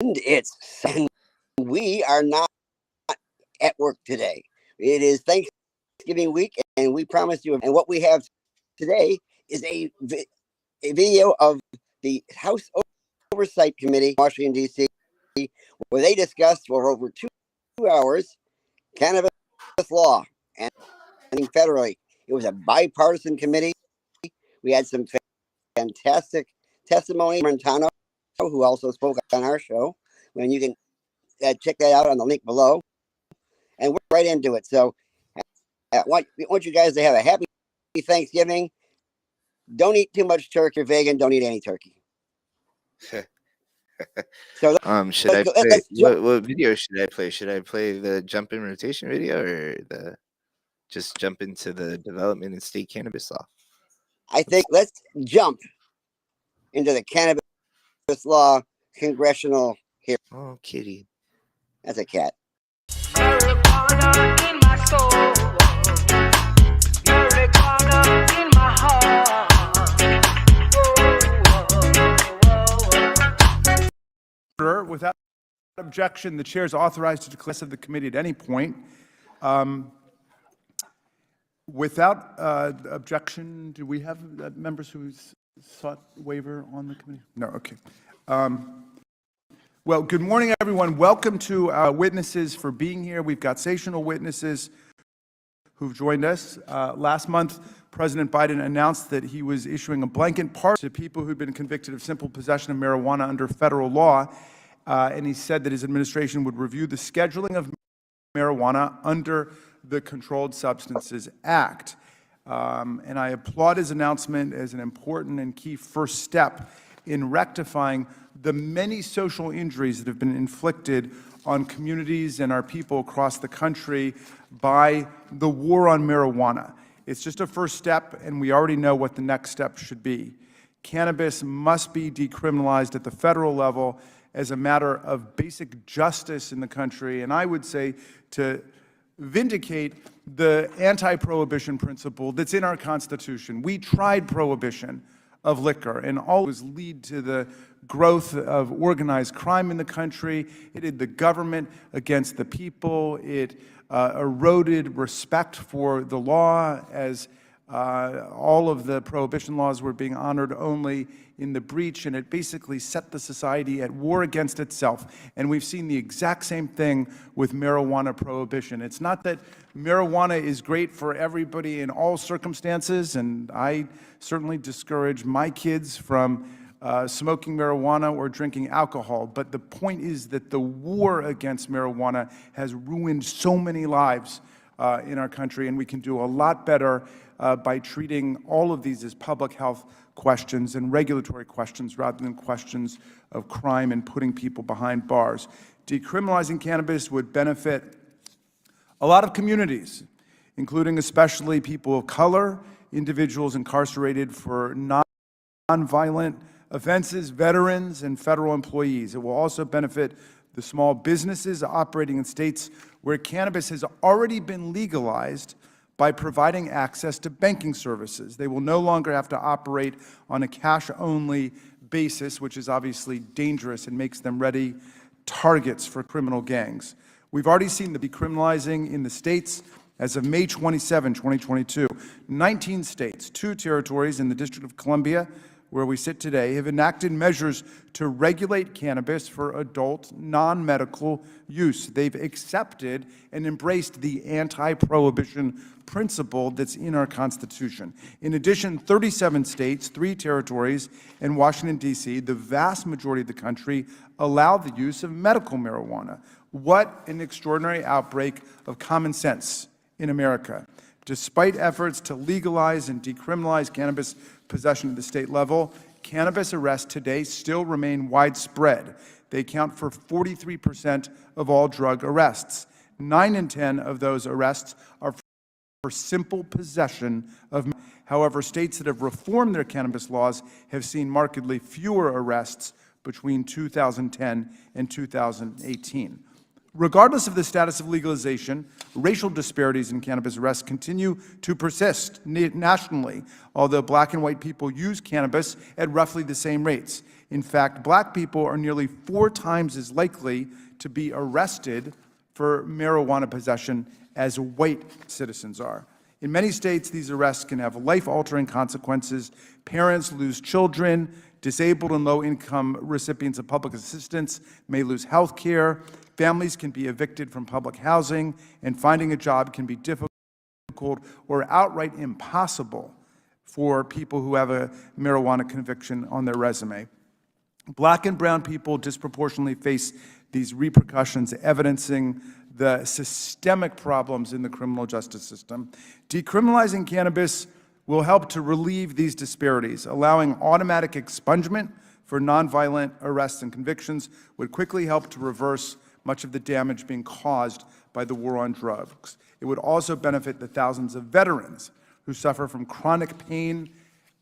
and we are not at work today. It is Thanksgiving week, and we promised you. And what we have today is a video of the House Oversight Committee, Washington D.C., where they discussed for over 2 hours cannabis law and federally. It was a bipartisan committee. We had some fantastic testimony from Montano, who also spoke on our show. And you can check that out on the link below. And we're right into it. So I want you guys to have a happy Thanksgiving. Don't eat too much turkey. If you're vegan, don't eat any turkey. So should I play what video should I play? Should I play the jump in rotation video or the just jump into the development in state cannabis law? I think let's jump into the cannabis law congressional hearing. Oh, kitty. That's a cat. Marijuana in my soul. Marijuana in my heart. Without objection, the chair is authorized to declare of the committee at any point. Without objection, do we have members who sought waiver on the committee? No, okay. Well, good morning, everyone. Welcome to our witnesses for being here. We've got sensational witnesses who've joined us. Last month, President Biden announced that he was issuing a blanket pardon to people who'd been convicted of simple possession of marijuana under federal law, and he said that his administration would review the scheduling of marijuana under the Controlled Substances Act. And I applaud his announcement as an important and key first step in rectifying the many social injuries that have been inflicted on communities and our people across the country by the war on marijuana. It's just a first step, and we already know what the next step should be. Cannabis must be decriminalized at the federal level as a matter of basic justice in the country, and I would say to vindicate the anti-prohibition principle that's in our Constitution. We tried prohibition of liquor, and always lead to the growth of organized crime in the country. It hid the government against the people. It eroded respect for the law, as all of the prohibition laws were being honored only in the breach, and it basically set the society at war against itself. And we've seen the exact same thing with marijuana prohibition. It's not that marijuana is great for everybody in all circumstances, and I certainly discourage my kids from smoking marijuana or drinking alcohol, but the point is that the war against marijuana has ruined so many lives in our country, and we can do a lot better by treating all of these as public health questions and regulatory questions rather than questions of crime and putting people behind bars. Decriminalizing cannabis would benefit a lot of communities, including especially people of color, individuals incarcerated for nonviolent offenses, veterans, and federal employees. It will also benefit the small businesses operating in states where cannabis has already been legalized by providing access to banking services. They will no longer have to operate on a cash-only basis, which is obviously dangerous and makes them ready targets for criminal gangs. We've already seen the decriminalizing in the states. As of May 27, 2022, 19 states, 2 territories in the District of Columbia, where we sit today, have enacted measures to regulate cannabis for adult, non-medical use. They've accepted and embraced the anti-prohibition principle that's in our Constitution. In addition, 37 states, 3 territories, and Washington, D.C., the vast majority of the country, allow the use of medical marijuana. What an extraordinary outbreak of common sense in America. Despite efforts to legalize and decriminalize cannabis possession at the state level, cannabis arrests today still remain widespread. They account for 43% of all drug arrests. 9 in 10 of those arrests are for simple possession of. However, states that have reformed their cannabis laws have seen markedly fewer arrests between 2010 and 2018. Regardless of the status of legalization, racial disparities in cannabis arrests continue to persist nationally, although black and white people use cannabis at roughly the same rates. In fact, black people are nearly 4 times as likely to be arrested for marijuana possession as white citizens are. In many states, these arrests can have life-altering consequences. Parents lose children. Disabled and low-income recipients of public assistance may lose health care. Families can be evicted from public housing, and finding a job can be difficult or outright impossible for people who have a marijuana conviction on their resume. Black and brown people disproportionately face these repercussions, evidencing the systemic problems in the criminal justice system. Decriminalizing cannabis will help to relieve these disparities. Allowing automatic expungement for nonviolent arrests and convictions would quickly help to reverse much of the damage being caused by the war on drugs. It would also benefit the thousands of veterans who suffer from chronic pain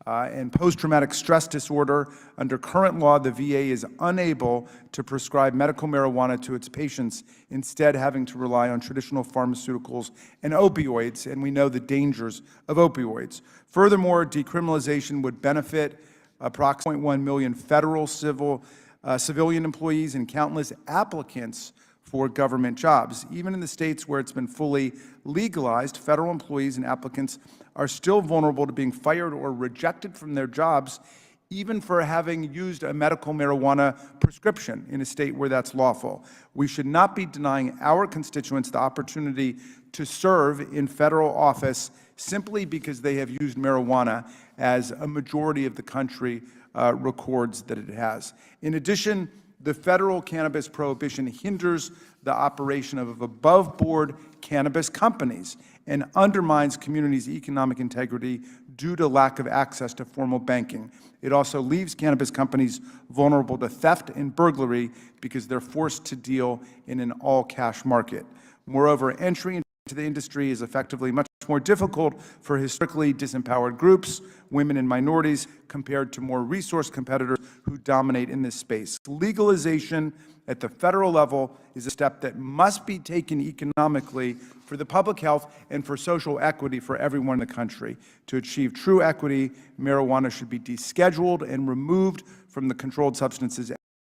and post-traumatic stress disorder. Under current law, the VA is unable to prescribe medical marijuana to its patients, instead having to rely on traditional pharmaceuticals and opioids, and we know the dangers of opioids. Furthermore, decriminalization would benefit approximately 1 million federal civilian employees and countless applicants for government jobs. Even in the states where it's been fully legalized, federal employees and applicants are still vulnerable to being fired or rejected from their jobs, even for having used a medical marijuana prescription in a state where that's lawful. We should not be denying our constituents the opportunity to serve in federal office simply because they have used marijuana, as a majority of the country records that it has. In addition, the federal cannabis prohibition hinders the operation of above-board cannabis companies and undermines communities' economic integrity due to lack of access to formal banking. It also leaves cannabis companies vulnerable to theft and burglary because they're forced to deal in an all-cash market. Moreover, entry into the industry is effectively much more difficult for historically disempowered groups, women and minorities, compared to more resource competitors who dominate in this space. Legalization at the federal level is a step that must be taken economically for the public health and for social equity for everyone in the country. To achieve true equity, marijuana should be descheduled and removed from the Controlled Substances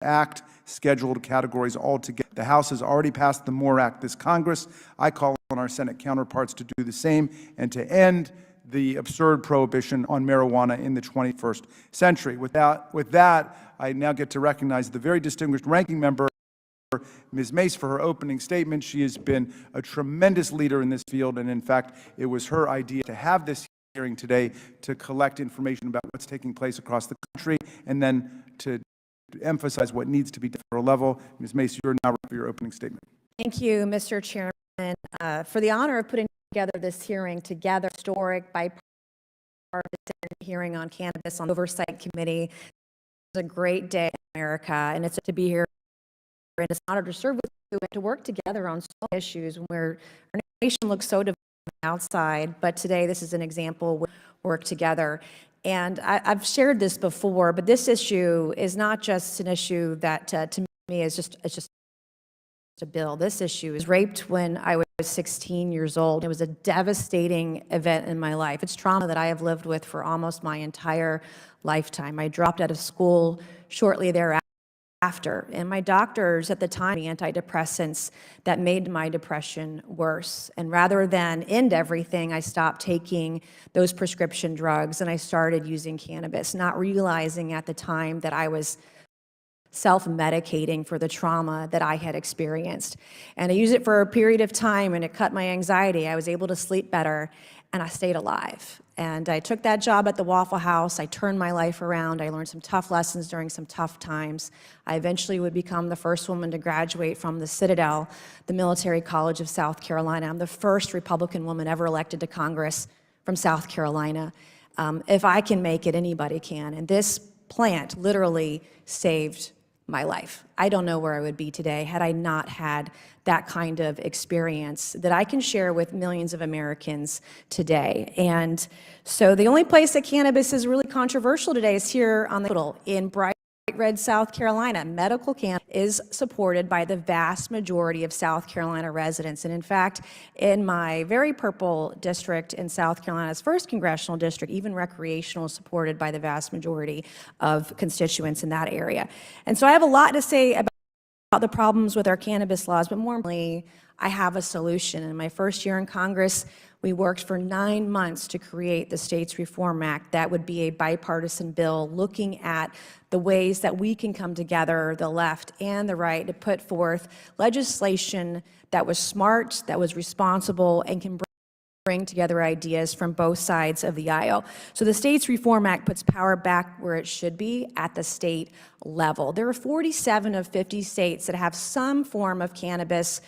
Act scheduled categories altogether. The House has already passed the MORE Act this Congress. I call on our Senate counterparts to do the same and to end the absurd prohibition on marijuana in the 21st century. With that, I now get to recognize the very distinguished ranking member, Ms. Mace, for her opening statement. She has been a tremendous leader in this field, and in fact, it was her idea to have this hearing today to collect information about what's taking place across the country and then to emphasize what needs to be done at the federal level. Ms. Mace, you're now ready for your opening statement. Thank you, Mr. Chairman, for the honor of putting together this hearing together, historic bipartisan hearing on cannabis on the Oversight Committee. It's a great day in America, and it's to be here, and it's an honor to serve with you and to work together on so many issues where our nation looks so divided outside, but today this is an example where we work together. And I've shared this before, but this issue is not just an issue that to me is just a bill. This issue is raped when I was 16 years old. It was a devastating event in my life. It's trauma that I have lived with for almost my entire lifetime. I dropped out of school shortly thereafter, and my doctors at the time antidepressants that made my depression worse. And rather than end everything, I stopped taking those prescription drugs and I started using cannabis, not realizing at the time that I was self-medicating for the trauma that I had experienced. And I used it for a period of time and it cut my anxiety. I was able to sleep better and I stayed alive. And I took that job at the Waffle House. I turned my life around. I learned some tough lessons during some tough times. I eventually would become the first woman to graduate from the Citadel, the Military College of South Carolina. I'm the first Republican woman ever elected to Congress from South Carolina. If I can make it, anybody can. And this plant literally saved my life. I don't know where I would be today had I not had that kind of experience that I can share with millions of Americans today. And so the only place that cannabis is really controversial today is here on the Capitol in bright red South Carolina. Medical cannabis is supported by the vast majority of South Carolina residents. And in fact, in my very purple district in South Carolina's 1st congressional district, even recreational is supported by the vast majority of constituents in that area. And so I have a lot to say about the problems with our cannabis laws, but more importantly, I have a solution. In my first year in Congress, we worked for 9 months to create the States Reform Act. That would be a bipartisan bill looking at the ways that we can come together, the left and the right, to put forth legislation that was smart, that was responsible, and can bring together ideas from both sides of the aisle. So the States Reform Act puts power back where it should be, at the state level. There are 47 of 50 states that have some form of cannabis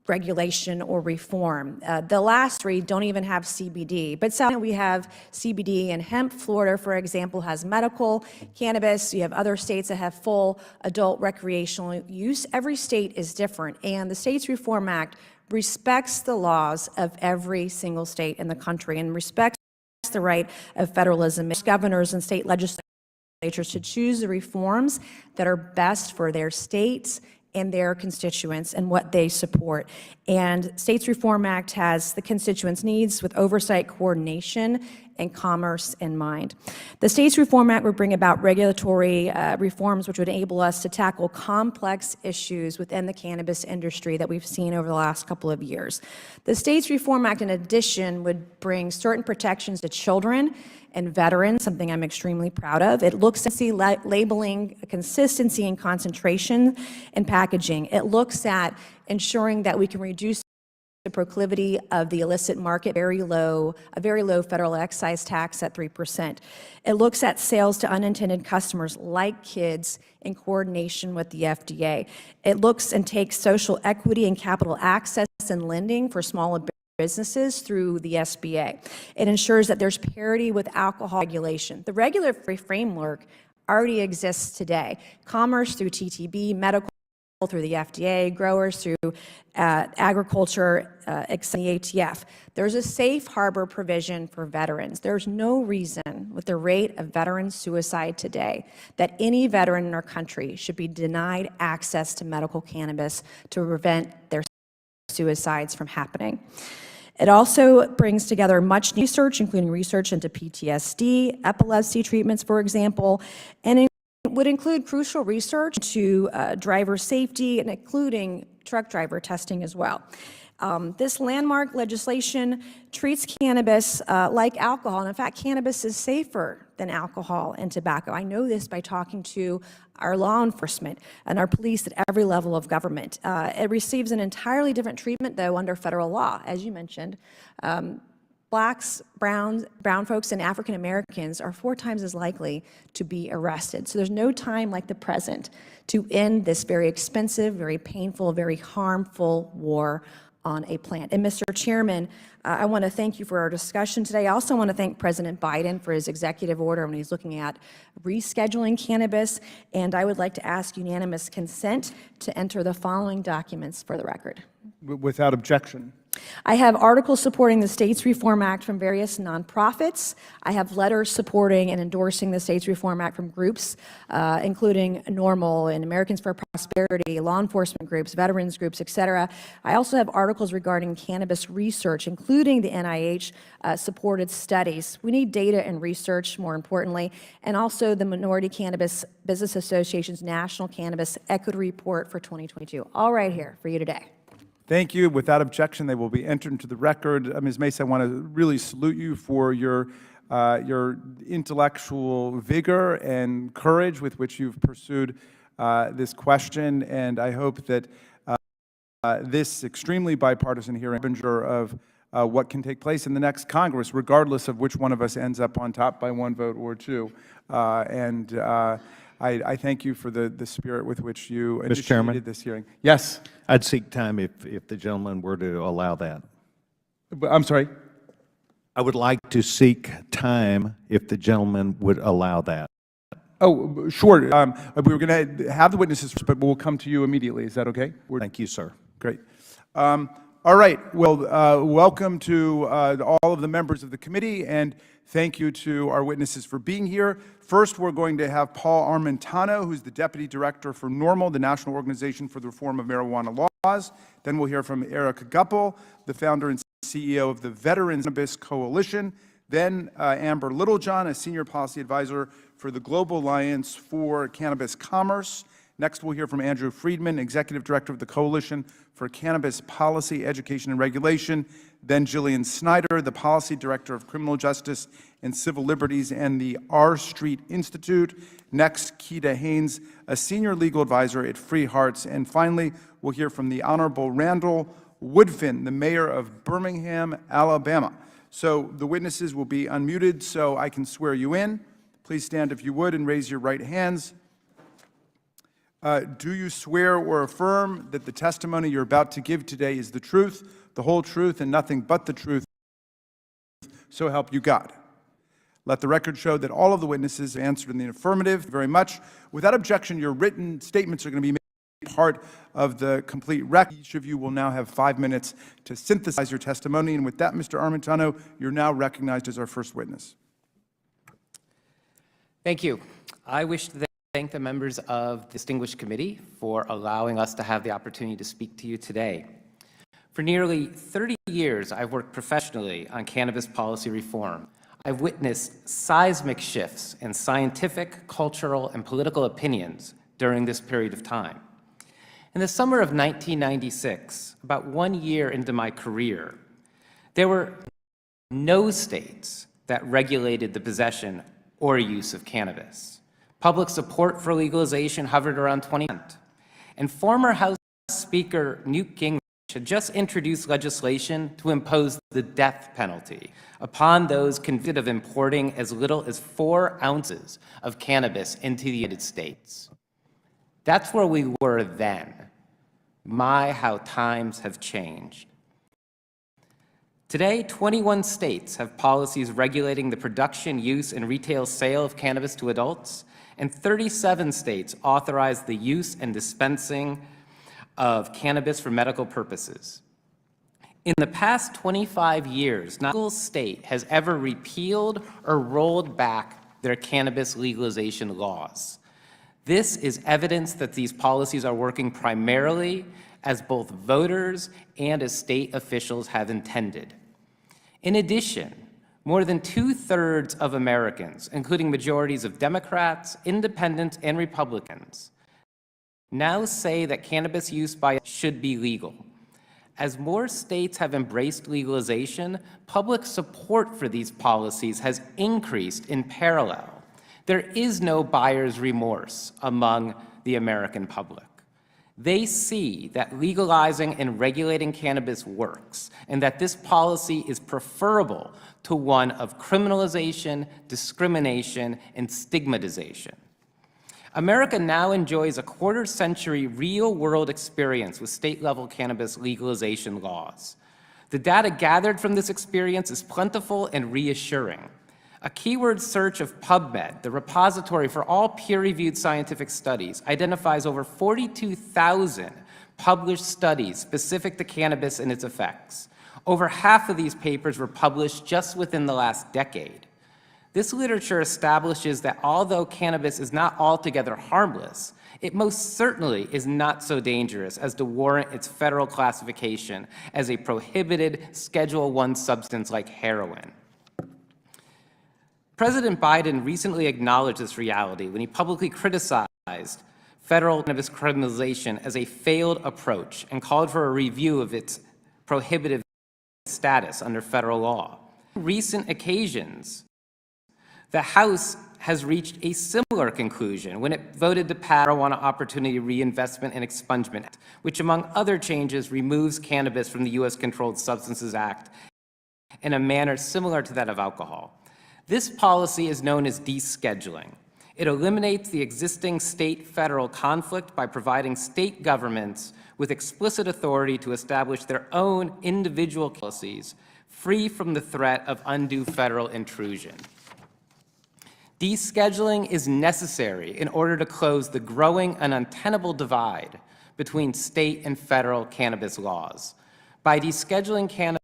regulation or reform. The last 3 don't even have CBD, but South we have CBD and hemp. Florida, for example, has medical cannabis. You have other states that have full adult recreational use. Every state is different, and the States Reform Act respects the laws of every single state in the country and respects the right of federalism. Governors and state legislatures should choose the reforms that are best for their states and their constituents and what they support. And States Reform Act has the constituents' needs with oversight, coordination, and commerce in mind. The States Reform Act would bring about regulatory reforms which would enable us to tackle complex issues within the cannabis industry that we've seen over the last couple of years. The States Reform Act, in addition, would bring certain protections to children and veterans, something I'm extremely proud of. It looks at labeling, consistency and concentration and packaging. It looks at ensuring that we can reduce the proclivity of the illicit market, a very low federal excise tax at 3%. It looks at sales to unintended customers like kids in coordination with the FDA. It looks and takes social equity and capital access and lending for small businesses through the SBA. It ensures that there's parity with alcohol regulation. The regulatory framework already exists today. Commerce through TTB, medical through the FDA, growers through agriculture, the ATF. There's a safe harbor provision for veterans. There's no reason, with the rate of veteran suicide today, that any veteran in our country should be denied access to medical cannabis to prevent their suicides from happening. It also brings together much research, including research into PTSD, epilepsy treatments, for example, and it would include crucial research to driver safety and including truck driver testing as well. This landmark legislation treats cannabis like alcohol, and in fact, cannabis is safer than alcohol and tobacco. I know this by talking to our law enforcement and our police at every level of government. It receives an entirely different treatment, though, under federal law. As you mentioned, blacks, brown folks, and African Americans are 4 times as likely to be arrested. So there's no time like the present to end this very expensive, very painful, very harmful war on a plant. And Mr. Chairman, I want to thank you for our discussion today. I also want to thank President Biden for his executive order when he's looking at rescheduling cannabis. And I would like to ask unanimous consent to enter the following documents for the record. Without objection. I have articles supporting the States Reform Act from various nonprofits. I have letters supporting and endorsing the States Reform Act from groups, including NORML and Americans for Prosperity, law enforcement groups, veterans groups, et cetera. I also have articles regarding cannabis research, including the NIH supported studies. We need data and research, more importantly, and also the Minority Cannabis Business Association's National Cannabis Equity Report for 2022. All right here for you today. Thank you. Without objection, they will be entered into the record. Ms. Mace, I want to really salute you for your intellectual vigor and courage with which you've pursued this question, and I hope that this extremely bipartisan hearing of what can take place in the next Congress, regardless of which one of us ends up on top by 1 vote or 2. I thank you for the spirit with which you initiated this hearing. Yes? I'd seek time if the gentleman were to allow that. I'm sorry? I would like to seek time if the gentleman would allow that. Oh, sure. We were going to have the witnesses, but we'll come to you immediately. Is that okay? Thank you, sir. Great. All right. Well, welcome to all of the members of the committee, and Thank you to our witnesses for being here. First, we're going to have Paul Armentano, who's the Deputy Director for NORML, the National Organization for the Reform of Marijuana Laws. Then we'll hear from Erica Guppel, the founder and CEO of the Veterans Cannabis Coalition. Then Amber Littlejohn, a Senior Policy Advisor for the Global Alliance for Cannabis Commerce. Next, we'll hear from Andrew Friedman, Executive Director of the Coalition for Cannabis Policy, Education, and Regulation. Then Jillian Snyder, the Policy Director of Criminal Justice and Civil Liberties and the R Street Institute. Next, Keita Haynes, a Senior Legal Advisor at Free Hearts. And finally, we'll hear from the Honorable Randall Woodfin, the Mayor of Birmingham, Alabama. So the witnesses will be unmuted so I can swear you in. Please stand if you would and raise your right hands. Do you swear or affirm that the testimony you're about to give today is the truth, the whole truth, and nothing but the truth, so help you God? Let the record show that all of the witnesses answered in the affirmative. Very much. Without objection, your written statements are going to be made part of the complete record. Each of you will now have 5 minutes to synthesize your testimony. And with that, Mr. Armentano, you're now recognized as our first witness. Thank you. I wish to thank the members of the Distinguished Committee for allowing us to have the opportunity to speak to you today. For nearly 30 years, I've worked professionally on cannabis policy reform. I've witnessed seismic shifts in scientific, cultural, and political opinions during this period of time. In the summer of 1996, about 1 year into my career, there were no states that regulated the possession or use of cannabis. Public support for legalization hovered around 20%. And former House Speaker Newt Gingrich had just introduced legislation to impose the death penalty upon those convicted of importing as little as 4 ounces of cannabis into the United States. That's where we were then. My, how times have changed. Today, 21 states have policies regulating the production, use, and retail sale of cannabis to adults, and 37 states authorize the use and dispensing of cannabis for medical purposes. In the past 25 years, not a single state has ever repealed or rolled back their cannabis legalization laws. This is evidence that these policies are working primarily as both voters and as state officials have intended. In addition, more than 2/3 of Americans, including majorities of Democrats, Independents, and Republicans, now say that cannabis use by should be legal. As more states have embraced legalization, public support for these policies has increased in parallel. There is no buyer's remorse among the American public. They see that legalizing and regulating cannabis works, and that this policy is preferable to one of criminalization, discrimination, and stigmatization. America now enjoys a quarter-century real-world experience with state-level cannabis legalization laws. The data gathered from this experience is plentiful and reassuring. A keyword search of PubMed, the repository for all peer-reviewed scientific studies, identifies over 42,000 published studies specific to cannabis and its effects. Over half of these papers were published just within the last decade. This literature establishes that although cannabis is not altogether harmless, it most certainly is not so dangerous as to warrant its federal classification as a prohibited Schedule I substance like heroin. President Biden recently acknowledged this reality when he publicly criticized federal cannabis criminalization as a failed approach and called for a review of its prohibitive status under federal law. On recent occasions, the House has reached a similar conclusion when it voted to pass the Marijuana Opportunity Reinvestment and Expungement Act, which, among other changes, removes cannabis from the U.S. Controlled Substances Act in a manner similar to that of alcohol. This policy is known as descheduling. It eliminates the existing state-federal conflict by providing state governments with explicit authority to establish their own individual policies, free from the threat of undue federal intrusion. Descheduling is necessary in order to close the growing and untenable divide between state and federal cannabis laws. By descheduling cannabis,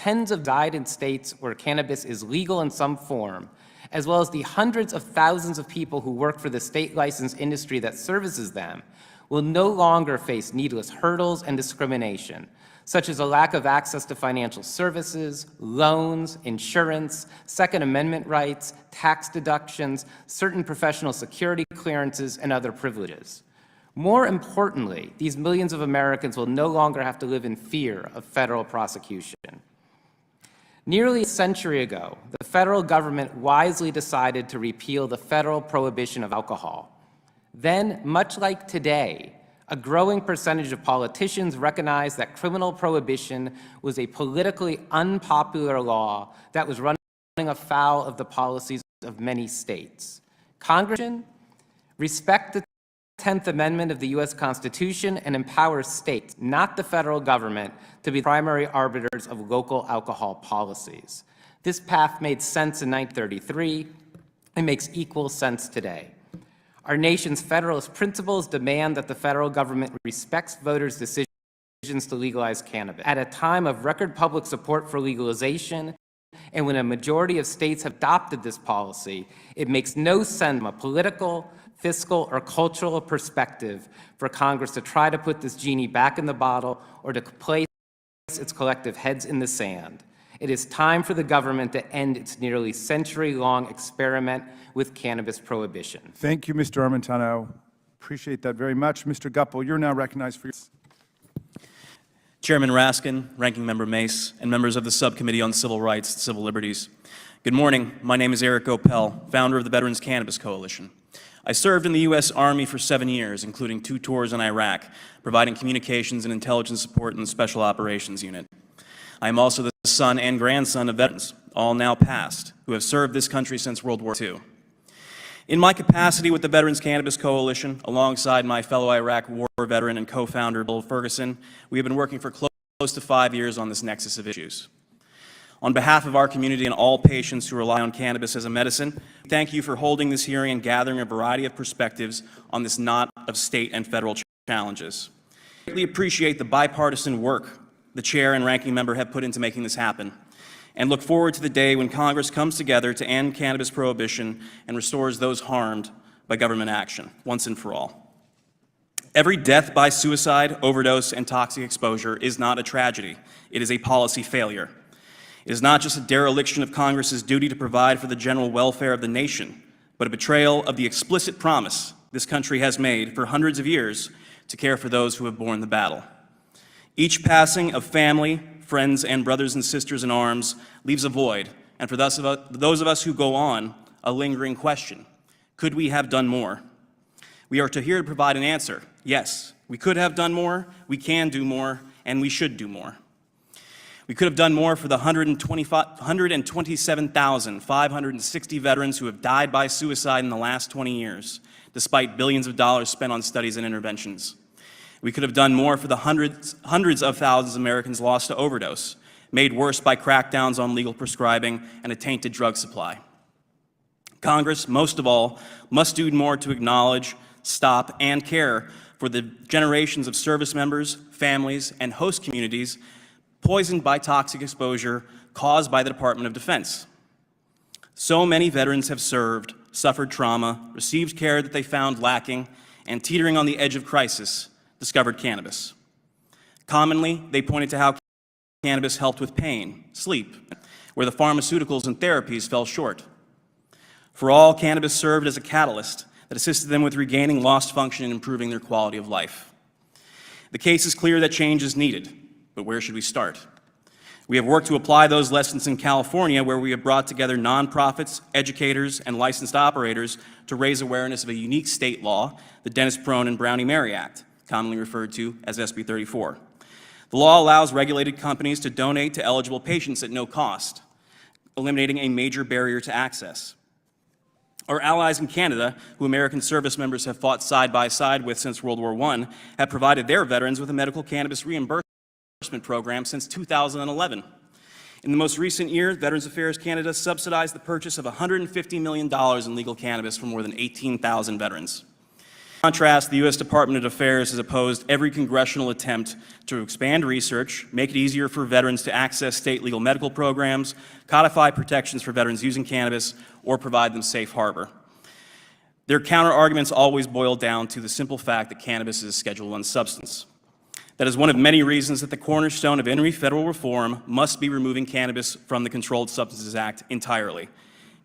tens of died in states where cannabis is legal in some form, as well as the hundreds of thousands of people who work for the state licensed industry that services them, will no longer face needless hurdles and discrimination, such as a lack of access to financial services, loans, insurance, Second Amendment rights, tax deductions, certain professional security clearances, and other privileges. More importantly, these millions of Americans will no longer have to live in fear of federal prosecution. Nearly a century ago, the federal government wisely decided to repeal the federal prohibition of alcohol. Then, much like today, a growing percentage of politicians recognized that criminal prohibition was a politically unpopular law that was running afoul of the policies of many states. Congress respect the 10th Amendment of the U.S. Constitution and empower states, not the federal government, to be the primary arbiters of local alcohol policies. This path made sense in 1933 and makes equal sense today. Our nation's federalist principles demand that the federal government respects voters' decisions to legalize cannabis. At a time of record public support for legalization, and when a majority of states have adopted this policy, it makes no sense from a political, fiscal, or cultural perspective for Congress to try to put this genie back in the bottle or to place its collective heads in the sand. It is time for the government to end its nearly century-long experiment with cannabis prohibition. Thank you, Mr. Armentano. Appreciate that very much. Mr. Guppel, you're now recognized for your... Chairman Raskin, Ranking Member Mace, and members of the Subcommittee on Civil Rights and Civil Liberties. Good morning. My name is Eric Opel, founder of the Veterans Cannabis Coalition. I served in the U.S. Army for 7 years, including 2 tours in Iraq, providing communications and intelligence support in the Special Operations Unit. I am also the son and grandson of veterans, all now passed, who have served this country since World War II. In my capacity with the Veterans Cannabis Coalition, alongside my fellow Iraq War veteran and co-founder Bill Ferguson, we have been working for close to 5 years on this nexus of issues. On behalf of our community and all patients who rely on cannabis as a medicine, thank you for holding this hearing and gathering a variety of perspectives on this knot of state and federal challenges. I greatly appreciate the bipartisan work the chair and ranking member have put into making this happen, and look forward to the day when Congress comes together to end cannabis prohibition and restores those harmed by government action, once and for all. Every death by suicide, overdose, and toxic exposure is not a tragedy. It is a policy failure. It is not just a dereliction of Congress's duty to provide for the general welfare of the nation, but a betrayal of the explicit promise this country has made for hundreds of years to care for those who have borne the battle. Each passing of family, friends, and brothers and sisters in arms leaves a void, and for those of us who go on, a lingering question. Could we have done more? We are here to provide an answer. Yes, we could have done more, we can do more, and we should do more. We could have done more for the 127,560 veterans who have died by suicide in the last 20 years, despite billions of dollars spent on studies and interventions. We could have done more for the hundreds of thousands of Americans lost to overdose, made worse by crackdowns on legal prescribing and a tainted drug supply. Congress, most of all, must do more to acknowledge, stop, and care for the generations of service members, families, and host communities poisoned by toxic exposure caused by the Department of Defense. So many veterans have served, suffered trauma, received care that they found lacking, and teetering on the edge of crisis, discovered cannabis. Commonly, they pointed to how cannabis helped with pain, sleep, where the pharmaceuticals and therapies fell short. For all, cannabis served as a catalyst that assisted them with regaining lost function and improving their quality of life. The case is clear that change is needed, but where should we start? We have worked to apply those lessons in California, where we have brought together nonprofits, educators, and licensed operators to raise awareness of a unique state law, the Dennis Peron and Brownie Mary Act, commonly referred to as SB 34. The law allows regulated companies to donate to eligible patients at no cost, eliminating a major barrier to access. Our allies in Canada, who American service members have fought side by side with since World War I, have provided their veterans with a medical cannabis reimbursement program since 2011. In the most recent year, Veterans Affairs Canada subsidized the purchase of $150 million in legal cannabis for more than 18,000 veterans. contrast, the U.S. Department of Affairs has opposed every congressional attempt to expand research, make it easier for veterans to access state legal medical programs, codify protections for veterans using cannabis, or provide them safe harbor. Their counter-arguments always boil down to the simple fact that cannabis is a Schedule I substance. That is one of many reasons that the cornerstone of any federal reform must be removing cannabis from the Controlled Substances Act entirely.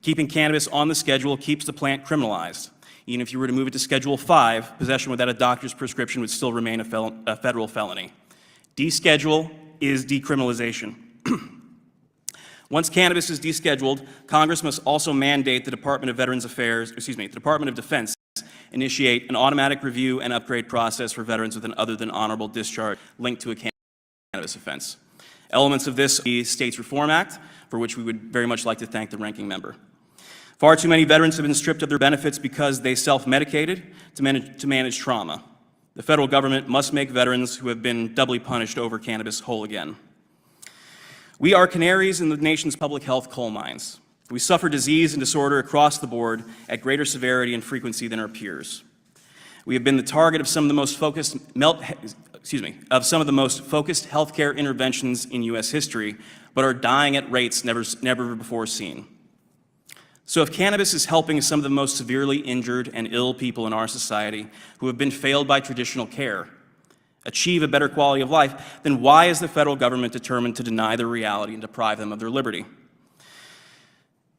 Keeping cannabis on the schedule keeps the plant criminalized. Even if you were to move it to Schedule 5, possession without a doctor's prescription would still remain a federal felony. Deschedule is decriminalization. Once cannabis is descheduled, Congress must also mandate the Department of Defense initiate an automatic review and upgrade process for veterans with an other than honorable discharge linked to a cannabis offense. Elements of this are the States Reform Act, for which we would very much like to thank the ranking member. Far too many veterans have been stripped of their benefits because they self-medicated to manage trauma. The federal government must make veterans who have been doubly punished over cannabis whole again. We are canaries in the nation's public health coal mines. We suffer disease and disorder across the board at greater severity and frequency than our peers. We have been the target of some of the most focused healthcare interventions in U.S. history, but are dying at rates never before seen. So if cannabis is helping some of the most severely injured and ill people in our society who have been failed by traditional care achieve a better quality of life, then why is the federal government determined to deny their reality and deprive them of their liberty?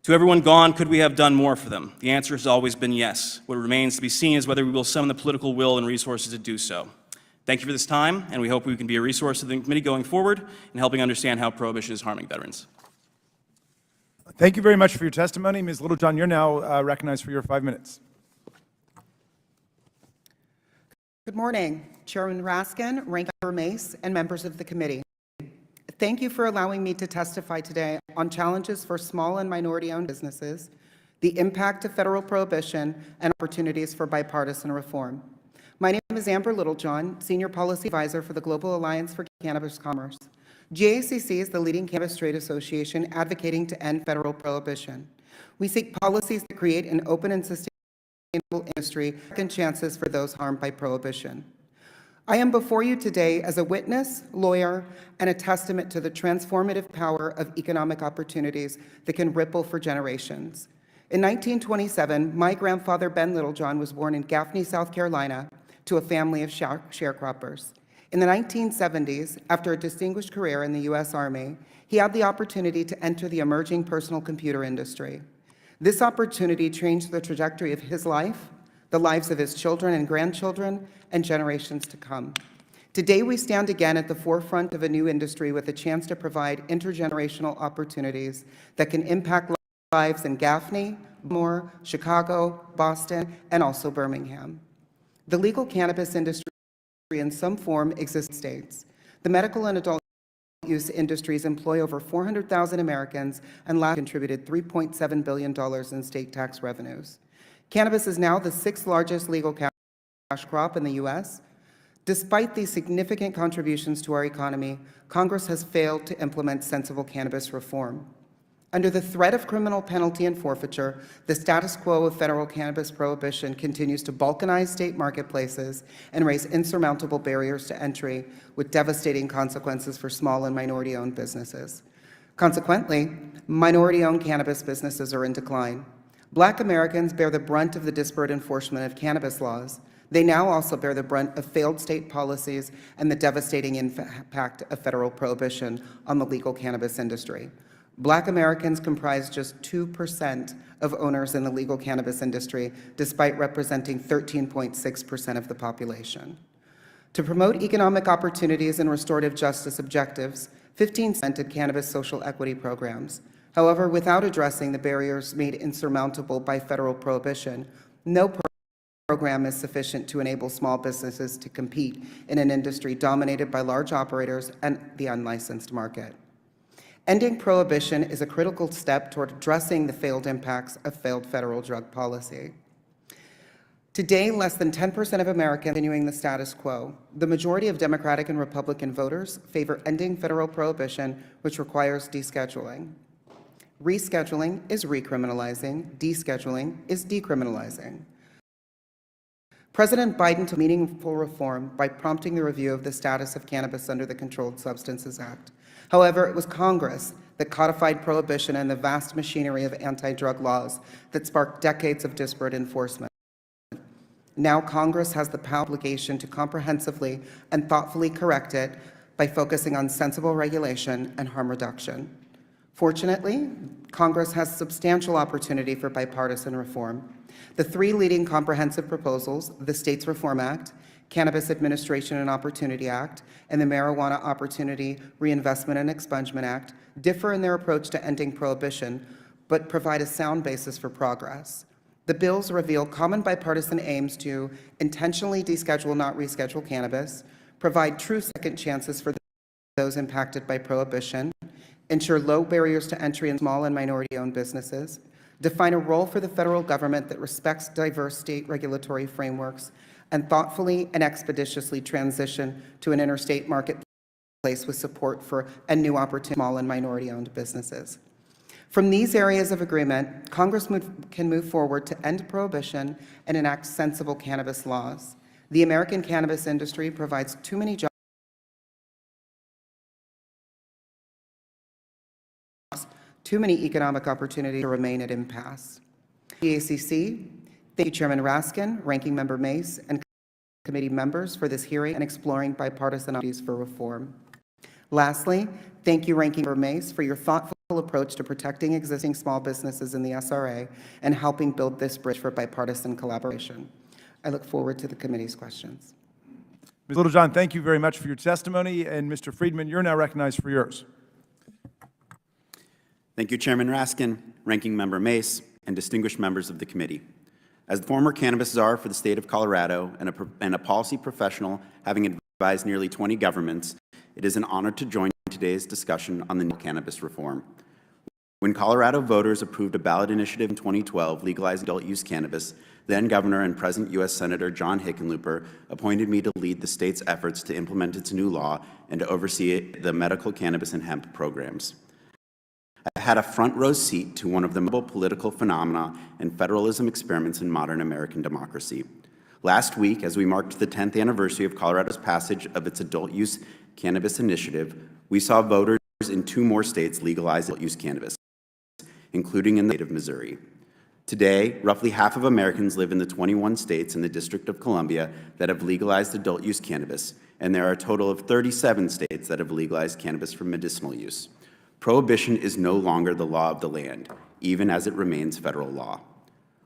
To everyone gone, could we have done more for them? The answer has always been yes. What remains to be seen is whether we will summon the political will and resources to do so. Thank you for this time, and we hope we can be a resource to the committee going forward in helping understand how prohibition is harming veterans. Thank you very much for your testimony. Ms. Littlejohn, you're now recognized for your 5 minutes. Good morning, Chairman Raskin, Ranking Member Mace, and members of the committee. Thank you for allowing me to testify today on challenges for small and minority-owned businesses, the impact of federal prohibition, and opportunities for bipartisan reform. My name is Amber Littlejohn, Senior Policy Advisor for the Global Alliance for Cannabis Commerce. GACC is the leading cannabis trade association advocating to end federal prohibition. We seek policies that create an open and sustainable industry, second chances for those harmed by prohibition. I am before you today as a witness, lawyer, and a testament to the transformative power of economic opportunities that can ripple for generations. In 1927, my grandfather, Ben Littlejohn, was born in Gaffney, South Carolina, to a family of sharecroppers. In the 1970s, after a distinguished career in the U.S. Army, he had the opportunity to enter the emerging personal computer industry. This opportunity changed the trajectory of his life, the lives of his children and grandchildren, and generations to come. Today, we stand again at the forefront of a new industry with a chance to provide intergenerational opportunities that can impact lives in Gaffney, Baltimore, Chicago, Boston, and also Birmingham. The legal cannabis industry in some form exists in states. The medical and adult use industries employ over 400,000 Americans and last contributed $3.7 billion in state tax revenues. Cannabis is now the 6th largest legal cash crop in the U.S. Despite these significant contributions to our economy, Congress has failed to implement sensible cannabis reform. Under the threat of criminal penalty and forfeiture, the status quo of federal cannabis prohibition continues to balkanize state marketplaces and raise insurmountable barriers to entry with devastating consequences for small and minority-owned businesses. Consequently, minority-owned cannabis businesses are in decline. Black Americans bear the brunt of the disparate enforcement of cannabis laws. They now also bear the brunt of failed state policies and the devastating impact of federal prohibition on the legal cannabis industry. Black Americans comprise just 2% of owners in the legal cannabis industry, despite representing 13.6% of the population. To promote economic opportunities and restorative justice objectives, 15 cemented cannabis social equity programs. However, without addressing the barriers made insurmountable by federal prohibition, no program is sufficient to enable small businesses to compete in an industry dominated by large operators and the unlicensed market. Ending prohibition is a critical step toward addressing the failed impacts of failed federal drug policy. Today, less than 10% of Americans are continuing the status quo. The majority of Democratic and Republican voters favor ending federal prohibition, which requires descheduling. Rescheduling is recriminalizing, descheduling is decriminalizing. President Biden took meaningful reform by prompting the review of the status of cannabis under the Controlled Substances Act. However, it was Congress that codified prohibition and the vast machinery of anti-drug laws that sparked decades of disparate enforcement. Now Congress has the obligation to comprehensively and thoughtfully correct it by focusing on sensible regulation and harm reduction. Fortunately, Congress has substantial opportunity for bipartisan reform. The three leading comprehensive proposals, the States Reform Act, Cannabis Administration and Opportunity Act, and the Marijuana Opportunity Reinvestment and Expungement Act, differ in their approach to ending prohibition, but provide a sound basis for progress. The bills reveal common bipartisan aims to intentionally deschedule, not reschedule cannabis, provide true second chances for those impacted by prohibition, ensure low barriers to entry in small and minority-owned businesses, define a role for the federal government that respects diverse state regulatory frameworks, and thoughtfully and expeditiously transition to an interstate marketplace with support for a new opportunity for small and minority-owned businesses. From these areas of agreement, Congress can move forward to end prohibition and enact sensible cannabis laws. The American cannabis industry provides too many jobs, too many economic opportunities to remain at impasse. The ACC, thank you, Chairman Raskin, Ranking Member Mace, and committee members for this hearing and exploring bipartisan opportunities for reform. Lastly, thank you, Ranking Member Mace, for your thoughtful approach to protecting existing small businesses in the SRA and helping build this bridge for bipartisan collaboration. I look forward to the committee's questions. Ms. Littlejohn, thank you very much for your testimony. And Mr. Friedman, you're now recognized for yours. Thank you, Chairman Raskin, Ranking Member Mace, and distinguished members of the committee. As the former cannabis czar for the state of Colorado and a policy professional having advised nearly 20 governments, it is an honor to join today's discussion on the new cannabis reform. When Colorado voters approved a ballot initiative in 2012 legalizing adult-use cannabis, then Governor and present U.S. Senator John Hickenlooper appointed me to lead the state's efforts to implement its new law and to oversee the medical cannabis and hemp programs. I had a front-row seat to one of the most political phenomena and federalism experiments in modern American democracy. Last week, as we marked the 10th anniversary of Colorado's passage of its adult-use cannabis initiative, we saw voters in 2 more states legalize adult-use cannabis, including in the state of Missouri. Today, roughly half of Americans live in the 21 states in the District of Columbia that have legalized adult-use cannabis, and there are a total of 37 states that have legalized cannabis for medicinal use. Prohibition is no longer the law of the land, even as it remains federal law.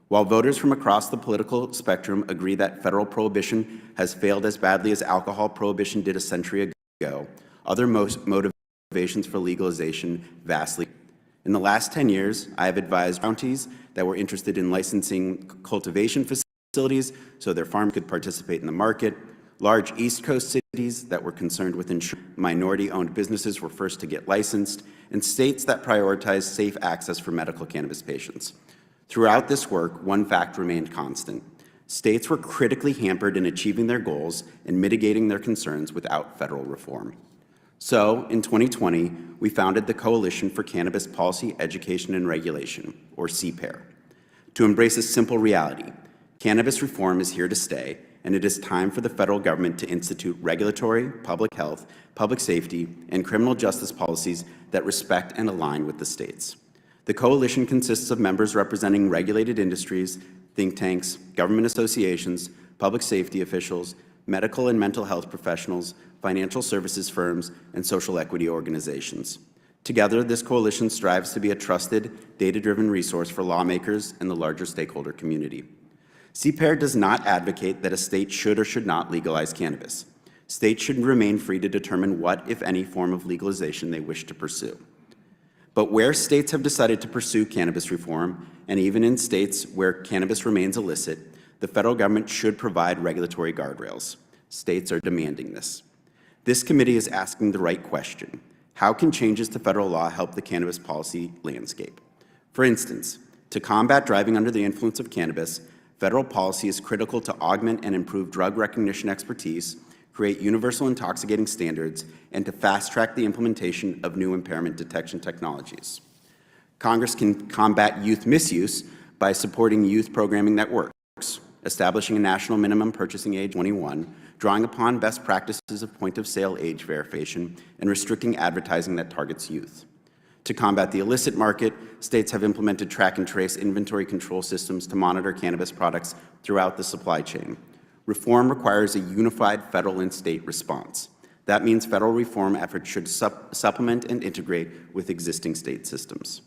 While voters from across the political spectrum agree that federal prohibition has failed as badly as alcohol prohibition did a century ago, other motivations for legalization vastly. In the last 10 years, I have advised counties that were interested in licensing cultivation facilities so their farms could participate in the market, large East Coast cities that were concerned with ensuring minority-owned businesses were first to get licensed, and states that prioritized safe access for medical cannabis patients. Throughout this work, one fact remained constant. States were critically hampered in achieving their goals and mitigating their concerns without federal reform. So, in 2020, we founded the Coalition for Cannabis Policy, Education, and Regulation, or CPAIR, to embrace a simple reality. Cannabis reform is here to stay, and it is time for the federal government to institute regulatory, public health, public safety, and criminal justice policies that respect and align with the states. The coalition consists of members representing regulated industries, think tanks, government associations, public safety officials, medical and mental health professionals, financial services firms, and social equity organizations. Together, this coalition strives to be a trusted, data-driven resource for lawmakers and the larger stakeholder community. CPAIR does not advocate that a state should or should not legalize cannabis. States should remain free to determine what, if any, form of legalization they wish to pursue. But where states have decided to pursue cannabis reform, and even in states where cannabis remains illicit, the federal government should provide regulatory guardrails. States are demanding this. This committee is asking the right question. How can changes to federal law help the cannabis policy landscape? For instance, to combat driving under the influence of cannabis, federal policy is critical to augment and improve drug recognition expertise, create universal intoxicating standards, and to fast-track the implementation of new impairment detection technologies. Congress can combat youth misuse by supporting youth programming that works, establishing a national minimum purchasing age 21, drawing upon best practices of point-of-sale age verification, and restricting advertising that targets youth. To combat the illicit market, states have implemented track and trace inventory control systems to monitor cannabis products throughout the supply chain. Reform requires a unified federal and state response. That means federal reform efforts should supplement and integrate with existing state systems.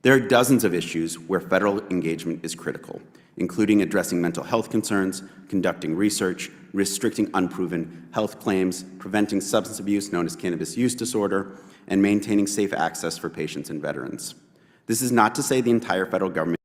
There are dozens of issues where federal engagement is critical, including addressing mental health concerns, conducting research, restricting unproven health claims, preventing substance abuse known as cannabis use disorder, and maintaining safe access for patients and veterans. This is not to say the entire federal government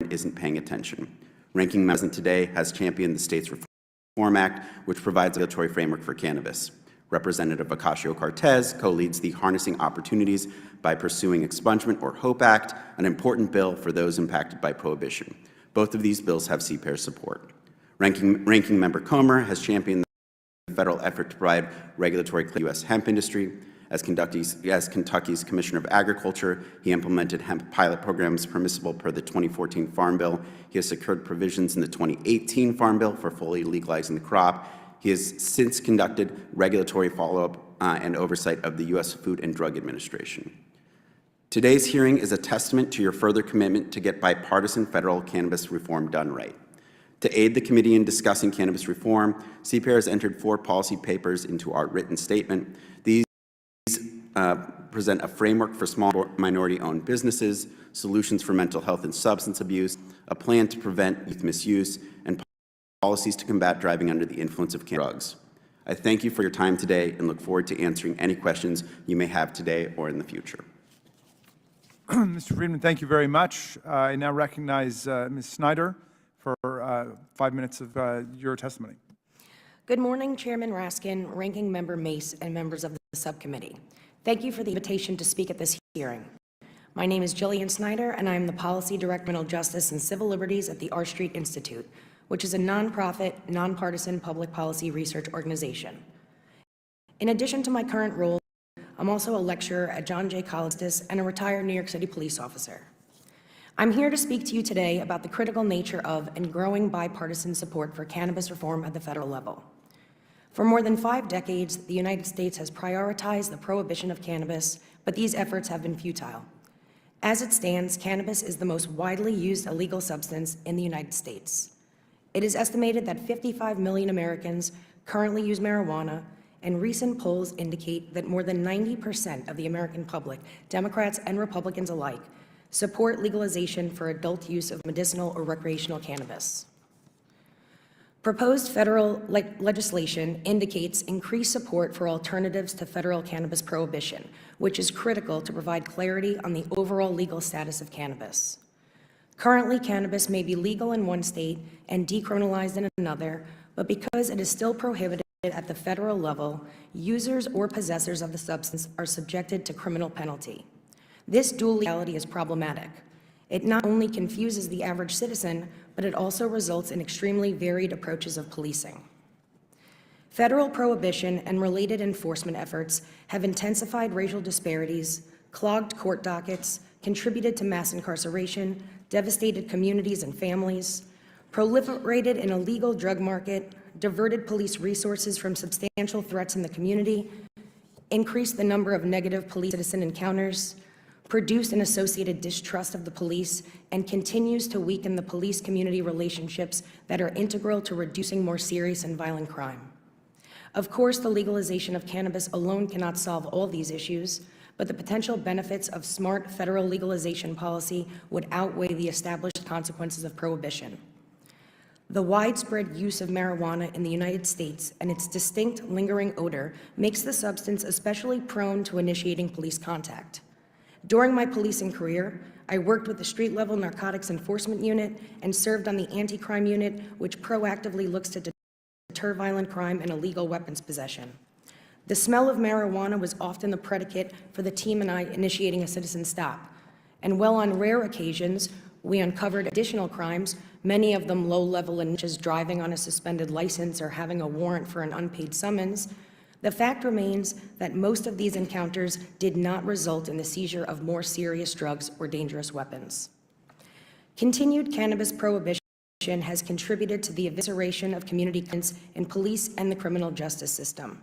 isn't paying attention. Ranking Member today has championed the States Reform Act, which provides a regulatory framework for cannabis. Representative Ocasio-Cortez co-leads the Harnessing Opportunities by Pursuing Expungement, or HOPE Act, an important bill for those impacted by prohibition. Both of these bills have CPAIR's support. Ranking Member Comer has championed the federal effort to provide regulatory clarity to the U.S. hemp industry. As Kentucky's Commissioner of Agriculture, he implemented hemp pilot programs permissible per the 2014 Farm Bill. He has secured provisions in the 2018 Farm Bill for fully legalizing the crop. He has since conducted regulatory follow-up and oversight of the U.S. Food and Drug Administration. Today's hearing is a testament to your further commitment to get bipartisan federal cannabis reform done right. To aid the committee in discussing cannabis reform, CPAIR has entered 4 policy papers into our written statement. These present a framework for small minority-owned businesses, solutions for mental health and substance abuse, a plan to prevent youth misuse, and policies to combat driving under the influence of drugs. I thank you for your time today and look forward to answering any questions you may have today or in the future. Mr. Friedman, thank you very much. I now recognize Ms. Snyder for 5 minutes of your testimony. Good morning, Chairman Raskin, Ranking Member Mace, and members of the subcommittee. Thank you for the invitation to speak at this hearing. My name is Jillian Snyder, and I am the Policy Director of Criminal Justice and Civil Liberties at the R Street Institute, which is a nonprofit, nonpartisan public policy research organization. In addition to my current role, I'm also a lecturer at John Jay College and a retired New York City police officer. I'm here to speak to you today about the critical nature of and growing bipartisan support for cannabis reform at the federal level. For more than 5 decades, the United States has prioritized the prohibition of cannabis, but these efforts have been futile. As it stands, cannabis is the most widely used illegal substance in the United States. It is estimated that 55 million Americans currently use marijuana, and recent polls indicate that more than 90% of the American public, Democrats and Republicans alike, support legalization for adult use of medicinal or recreational cannabis. Proposed federal legislation indicates increased support for alternatives to federal cannabis prohibition, which is critical to provide clarity on the overall legal status of cannabis. Currently, cannabis may be legal in one state and decriminalized in another, but because it is still prohibited at the federal level, users or possessors of the substance are subjected to criminal penalty. This dual legality is problematic. It not only confuses the average citizen, but it also results in extremely varied approaches of policing. Federal prohibition and related enforcement efforts have intensified racial disparities, clogged court dockets, contributed to mass incarceration, devastated communities and families, proliferated an illegal drug market, diverted police resources from substantial threats in the community, increased the number of negative police-citizen encounters, produced an associated distrust of the police, and continues to weaken the police-community relationships that are integral to reducing more serious and violent crime. Of course, the legalization of cannabis alone cannot solve all these issues, but the potential benefits of smart federal legalization policy would outweigh the established consequences of prohibition. The widespread use of marijuana in the United States and its distinct lingering odor makes the substance especially prone to initiating police contact. During my policing career, I worked with the street-level narcotics enforcement unit and served on the anti-crime unit, which proactively looks to deter violent crime and illegal weapons possession. The smell of marijuana was often the predicate for the team and I initiating a citizen stop. And while on rare occasions, we uncovered additional crimes, many of them low-level and such as driving on a suspended license or having a warrant for an unpaid summons, the fact remains that most of these encounters did not result in the seizure of more serious drugs or dangerous weapons. Continued cannabis prohibition has contributed to the evisceration of community confidence in police and the criminal justice system.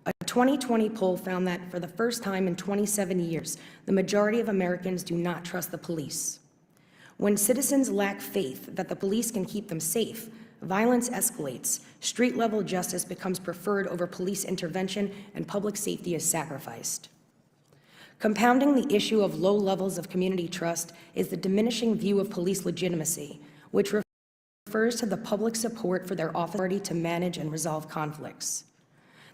A 2020 poll found that for the first time in 27 years, the majority of Americans do not trust the police. When citizens lack faith that the police can keep them safe, violence escalates, street-level justice becomes preferred over police intervention, and public safety is sacrificed. Compounding the issue of low levels of community trust is the diminishing view of police legitimacy, which refers to the public support for their authority to manage and resolve conflicts.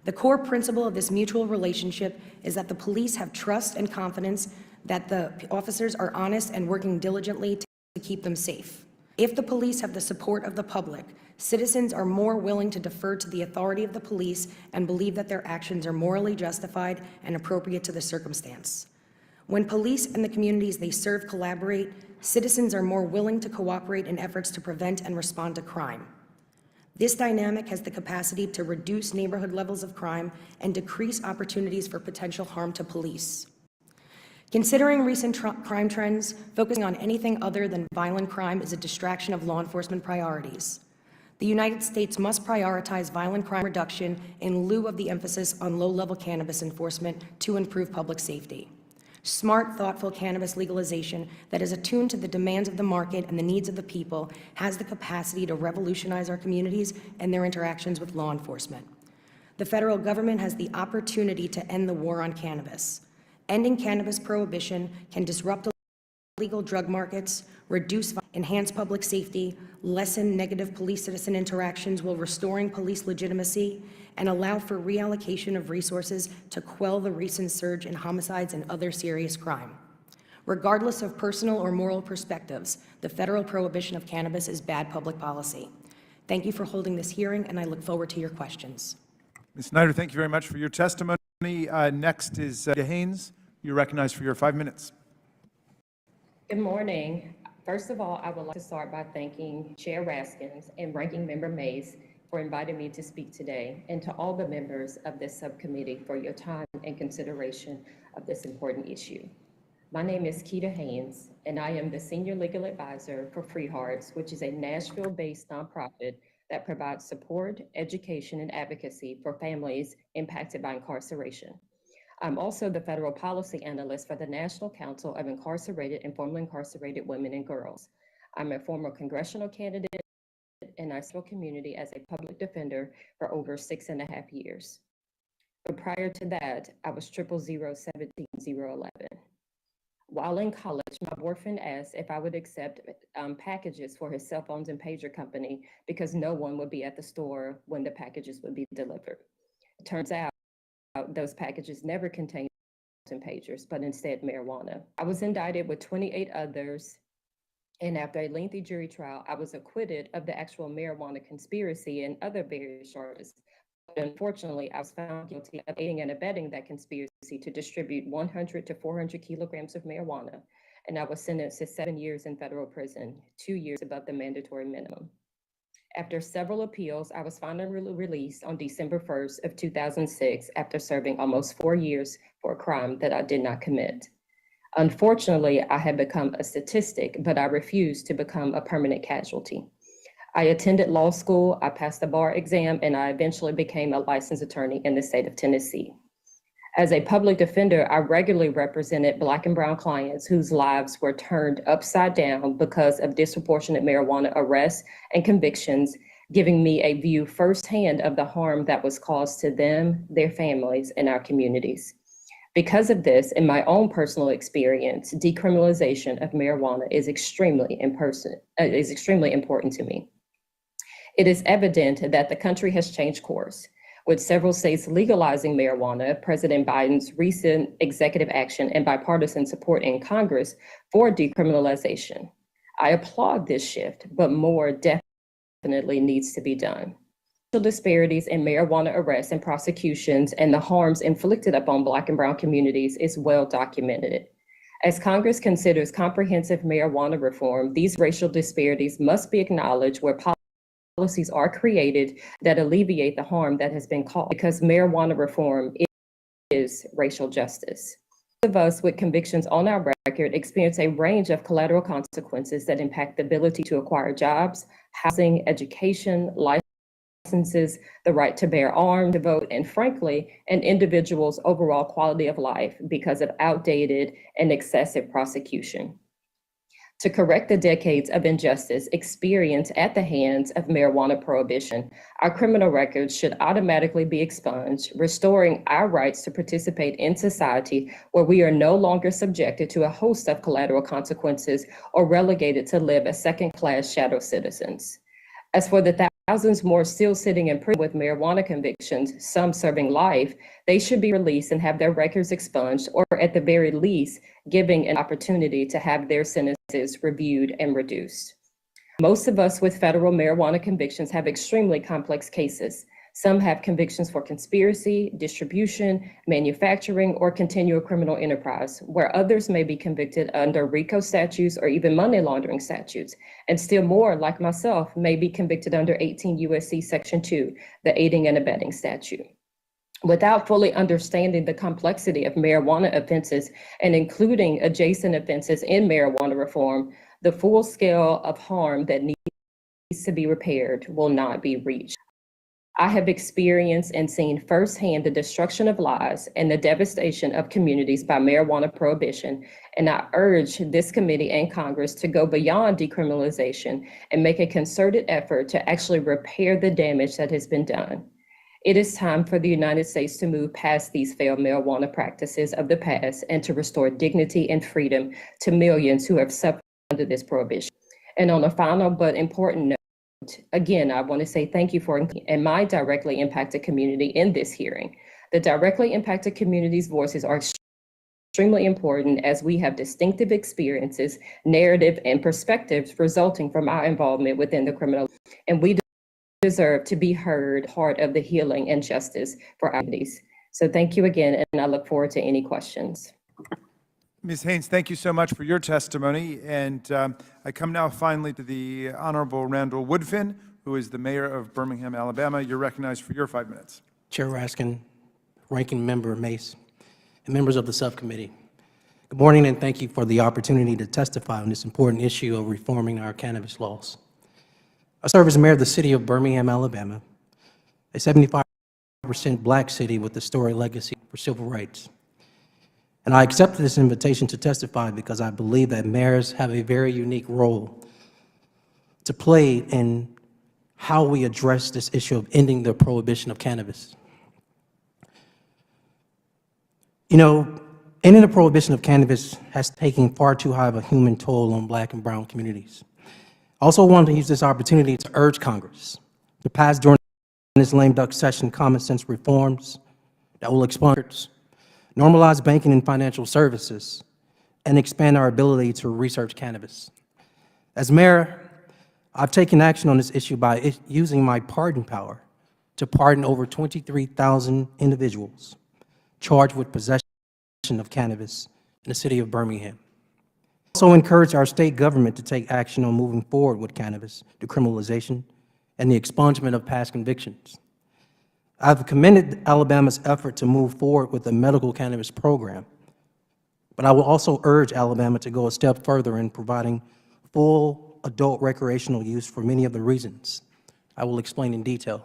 The core principle of this mutual relationship is that the police have trust and confidence that the officers are honest and working diligently to keep them safe. If the police have the support of the public, citizens are more willing to defer to the authority of the police and believe that their actions are morally justified and appropriate to the circumstance. When police and the communities they serve collaborate, citizens are more willing to cooperate in efforts to prevent and respond to crime. This dynamic has the capacity to reduce neighborhood levels of crime and decrease opportunities for potential harm to police. Considering recent crime trends, focusing on anything other than violent crime is a distraction of law enforcement priorities. The United States must prioritize violent crime reduction in lieu of the emphasis on low-level cannabis enforcement to improve public safety. Smart, thoughtful cannabis legalization that is attuned to the demands of the market and the needs of the people has the capacity to revolutionize our communities and their interactions with law enforcement. The federal government has the opportunity to end the war on cannabis. Ending cannabis prohibition can disrupt illegal drug markets, enhance public safety, lessen negative police-citizen interactions while restoring police legitimacy, and allow for reallocation of resources to quell the recent surge in homicides and other serious crime. Regardless of personal or moral perspectives, the federal prohibition of cannabis is bad public policy. Thank you for holding this hearing, and I look forward to your questions. Ms. Snyder, thank you very much for your testimony. Next is Haynes. You're recognized for your 5 minutes. Good morning. First of all, I would like to start by thanking Chair Raskins and Ranking Member Mays for inviting me to speak today, and to all the members of this subcommittee for your time and consideration of this important issue. My name is Keita Haynes, and I am the Senior Legal Advisor for Free Hearts, which is a Nashville-based nonprofit that provides support, education, and advocacy for families impacted by incarceration. I'm also the Federal Policy Analyst for the National Council of Incarcerated and Formerly Incarcerated Women and Girls. I'm a former congressional candidate in our civil community as a public defender for over 6.5 years. But prior to that, I was 000-17011. While in college, my boyfriend asked if I would accept packages for his cell phones and pager company because no one would be at the store when the packages would be delivered. It turns out those packages never contained and pagers, but instead marijuana. I was indicted with 28 others, and after a lengthy jury trial, I was acquitted of the actual marijuana conspiracy and other various charges. But unfortunately, I was found guilty of aiding and abetting that conspiracy to distribute 100 to 400 kilograms of marijuana, and I was sentenced to 7 years in federal prison, 2 years above the mandatory minimum. After several appeals, I was finally released on December 1st of 2006 after serving almost 4 years for a crime that I did not commit. Unfortunately, I had become a statistic, but I refused to become a permanent casualty. I attended law school, I passed the bar exam, and I eventually became a licensed attorney in the state of Tennessee. As a public defender, I regularly represented Black and brown clients whose lives were turned upside down because of disproportionate marijuana arrests and convictions, giving me a view firsthand of the harm that was caused to them, their families, and our communities. Because of this, in my own personal experience, decriminalization of marijuana is extremely important to me. It is evident that the country has changed course, with several states legalizing marijuana, President Biden's recent executive action, and bipartisan support in Congress for decriminalization. I applaud this shift, but more definitely needs to be done. The disparities in marijuana arrests and prosecutions and the harms inflicted upon Black and brown communities is well documented. As Congress considers comprehensive marijuana reform, these racial disparities must be acknowledged where policies are created that alleviate the harm that has been caused, because marijuana reform is racial justice. of us with convictions on our record experience a range of collateral consequences that impact the ability to acquire jobs, housing, education, licenses, the right to bear arms, to vote, and frankly, an individual's overall quality of life because of outdated and excessive prosecution. To correct the decades of injustice experienced at the hands of marijuana prohibition, our criminal records should automatically be expunged, restoring our rights to participate in society where we are no longer subjected to a host of collateral consequences or relegated to live as second-class shadow citizens. As for the thousands more still sitting in prison with marijuana convictions, some serving life, they should be released and have their records expunged, or at the very least, giving an opportunity to have their sentences reviewed and reduced. Most of us with federal marijuana convictions have extremely complex cases. Some have convictions for conspiracy, distribution, manufacturing, or continual criminal enterprise, where others may be convicted under RICO statutes or even money laundering statutes. And still more, like myself, may be convicted under 18 U.S.C. Section 2, the aiding and abetting statute. Without fully understanding the complexity of marijuana offenses and including adjacent offenses in marijuana reform, the full scale of harm that needs to be repaired will not be reached. I have experienced and seen firsthand the destruction of lives and the devastation of communities by marijuana prohibition, and I urge this committee and Congress to go beyond decriminalization and make a concerted effort to actually repair the damage that has been done. It is time for the United States to move past these failed marijuana practices of the past and to restore dignity and freedom to millions who have suffered under this prohibition. And on a final but important note, again, I want to say thank you for and my directly impacted community in this hearing. The directly impacted community's voices are extremely important as we have distinctive experiences, narrative, and perspectives resulting from our involvement within the criminal, and we deserve to be heard, part of the healing and justice for our communities. So thank you again, and I look forward to any questions. Ms. Haynes, thank you so much for your testimony. And I come now finally to the Honorable Randall Woodfin, who is the mayor of Birmingham, Alabama. You're recognized for your 5 minutes. Chair Raskin, Ranking Member Mace, and members of the subcommittee. Good morning, and thank you for the opportunity to testify on this important issue of reforming our cannabis laws. I serve as mayor of the city of Birmingham, Alabama, a 75% Black city with a storied legacy for civil rights. And I accepted this invitation to testify because I believe that mayors have a very unique role to play in how we address this issue of ending the prohibition of cannabis. You know, ending the prohibition of cannabis has taken far too high of a human toll on Black and brown communities. I also wanted to use this opportunity to urge Congress to pass during this lame duck session common sense reforms that will expunge, normalize banking and financial services, and expand our ability to research cannabis. As mayor, I've taken action on this issue by using my pardon power to pardon over 23,000 individuals charged with possession of cannabis in the city of Birmingham. Also encourage our state government to take action on moving forward with cannabis decriminalization and the expungement of past convictions. I've commended Alabama's effort to move forward with the medical cannabis program, but I will also urge Alabama to go a step further in providing full adult recreational use for many of the reasons I will explain in detail.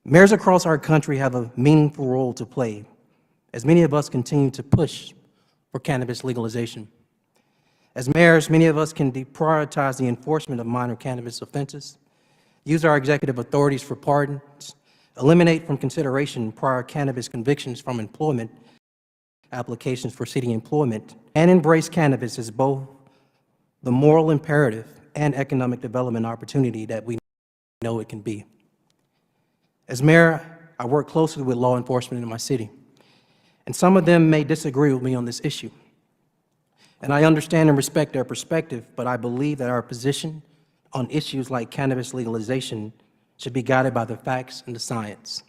Mayors across our country have a meaningful role to play as many of us continue to push for cannabis legalization. As mayors, many of us can deprioritize the enforcement of minor cannabis offenses, use our executive authorities for pardons, eliminate from consideration prior cannabis convictions from employment applications for city employment, and embrace cannabis as both the moral imperative and economic development opportunity that we know it can be. As mayor, I work closely with law enforcement in my city, and some of them may disagree with me on this issue. And I understand and respect their perspective, but I believe that our position on issues like cannabis legalization should be guided by the facts and the science.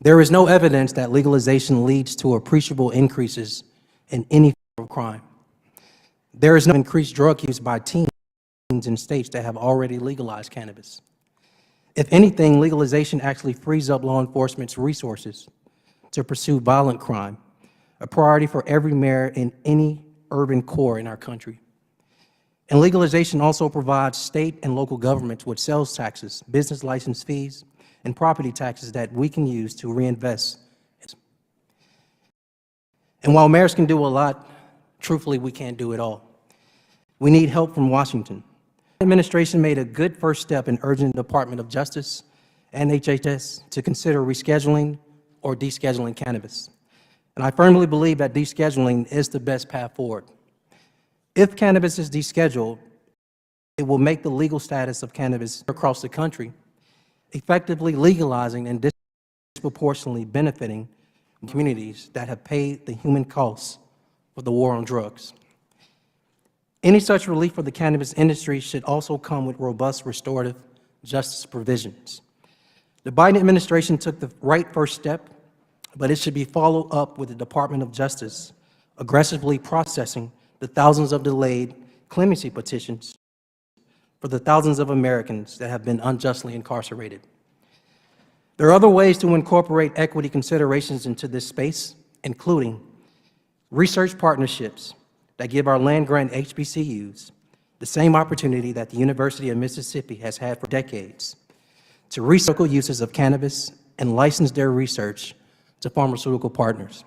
There is no evidence that legalization leads to appreciable increases in any form of crime. There is no increased drug use by teens in states that have already legalized cannabis. If anything, legalization actually frees up law enforcement's resources to pursue violent crime, a priority for every mayor in any urban core in our country. And legalization also provides state and local governments with sales taxes, business license fees, and property taxes that we can use to reinvest. And while mayors can do a lot, truthfully, we can't do it all. We need help from Washington. The administration made a good first step in urging the Department of Justice and HHS to consider rescheduling or descheduling cannabis. And I firmly believe that descheduling is the best path forward. If cannabis is descheduled, it will make the legal status of cannabis across the country, effectively legalizing and disproportionately benefiting communities that have paid the human costs for the war on drugs. Any such relief for the cannabis industry should also come with robust restorative justice provisions. The Biden administration took the right first step, but it should be followed up with the Department of Justice aggressively processing the thousands of delayed clemency petitions for the thousands of Americans that have been unjustly incarcerated. There are other ways to incorporate equity considerations into this space, including research partnerships that give our land-grant HBCUs the same opportunity that the University of Mississippi has had for decades to research uses of cannabis and license their research to pharmaceutical partners,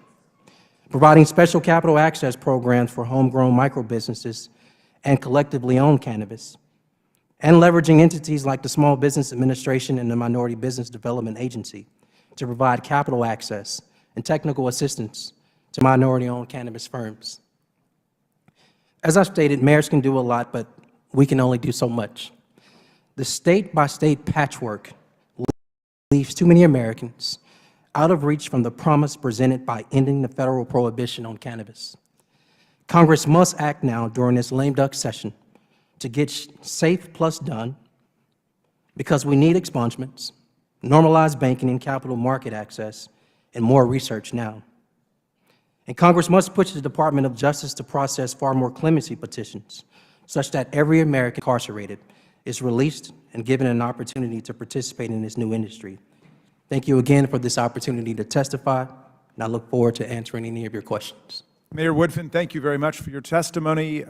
providing special capital access programs for homegrown micro-businesses and collectively owned cannabis, and leveraging entities like the Small Business Administration and the Minority Business Development Agency to provide capital access and technical assistance to minority-owned cannabis firms. As I stated, mayors can do a lot, but we can only do so much. The state-by-state patchwork leaves too many Americans out of reach from the promise presented by ending the federal prohibition on cannabis. Congress must act now during this lame duck session to get SAFE Plus done, because we need expungements, normalized banking and capital market access, and more research now. And Congress must push the Department of Justice to process far more clemency petitions, such that every American incarcerated is released and given an opportunity to participate in this new industry. Thank you again for this opportunity to testify, and I look forward to answering any of your questions. Mayor Woodfin, thank you very much for your testimony.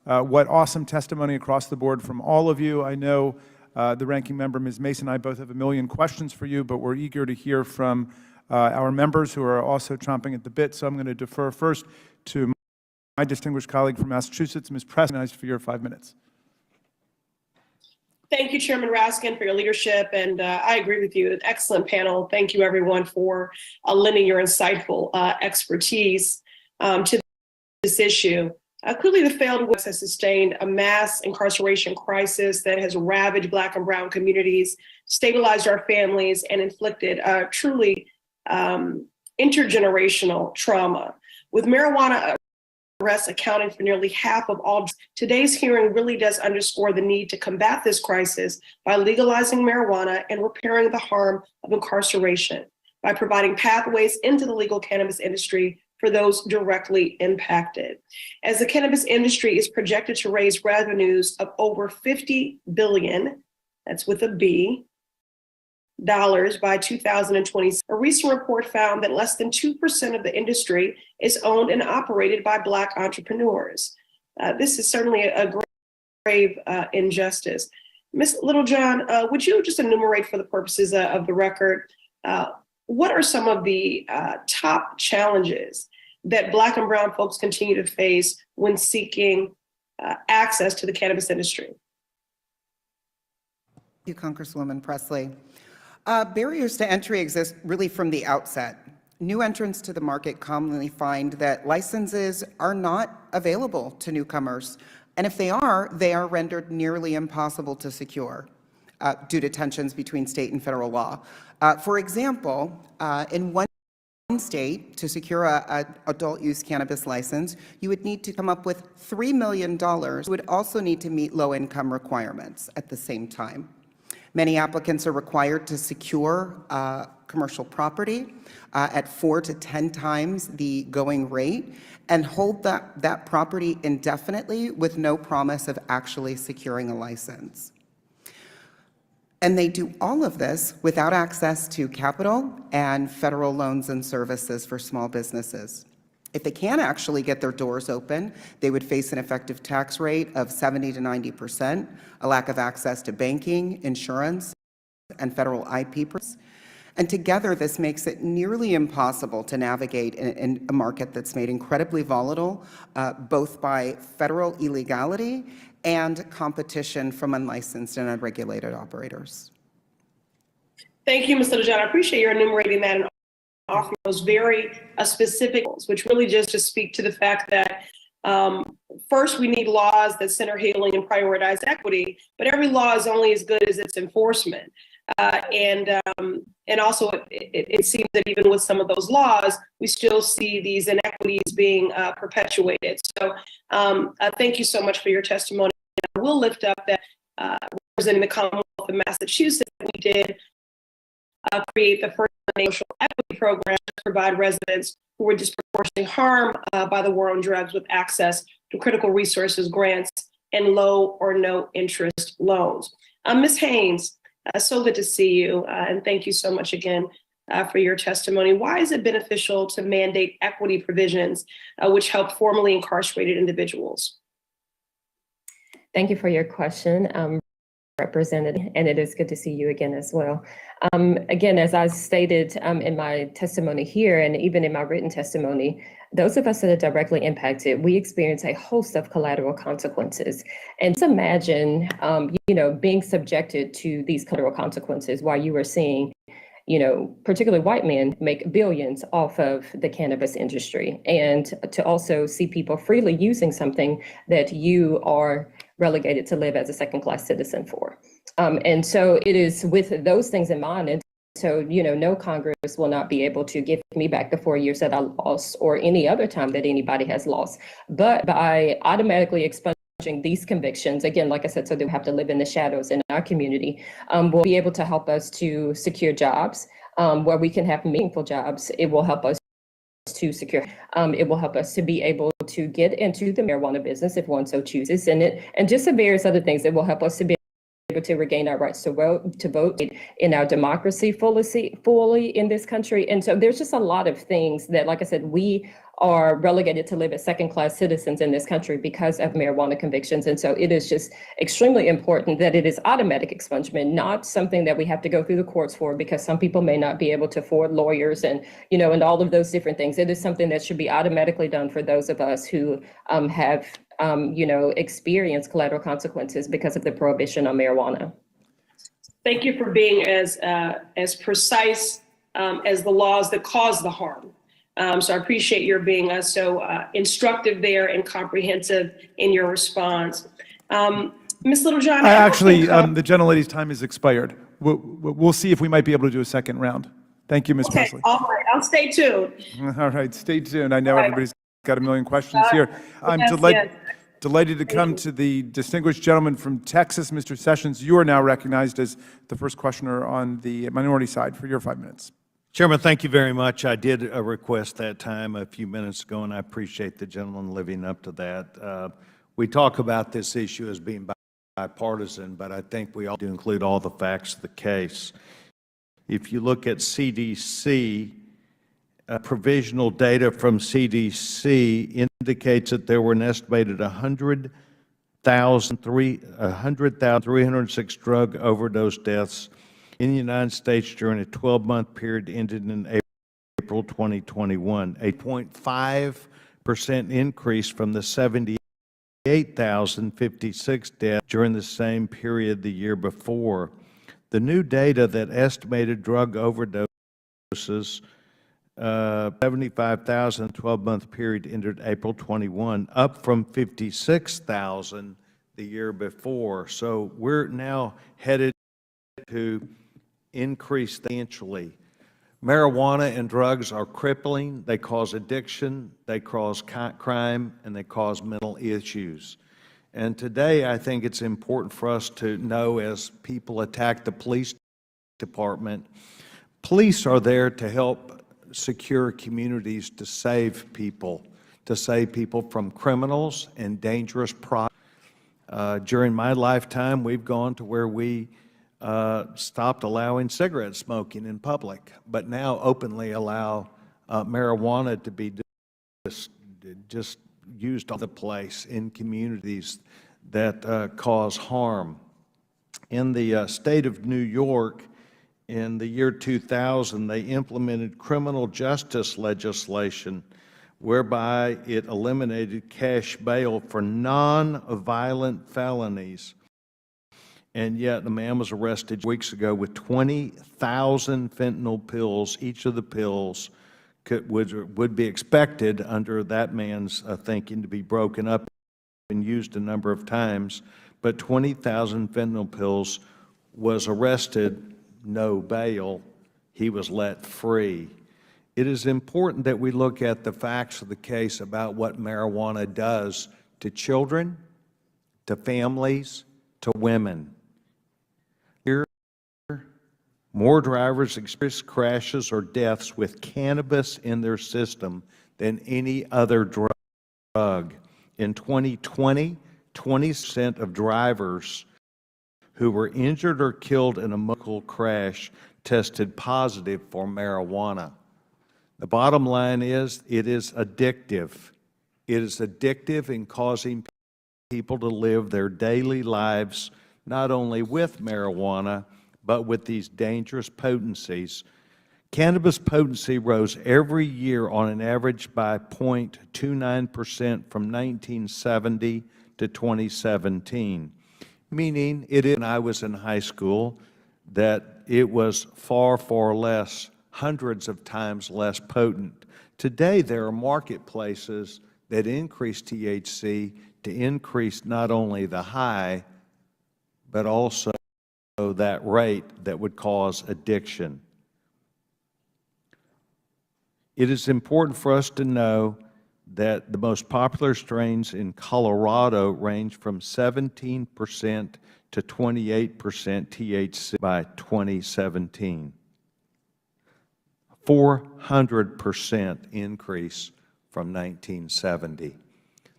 What awesome testimony across the board from all of you. I know the ranking member, Ms. Mason, and I both have a million questions for you, but we're eager to hear from our members who are also chomping at the bit. So I'm going to defer first to my distinguished colleague from Massachusetts, Ms. Preston, for your 5 minutes. Thank you, Chairman Raskin, for your leadership, and I agree with you. An excellent panel. Thank you, everyone, for lending your insightful expertise to this issue. Clearly, the failed West has sustained a mass incarceration crisis that has ravaged Black and Brown communities, stabilized our families, and inflicted truly intergenerational trauma. With marijuana arrests accounting for nearly half of all, today's hearing really does underscore the need to combat this crisis by legalizing marijuana and repairing the harm of incarceration by providing pathways into the legal cannabis industry for those directly impacted. As the cannabis industry is projected to raise revenues of over $50 billion, that's with a B, dollars by 2020. A recent report found that less than 2% of the industry is owned and operated by Black entrepreneurs. This is certainly a grave injustice. Ms. Littlejohn, would you just enumerate for the purposes of the record, what are some of the top challenges that Black and Brown folks continue to face when seeking access to the cannabis industry? Thank you, Congresswoman Presley. Barriers to entry exist really from the outset. New entrants to the market commonly find that licenses are not available to newcomers, and if they are rendered nearly impossible to secure due to tensions between state and federal law. For example, in one state, to secure an adult use cannabis license, you would need to come up with $3 million. You would also need to meet low-income requirements at the same time. Many applicants are required to secure commercial property at 4 to 10 times the going rate and hold that property indefinitely with no promise of actually securing a license. And they do all of this without access to capital and federal loans and services for small businesses. If they can't actually get their doors open, they would face an effective tax rate of 70 to 90%, a lack of access to banking, insurance, and federal IP. And together, this makes it nearly impossible to navigate in a market that's made incredibly volatile, both by federal illegality and competition from unlicensed and unregulated operators. Thank you, Ms. Littlejohn. I appreciate your enumerating that and offering those very specific goals, which really just to speak to the fact that first, we need laws that center healing and prioritize equity, but every law is only as good as its enforcement. And also, it seems that even with some of those laws, we still see these inequities being perpetuated. So thank you so much for your testimony. I will lift up that representing the Commonwealth of Massachusetts, we did create the first social equity program to provide residents who were disproportionately harmed by the war on drugs with access to critical resources, grants, and low or no interest loans. Ms. Haynes, so good to see you, and thank you so much again for your testimony. Why is it beneficial to mandate equity provisions which help formerly incarcerated individuals? Thank you for your question, Representative, and it is good to see you again as well. Again, as I stated in my testimony here, and even in my written testimony, those of us that are directly impacted, we experience a host of collateral consequences. And just imagine, being subjected to these collateral consequences while you are seeing, particularly white men make billions off of the cannabis industry, and to also see people freely using something that you are relegated to live as a second-class citizen for. And so it is with those things in mind. And so, no Congress will not be able to give me back the 4 years that I lost or any other time that anybody has lost. But by automatically expunging these convictions, again, like I said, so they have to live in the shadows in our community, will be able to help us to secure jobs where we can have meaningful jobs. It will help us to secure. It will help us to be able to get into the marijuana business if one so chooses, and just some various other things that will help us to be able to regain our rights to vote in our democracy fully in this country. And so there's just a lot of things that, like I said, we are relegated to live as second-class citizens in this country because of marijuana convictions. And so it is just extremely important that it is automatic expungement, not something that we have to go through the courts for, because some people may not be able to afford lawyers and, and all of those different things. It is something that should be automatically done for those of us who have, experienced collateral consequences because of the prohibition on marijuana. Thank you for being as precise as the laws that cause the harm. So I appreciate your being so instructive there and comprehensive in your response. Ms. Littlejohn. Actually, the gentlelady's time has expired. We'll see if we might be able to do a second round. Thank you, Ms. Presley. All right, I'll stay tuned. All right, stay tuned. I know everybody's got a million questions here. I'm delighted to come to the distinguished gentleman from Texas, Mr. Sessions. You are now recognized as the first questioner on the minority side for your 5 minutes. Chairman, thank you very much. I did request that time a few minutes ago, and I appreciate the gentleman living up to that. We talk about this issue as being bipartisan, but I think we ought to include all the facts of the case. If you look at CDC, provisional data from CDC indicates that there were an estimated 100,306 drug overdose deaths in the United States during a 12-month period ended in April 2021, a 0.5% increase from the 78,056 deaths during the same period the year before. The new data that estimated drug overdoses, 75,000 12-month period ended April 21, up from 56,000 the year before. So we're now headed to increase substantially. Marijuana and drugs are crippling. They cause addiction, they cause crime, and they cause mental issues. And today, I think it's important for us to know, as people attack the police department, police are there to help secure communities, to save people from criminals and dangerous products. During my lifetime, we've gone to where we stopped allowing cigarette smoking in public, but now openly allow marijuana to be just used all the place in communities that cause harm. In the state of New York, in the year 2000, they implemented criminal justice legislation whereby it eliminated cash bail for non-violent felonies. And yet the man was arrested weeks ago with 20,000 fentanyl pills. Each of the pills would be expected under that man's thinking to be broken up and used a number of times. But 20,000 fentanyl pills, was arrested, no bail. He was let free. It is important that we look at the facts of the case about what marijuana does to children, to families, to women. Here, more drivers experience crashes or deaths with cannabis in their system than any other drug. In 2020, 20% of drivers who were injured or killed in a motor crash tested positive for marijuana. The bottom line is, it is addictive. It is addictive in causing people to live their daily lives not only with marijuana, but with these dangerous potencies. Cannabis potency rose every year on an average by 0.29% from 1970 to 2017, meaning when I was in high school that it was far, far less, hundreds of times less potent. Today, there are marketplaces that increase THC to increase not only the high, but also that rate that would cause addiction. It is important for us to know that the most popular strains in Colorado range from 17% to 28% THC by 2017. 400% increase from 1970.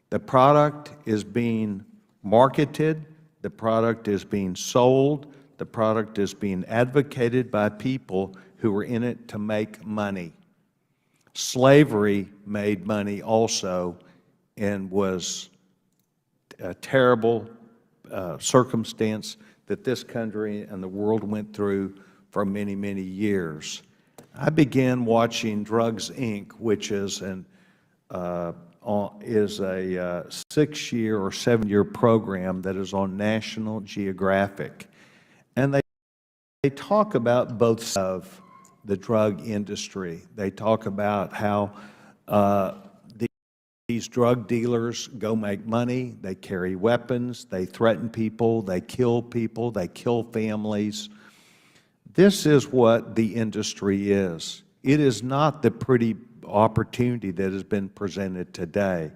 The product is being marketed, the product is being sold, the product is being advocated by people who are in it to make money. Slavery made money also and was a terrible circumstance that this country and the world went through for many, many years. I began watching Drugs, Inc., which is a 6-year or 7-year program that is on National Geographic. And they talk about both sides of the drug industry. They talk about how these drug dealers go make money, they carry weapons, they threaten people, they kill families. This is what the industry is. It is not the pretty opportunity that has been presented today.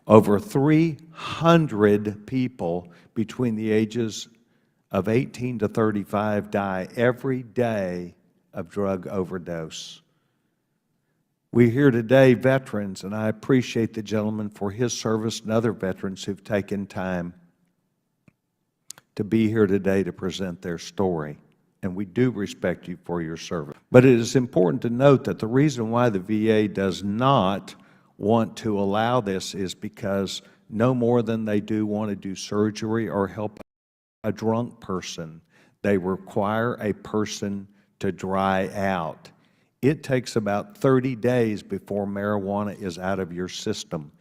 Over 300 people between the ages of 18 to 35 die every day of drug overdose. We hear today veterans, and I appreciate the gentleman for his service and other veterans who've taken time to be here today to present their story. And we do respect you for your service. But it is important to note that the reason why the VA does not want to allow this is because no more than they do want to do surgery or help a drunk person, they require a person to dry out. It takes about 30 days before marijuana is out of your system.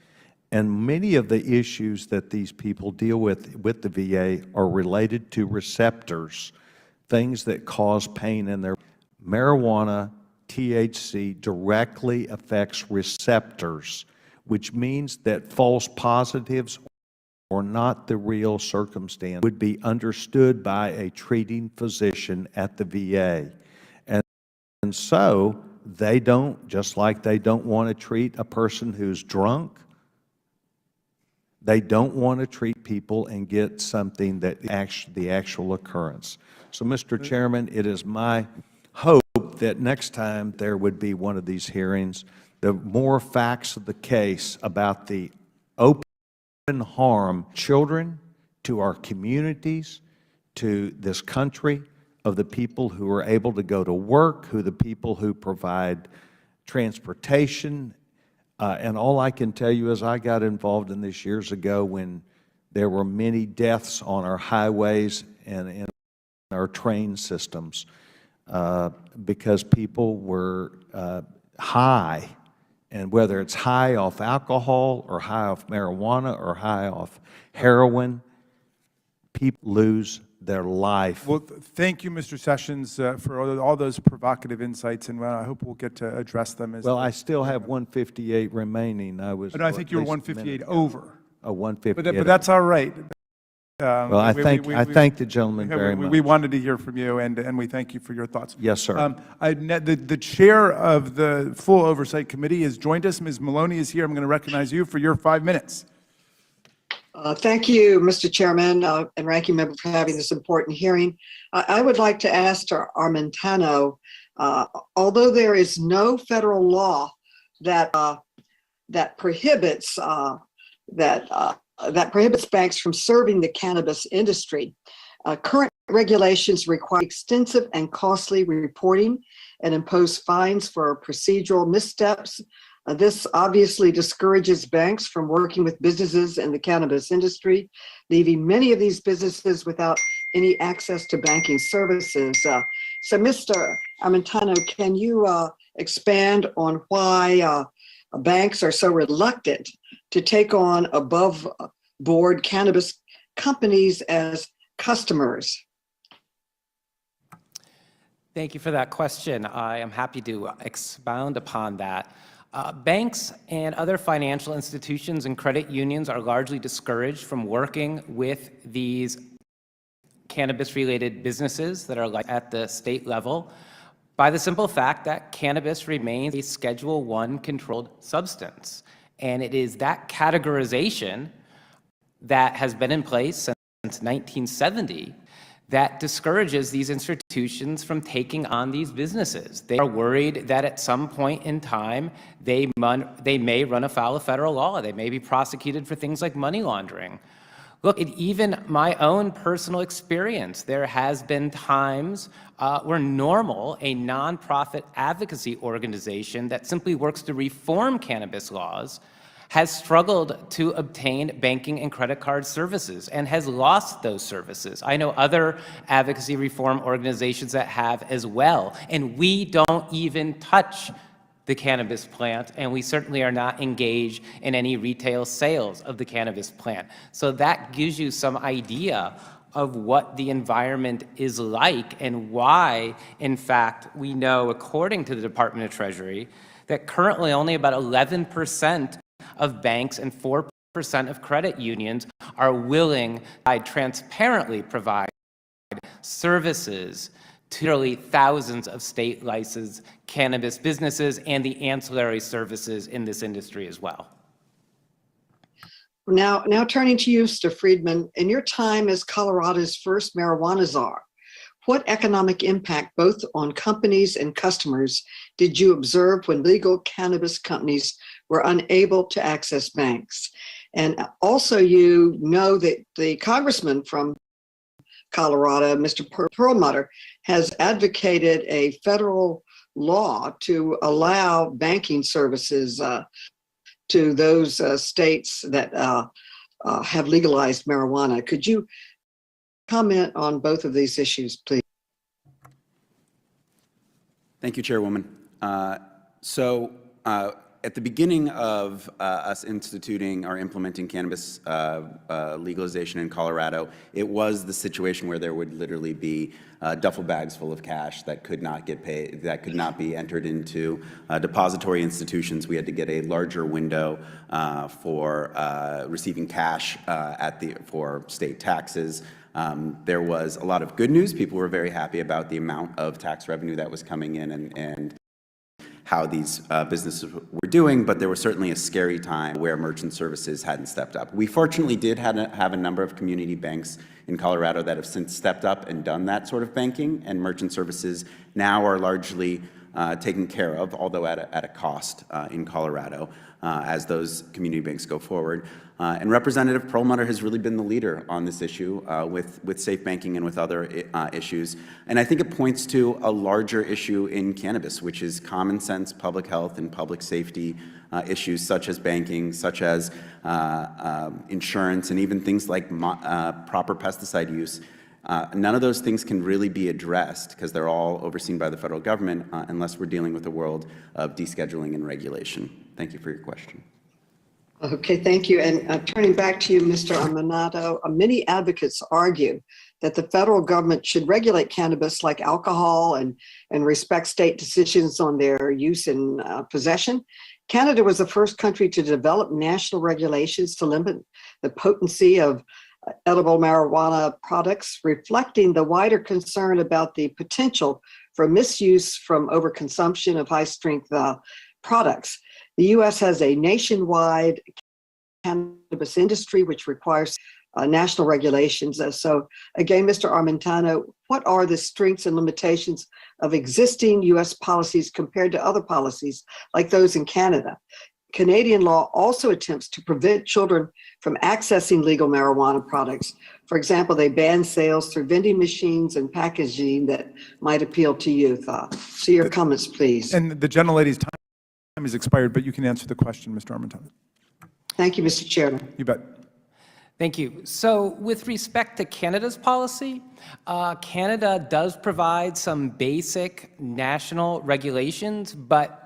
And many of the issues that these people deal with the VA are related to receptors, things that cause pain in their marijuana. THC directly affects receptors, which means that false positives or not the real circumstance would be understood by a treating physician at the VA. And so they don't, just like they don't want to treat a person who's drunk, they don't want to treat people and get something that the actual occurrence. So, Mr. Chairman, it is my hope that next time there would be one of these hearings, the more facts of the case about the open harm to children, to our communities, to this country, of the people who are able to go to work, the people who provide transportation, And all I can tell you is I got involved in this years ago when there were many deaths on our highways and in our train systems because people were high. And whether it's high off alcohol or high off marijuana or high off heroin, people lose their life. Well, thank you, Mr. Sessions, for all those provocative insights, and I hope we'll get to address them. Well, I still have 158 remaining. I think you were 158 over. Oh, 158. But that's all right. Well, I thank the gentleman very much. We wanted to hear from you, and we thank you for your thoughts. Yes, sir. The chair of the full oversight committee has joined us. Ms. Maloney is here. I'm going to recognize you for your 5 minutes. Thank you, Mr. Chairman and Ranking Member, for having this important hearing. I would like to ask Armentano, although there is no federal law that prohibits banks from serving the cannabis industry, current regulations require extensive and costly reporting and impose fines for procedural missteps. This obviously discourages banks from working with businesses in the cannabis industry, leaving many of these businesses without any access to banking services. So Mr. Armentano, can you expand on why banks are so reluctant to take on above board cannabis companies as customers? Thank you for that question. I am happy to expound upon that. Banks and other financial institutions and credit unions are largely discouraged from working with these cannabis-related businesses that are at the state level by the simple fact that cannabis remains a Schedule I controlled substance. And it is that categorization that has been in place since 1970 that discourages these institutions from taking on these businesses. They are worried that at some point in time, they may run afoul of federal law. They may be prosecuted for things like money laundering. Look, even my own personal experience, there has been times where NORML, a nonprofit advocacy organization that simply works to reform cannabis laws, has struggled to obtain banking and credit card services and has lost those services. I know other advocacy reform organizations that have as well, and we don't even touch the cannabis plant, and we certainly are not engaged in any retail sales of the cannabis plant. So that gives you some idea of what the environment is like and why, in fact, we know, according to the Department of Treasury, that currently only about 11% of banks and 4% of credit unions are willing to transparently provide services to literally thousands of state licensed cannabis businesses and the ancillary services in this industry as well. Now turning to you, Mr. Friedman, in your time as Colorado's first marijuana czar, what economic impact, both on companies and customers, did you observe when legal cannabis companies were unable to access banks? And also, you know that the congressman from Colorado, Mr. Perlmutter, has advocated a federal law to allow banking services to those states that have legalized marijuana. Could you comment on both of these issues, please? Thank you, Chairwoman. At the beginning of us instituting or implementing cannabis legalization in Colorado, it was the situation where there would literally be duffel bags full of cash that could not get paid, that could not be entered into depository institutions. We had to get a larger window for receiving cash for state taxes. There was a lot of good news. People were very happy about the amount of tax revenue that was coming in and how these businesses were doing, but there was certainly a scary time where merchant services hadn't stepped up. We fortunately did have a number of community banks in Colorado that have since stepped up and done that sort of banking, and merchant services now are largely taken care of, although at a cost in Colorado as those community banks go forward. And Representative Perlmutter has really been the leader on this issue with safe banking and with other issues. And I think it points to a larger issue in cannabis, which is common sense public health and public safety issues such as banking, such as insurance, and even things like proper pesticide use. None of those things can really be addressed because they're all overseen by the federal government unless we're dealing with a world of descheduling and regulation. Thank you for your question. Okay, thank you. And turning back to you, Mr. Armanado, many advocates argue that the federal government should regulate cannabis like alcohol and respect state decisions on their use and possession. Canada was the first country to develop national regulations to limit the potency of edible marijuana products, reflecting the wider concern about the potential for misuse from overconsumption of high-strength products. The U.S. has a nationwide cannabis industry, which requires national regulations. So again, Mr. Armentano, what are the strengths and limitations of existing U.S. policies compared to other policies like those in Canada? Canadian law also attempts to prevent children from accessing legal marijuana products. For example, they ban sales through vending machines and packaging that might appeal to youth. So your comments, please. And the gentlelady's time is expired, but you can answer the question, Mr. Armentano. Thank you, Mr. Chairman. You bet. Thank you. So with respect to Canada's policy, Canada does provide some basic national regulations, but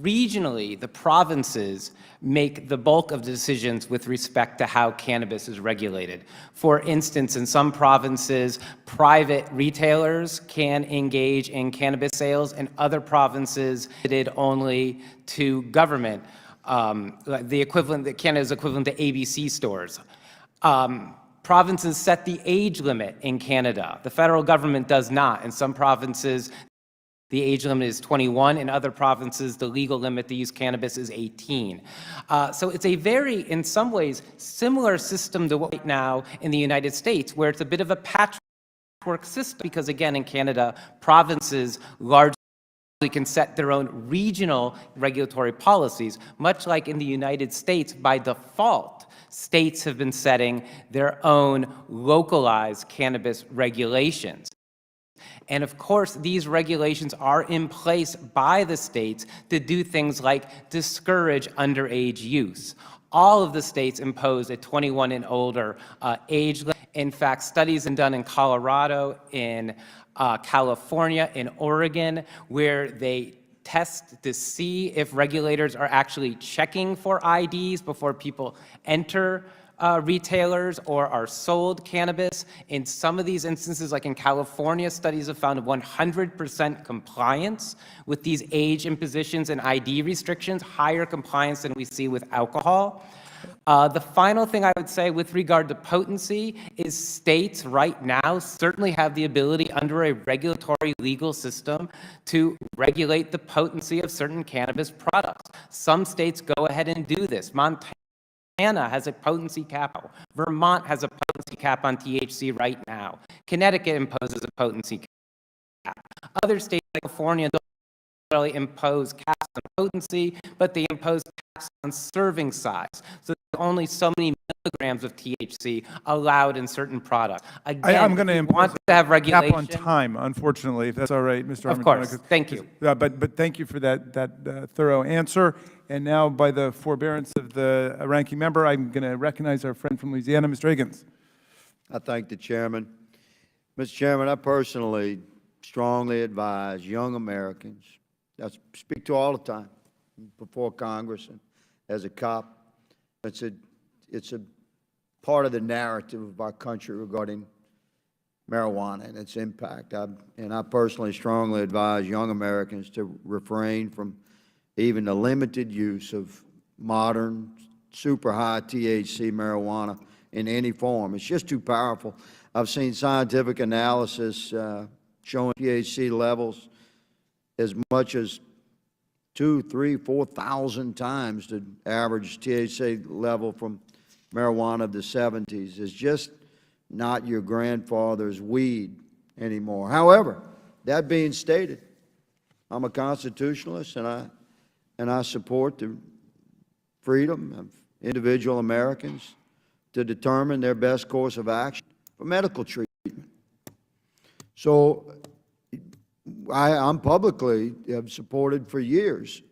regionally, the provinces make the bulk of the decisions with respect to how cannabis is regulated. For instance, in some provinces, private retailers can engage in cannabis sales, and other provinces limited only to government, the equivalent, Canada's equivalent to ABC stores. Provinces set the age limit in Canada. The federal government does not. In some provinces, the age limit is 21. In other provinces, the legal limit to use cannabis is 18. So it's a very, in some ways, similar system to what right now in the United States, where it's a bit of a patchwork system, because again, in Canada, provinces largely can set their own regional regulatory policies, much like in the United States, by default, states have been setting their own localized cannabis regulations. And of course, these regulations are in place by the states to do things like discourage underage use. All of the states impose a 21 and older age limit. In fact, studies have been done in Colorado, in California, in Oregon, where they test to see if regulators are actually checking for IDs before people enter retailers or are sold cannabis. In some of these instances, like in California, studies have found 100% compliance with these age impositions and ID restrictions, higher compliance than we see with alcohol. The final thing I would say with regard to potency is states right now certainly have the ability under a regulatory legal system to regulate the potency of certain cannabis products. Some states go ahead and do this. Montana has a potency cap. Vermont has a potency cap on THC right now. Connecticut imposes a potency cap. Other states like California don't really impose caps on potency, but they impose caps on serving size. So there's only so many milligrams of THC allowed in certain products. Again, I'm going to impose to have regulation. Cap on time, unfortunately, if that's all right, Mr. Armentano. Of course. Thank you. But thank you for that thorough answer. And now, by the forbearance of the ranking member, I'm going to recognize our friend from Louisiana, Mr. Higgins. I thank the chairman. Mr. Chairman, I personally strongly advise young Americans, I speak to all the time before Congress and as a cop, it's a part of the narrative of our country regarding marijuana and its impact. I personally strongly advise young Americans to refrain from even the limited use of modern, super high THC marijuana in any form. It's just too powerful. I've seen scientific analysis showing THC levels as much as 2,000, 3,000, 4,000 times the average THC level from marijuana of the 70s. It's just not your grandfather's weed anymore. However, that being stated, I'm a constitutionalist, and I support the freedom of individual Americans to determine their best course of action for medical treatment. So I'm publicly have supported for years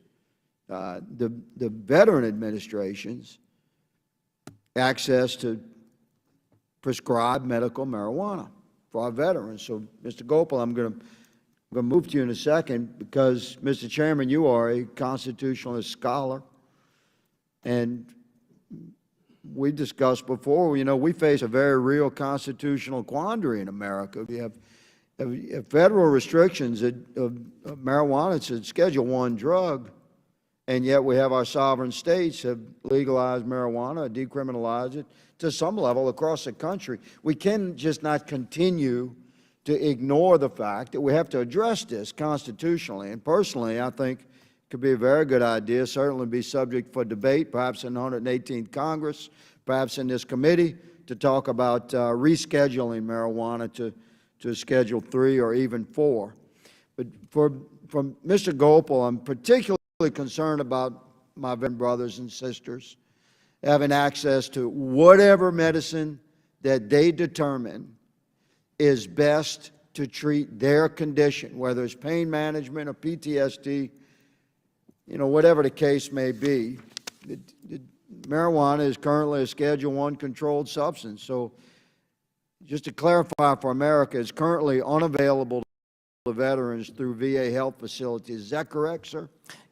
the Veteran Administration's access to prescribed medical marijuana for our veterans. So, Mr. Gopal, I'm going to move to you in a second because, Mr. Chairman, you are a constitutionalist scholar, and we discussed before, you know, we face a very real constitutional quandary in America. We have federal restrictions of marijuana. It's a Schedule I drug, and yet we have our sovereign states have legalized marijuana, decriminalized it to some level across the country. We can just not continue to ignore the fact that we have to address this constitutionally. And personally, I think it could be a very good idea, certainly be subject for debate, perhaps in the 118th Congress, perhaps in this committee, to talk about rescheduling marijuana to Schedule III or even IV. But from Mr. Gopal, I'm particularly concerned about my veteran brothers and sisters having access to whatever medicine that they determine is best to treat their condition, whether it's pain management or PTSD, you know, whatever the case may be. Marijuana is currently a Schedule I controlled substance. So just to clarify for America, it's currently unavailable to veterans through VA health facilities. Is that correct, sir?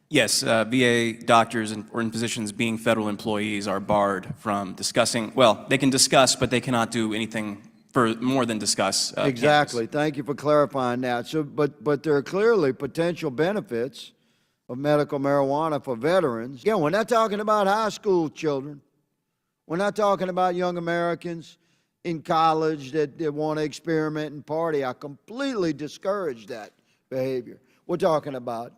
Yes, VA doctors or in positions being federal employees are barred from discussing, well, they can discuss, but they cannot do anything for more than discuss. Exactly. Cannabis. Thank you for clarifying that. So, but there are clearly potential benefits of medical marijuana for veterans. Again, we're not talking about high school children. We're not talking about young Americans in college that want to experiment and party. I completely discourage that behavior. We're talking about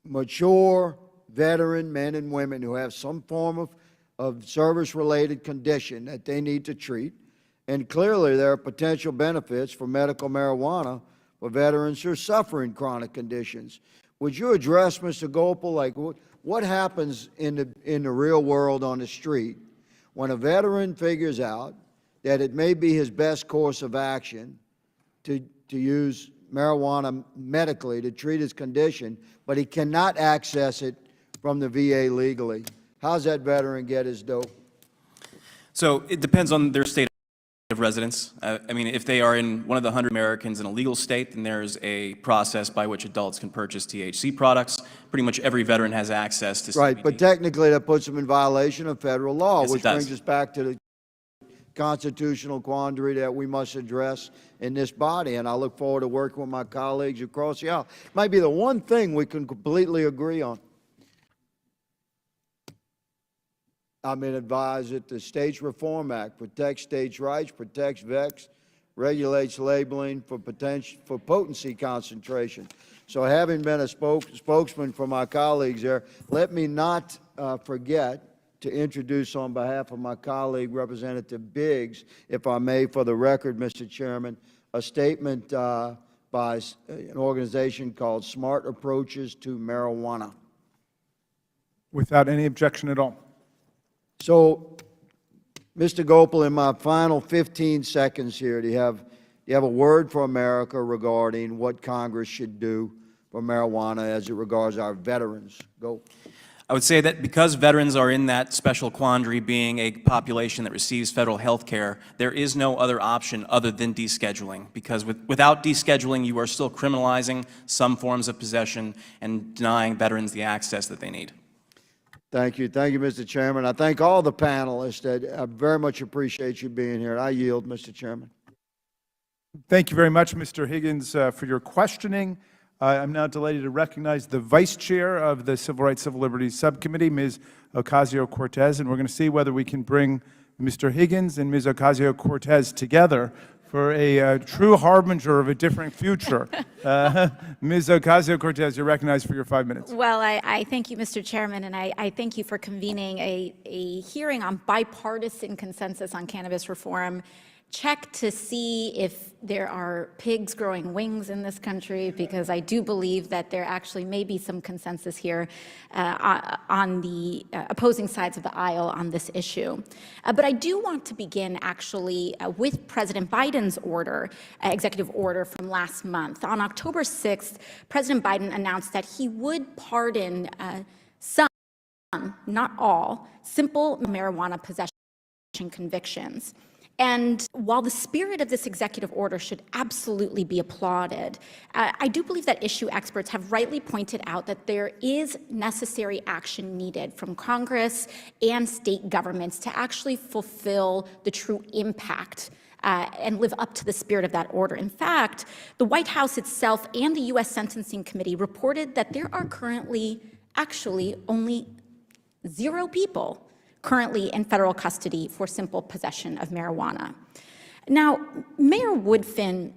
mature veteran men and women who have some form of service-related condition that they need to treat. And clearly there are potential benefits for medical marijuana for veterans who are suffering chronic conditions. Would you address, Mr. Gopal, like what happens in the real world on the street when a veteran figures out that it may be his best course of action to use marijuana medically to treat his condition, but he cannot access it from the VA legally? How's that veteran get his dope? So it depends on their state of residence. I mean, if they are in one of the 100 Americans in a legal state, then there's a process by which adults can purchase THC products. Pretty much every veteran has access to CBD. Right, but technically that puts them in violation of federal law, Yes, which brings us back to the constitutional quandary that we must address in this body, and I look forward to working with my colleagues across the aisle. It might be the one thing we can completely agree on. I've been advised that the States Reform Act protects states' rights, protects VEX, regulates labeling for potency concentration. So having been a spokesman for my colleagues there, let me not forget to introduce on behalf of my colleague, Representative Biggs, if I may, for the record, Mr. Chairman, a statement by an organization called Smart Approaches to Marijuana. Without any objection at all. So, Mr. Gopal, in my final 15 seconds here, do you have a word for America regarding what Congress should do for marijuana as it regards our veterans? Go. I would say that because veterans are in that special quandary, being a population that receives federal health care, there is no other option other than descheduling, because without descheduling, you are still criminalizing some forms of possession and denying veterans the access that they need. Thank you. Thank you, Mr. Chairman. I thank all the panelists. I very much appreciate you being here. I yield, Mr. Chairman. Thank you very much, Mr. Higgins, for your questioning. I'm now delighted to recognize the Vice Chair of the Civil Rights, Civil Liberties Subcommittee, Ms. Ocasio-Cortez, and we're going to see whether we can bring Mr. Higgins and Ms. Ocasio-Cortez together for a true harbinger of a different future. Ms. Ocasio-Cortez, you're recognized for your 5 minutes. Well, I thank you, Mr. Chairman, and I thank you for convening a hearing on bipartisan consensus on cannabis reform. check to see if there are pigs growing wings in this country, because I do believe that there actually may be some consensus here on the opposing sides of the aisle on this issue. But I do want to begin actually with President Biden's order, executive order from last month. On October 6th, President Biden announced that he would pardon some, not all, simple marijuana possession convictions. And while the spirit of this executive order should absolutely be applauded, I do believe that issue experts have rightly pointed out that there is necessary action needed from Congress and state governments to actually fulfill the true impact and live up to the spirit of that order. In fact, the White House itself and the U.S. Sentencing Committee reported that there are currently actually only 0 people currently in federal custody for simple possession of marijuana. Now, Mayor Woodfin,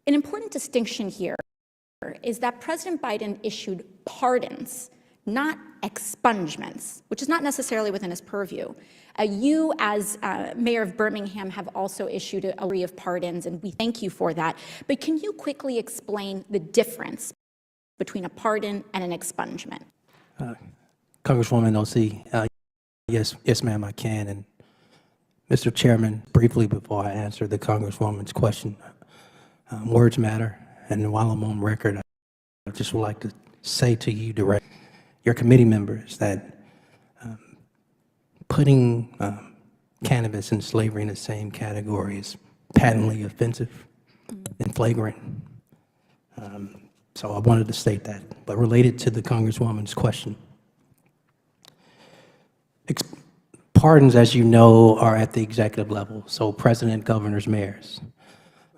an important distinction here is that President Biden issued pardons, not expungements, which is not necessarily within his purview. You, as mayor of Birmingham, have also issued a array of pardons, and we thank you for that. But can you quickly explain the difference between a pardon and an expungement? Congresswoman O.C., yes, ma'am, I can. And Mr. Chairman, briefly before I answer the Congresswoman's question, words matter. And while I'm on record, I just would like to say to you direct, your committee members, that putting cannabis and slavery in the same category is patently offensive and flagrant. So I wanted to state that. But related to the Congresswoman's question, pardons, as you know, are at the executive level, so president, governors, mayors.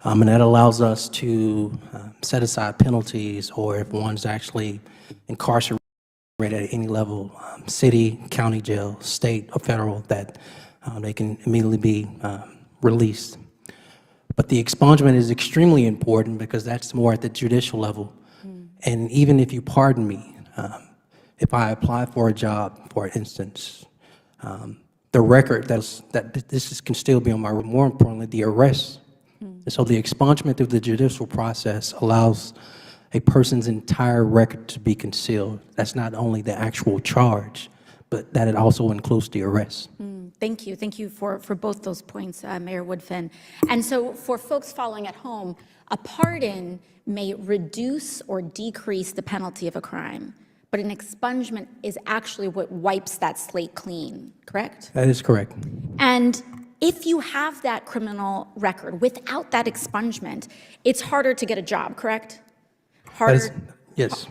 And that allows us to set aside penalties, or if one's actually incarcerated at any level, city, county jail, state, or federal, that they can immediately be released. But the expungement is extremely important because that's more at the judicial level. And even if you pardon me, if I apply for a job, for instance, the record that this can still be on my, more importantly, the arrest. And so the expungement through the judicial process allows a person's entire record to be concealed. That's not only the actual charge, but that it also includes the arrest. Thank you. Thank you for both those points, Mayor Woodfin. And so for folks following at home, a pardon may reduce or decrease the penalty of a crime, but an expungement is actually what wipes that slate clean, correct? That is correct. And if you have that criminal record without that expungement, it's harder to get a job, correct? Harder, yes.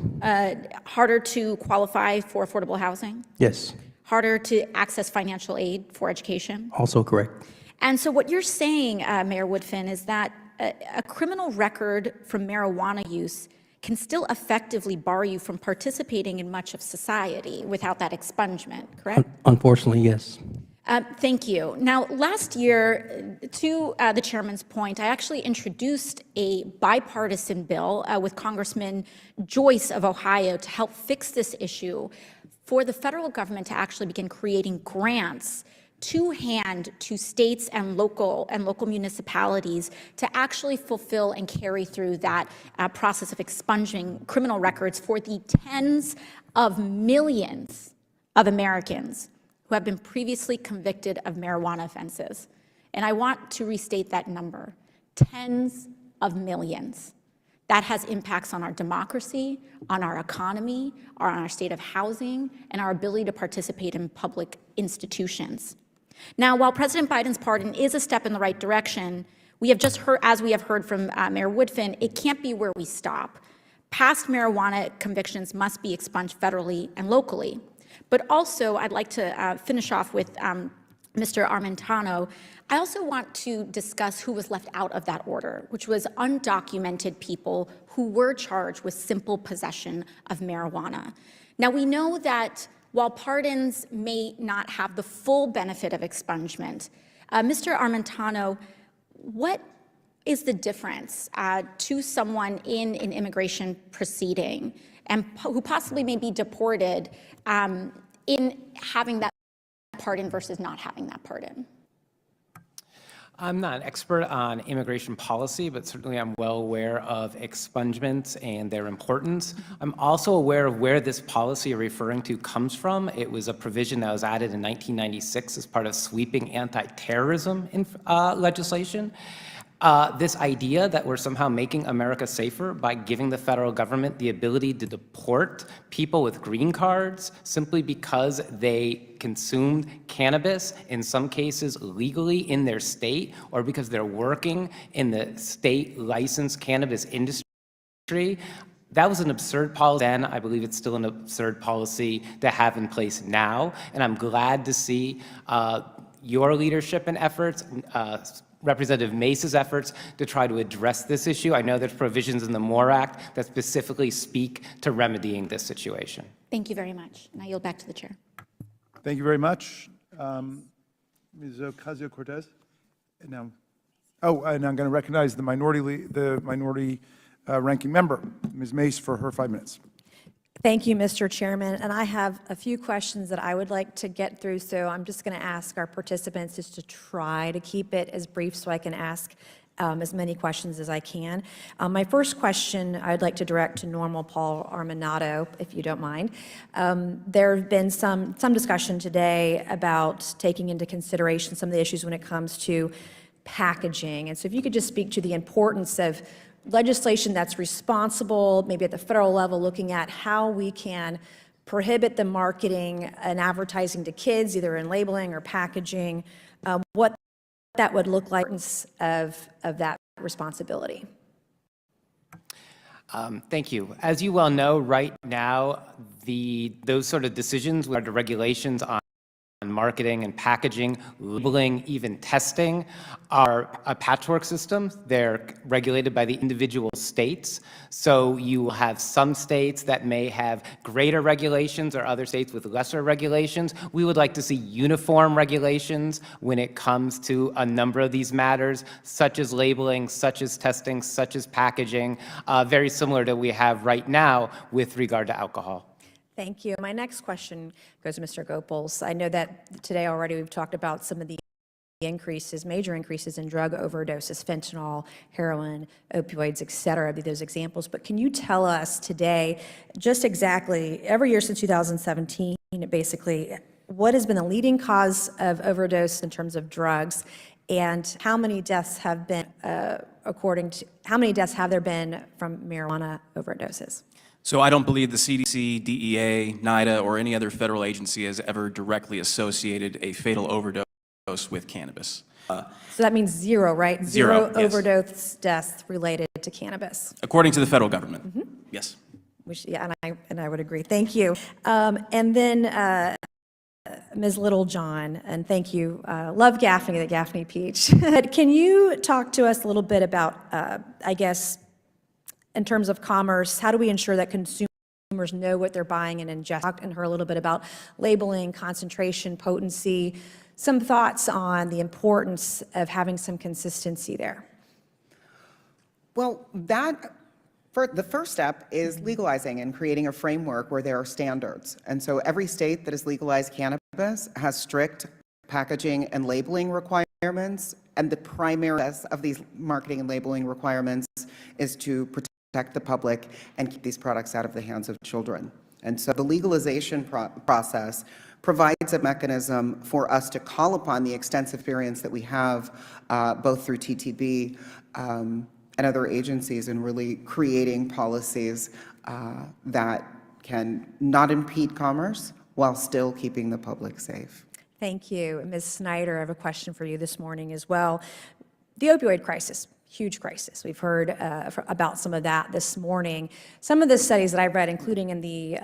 Harder to qualify for affordable housing? Yes. Harder to access financial aid for education? Also correct. And so what you're saying, Mayor Woodfin, is that a criminal record from marijuana use can still effectively bar you from participating in much of society without that expungement, correct? Unfortunately, yes. Thank you. Now, last year, to the chairman's point, I actually introduced a bipartisan bill with Congressman Joyce of Ohio to help fix this issue for the federal government to actually begin creating grants to hand to states and local municipalities to actually fulfill and carry through that process of expunging criminal records for the tens of millions of Americans who have been previously convicted of marijuana offenses. And I want to restate that number, tens of millions. That has impacts on our democracy, on our economy, on our state of housing, and our ability to participate in public institutions. Now, while President Biden's pardon is a step in the right direction, we have just heard, as we have heard from Mayor Woodfin, it can't be where we stop. Past marijuana convictions must be expunged federally and locally. But also, I'd like to finish off with Mr. Armentano. I also want to discuss who was left out of that order, which was undocumented people who were charged with simple possession of marijuana. Now, we know that while pardons may not have the full benefit of expungement, Mr. Armentano, what is the difference to someone in an immigration proceeding and who possibly may be deported in having that pardon versus not having that pardon? I'm not an expert on immigration policy, but certainly I'm well aware of expungements and their importance. I'm also aware of where this policy you're referring to comes from. It was a provision that was added in 1996 as part of sweeping anti-terrorism legislation. This idea that we're somehow making America safer by giving the federal government the ability to deport people with green cards simply because they consumed cannabis, in some cases legally in their state, or because they're working in the state licensed cannabis industry, that was an absurd policy then. I believe it's still an absurd policy to have in place now. And I'm glad to see your leadership and efforts, Representative Mace's efforts to try to address this issue. I know there's provisions in the MORE Act that specifically speak to remedying this situation. Thank you very much. And I yield back to the chair. Thank you very much. Ms. Ocasio-Cortez. And now, and I'm going to recognize the minority ranking member, Ms. Mace, for her 5 minutes. Thank you, Mr. Chairman. And I have a few questions that I would like to get through, so I'm just going to ask our participants just to try to keep it as brief so I can ask as many questions as I can. My first question I'd like to direct to Normal Paul Arminato, if you don't mind. There have been some discussion today about taking into consideration some of the issues when it comes to packaging. And so if you could just speak to the importance of legislation that's responsible, maybe at the federal level, looking at how we can prohibit the marketing and advertising to kids, either in labeling or packaging, what that would look like of that responsibility. Thank you. As you well know, right now, those sort of decisions with regard to regulations on marketing and packaging, labeling, even testing are a patchwork system. They're regulated by the individual states. So you will have some states that may have greater regulations or other states with lesser regulations. We would like to see uniform regulations when it comes to a number of these matters, such as labeling, such as testing, such as packaging, very similar to what we have right now with regard to alcohol. Thank you. My next question goes to Mr. Gopals. I know that today already we've talked about some of the major increases in drug overdoses, fentanyl, heroin, opioids, et cetera, those examples. But can you tell us today, just exactly, every year since 2017, basically, what has been the leading cause of overdose in terms of drugs, and how many deaths have been, how many deaths have there been from marijuana overdoses? So I don't believe the CDC, DEA, NIDA, or any other federal agency has ever directly associated a fatal overdose with cannabis. So that means zero, right? Zero, yes. Overdose deaths related to cannabis. According to the federal government, yes. Yeah, and I would agree. Thank you. And then Ms. Littlejohn, and thank you. Love Gaffney, the Gaffney Peach. But can you talk to us a little bit about, I guess, in terms of commerce, how do we ensure that consumers know what they're buying and ingest? Talk to her a little bit about labeling, concentration, potency, some thoughts on the importance of having some consistency there. Well, the first step is legalizing and creating a framework where there are standards. And so every state that has legalized cannabis has strict packaging and labeling requirements. And the primary of these marketing and labeling requirements is to protect the public and keep these products out of the hands of children. And so the legalization process provides a mechanism for us to call upon the extensive experience that we have both through TTB and other agencies in really creating policies that can not impede commerce while still keeping the public safe. Thank you. Ms. Snyder, I have a question for you this morning as well. The opioid crisis. Huge crisis. We've heard about some of that this morning. Some of the studies that I've read, including in the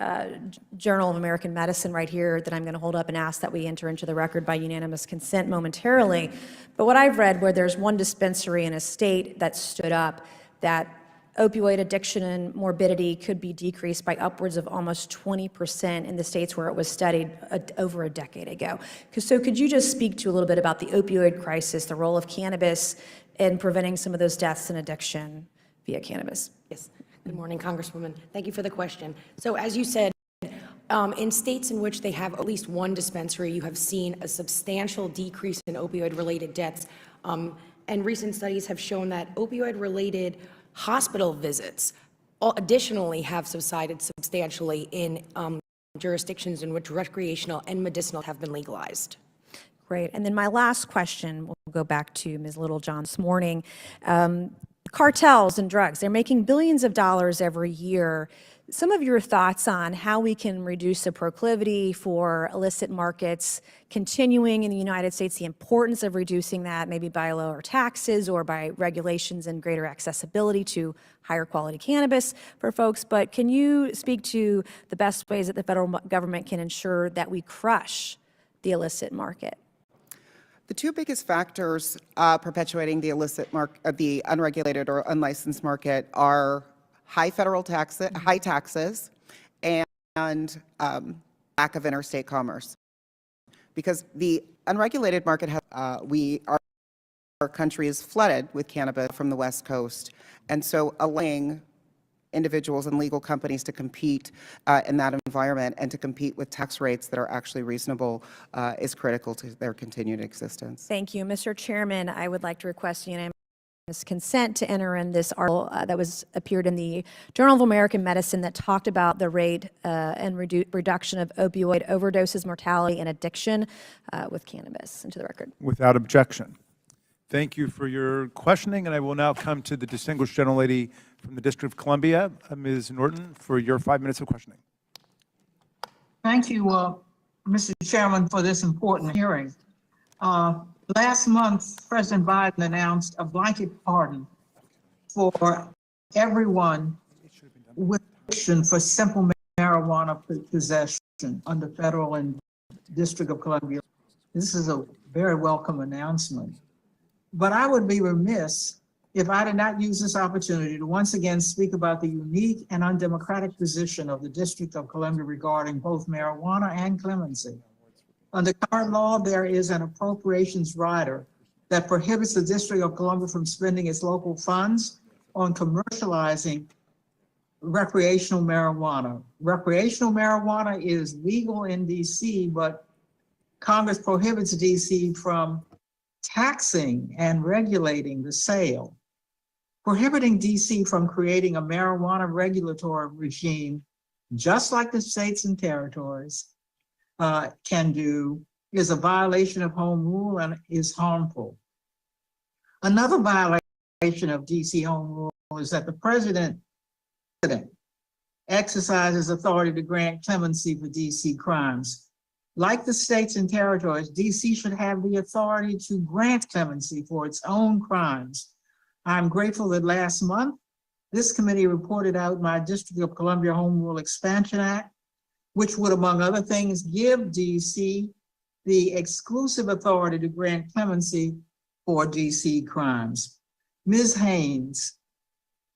Journal of American Medicine right here, that I'm going to hold up and ask that we enter into the record by unanimous consent momentarily. But what I've read, where there's one dispensary in a state that stood up, that opioid addiction and morbidity could be decreased by upwards of almost 20% in the states where it was studied over a decade ago. So could you just speak to a little bit about the opioid crisis, the role of cannabis in preventing some of those deaths and addiction via cannabis? Yes. Good morning, Congresswoman. Thank you for the question. So as you said, in states in which they have at least one dispensary, you have seen a substantial decrease in opioid-related deaths And recent studies have shown that opioid-related hospital visits additionally have subsided substantially in jurisdictions in which recreational and medicinal have been legalized. Great. And then my last question, we'll go back to Ms. Littlejohn this morning. Cartels and drugs, they're making billions of dollars every year. Some of your thoughts on how we can reduce the proclivity for illicit markets continuing in the United States, the importance of reducing that, maybe by lower taxes or by regulations and greater accessibility to higher quality cannabis for folks. But can you speak to the best ways that the federal government can ensure that we crush the illicit market? The two biggest factors perpetuating the the unregulated or unlicensed market are high federal taxes, high taxes, and lack of interstate commerce. Because the unregulated market has, our country is flooded with cannabis from the West Coast, and so allowing individuals and legal companies to compete in that environment and to compete with tax rates that are actually reasonable is critical to their continued existence. Thank you. Mr. Chairman, I would like to request unanimous consent to enter in this article that appeared in the Journal of American Medicine that talked about the rate and reduction of opioid overdoses, mortality, and addiction with cannabis. Into the record. Without objection. Thank you for your questioning, and I will now come to the distinguished gentlelady from the District of Columbia, Ms. Norton, for your 5 minutes of questioning. Thank you, Mr. Chairman, for this important hearing. Last month, President Biden announced a blanket pardon for everyone with conviction for simple marijuana possession under federal and District of Columbia. This is a very welcome announcement. But I would be remiss if I did not use this opportunity to once again speak about the unique and undemocratic position of the District of Columbia regarding both marijuana and clemency. Under current law, there is an appropriations rider that prohibits the District of Columbia from spending its local funds on commercializing recreational marijuana. Recreational marijuana is legal in DC, but Congress prohibits DC from taxing and regulating the sale. Prohibiting DC from creating a marijuana regulatory regime, just like the states and territories can do, is a violation of home rule and is harmful. Another violation of DC home rule is that the president exercises authority to grant clemency for DC crimes. Like the states and territories, DC should have the authority to grant clemency for its own crimes. I'm grateful that last month, this committee reported out my District of Columbia Home Rule Expansion Act, which would, among other things, give DC the exclusive authority to grant clemency for DC crimes. Ms. Haynes,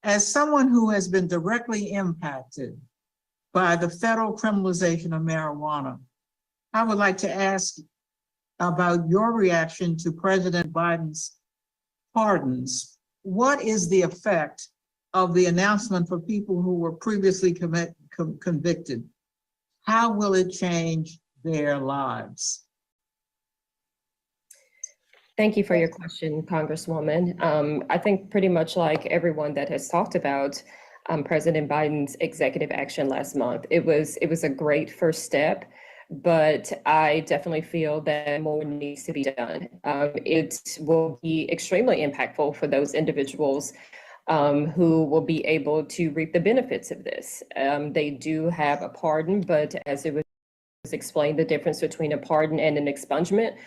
as someone who has been directly impacted by the federal criminalization of marijuana, I would like to ask about your reaction to President Biden's pardons. What is the effect of the announcement for people who were previously convicted? How will it change their lives? Thank you for your question, Congresswoman. I think pretty much like everyone that has talked about President Biden's executive action last month, it was a great first step. But I definitely feel that more needs to be done. It will be extremely impactful for those individuals who will be able to reap the benefits of this. They do have a pardon, but as it was explained, the difference between a pardon and an expungement.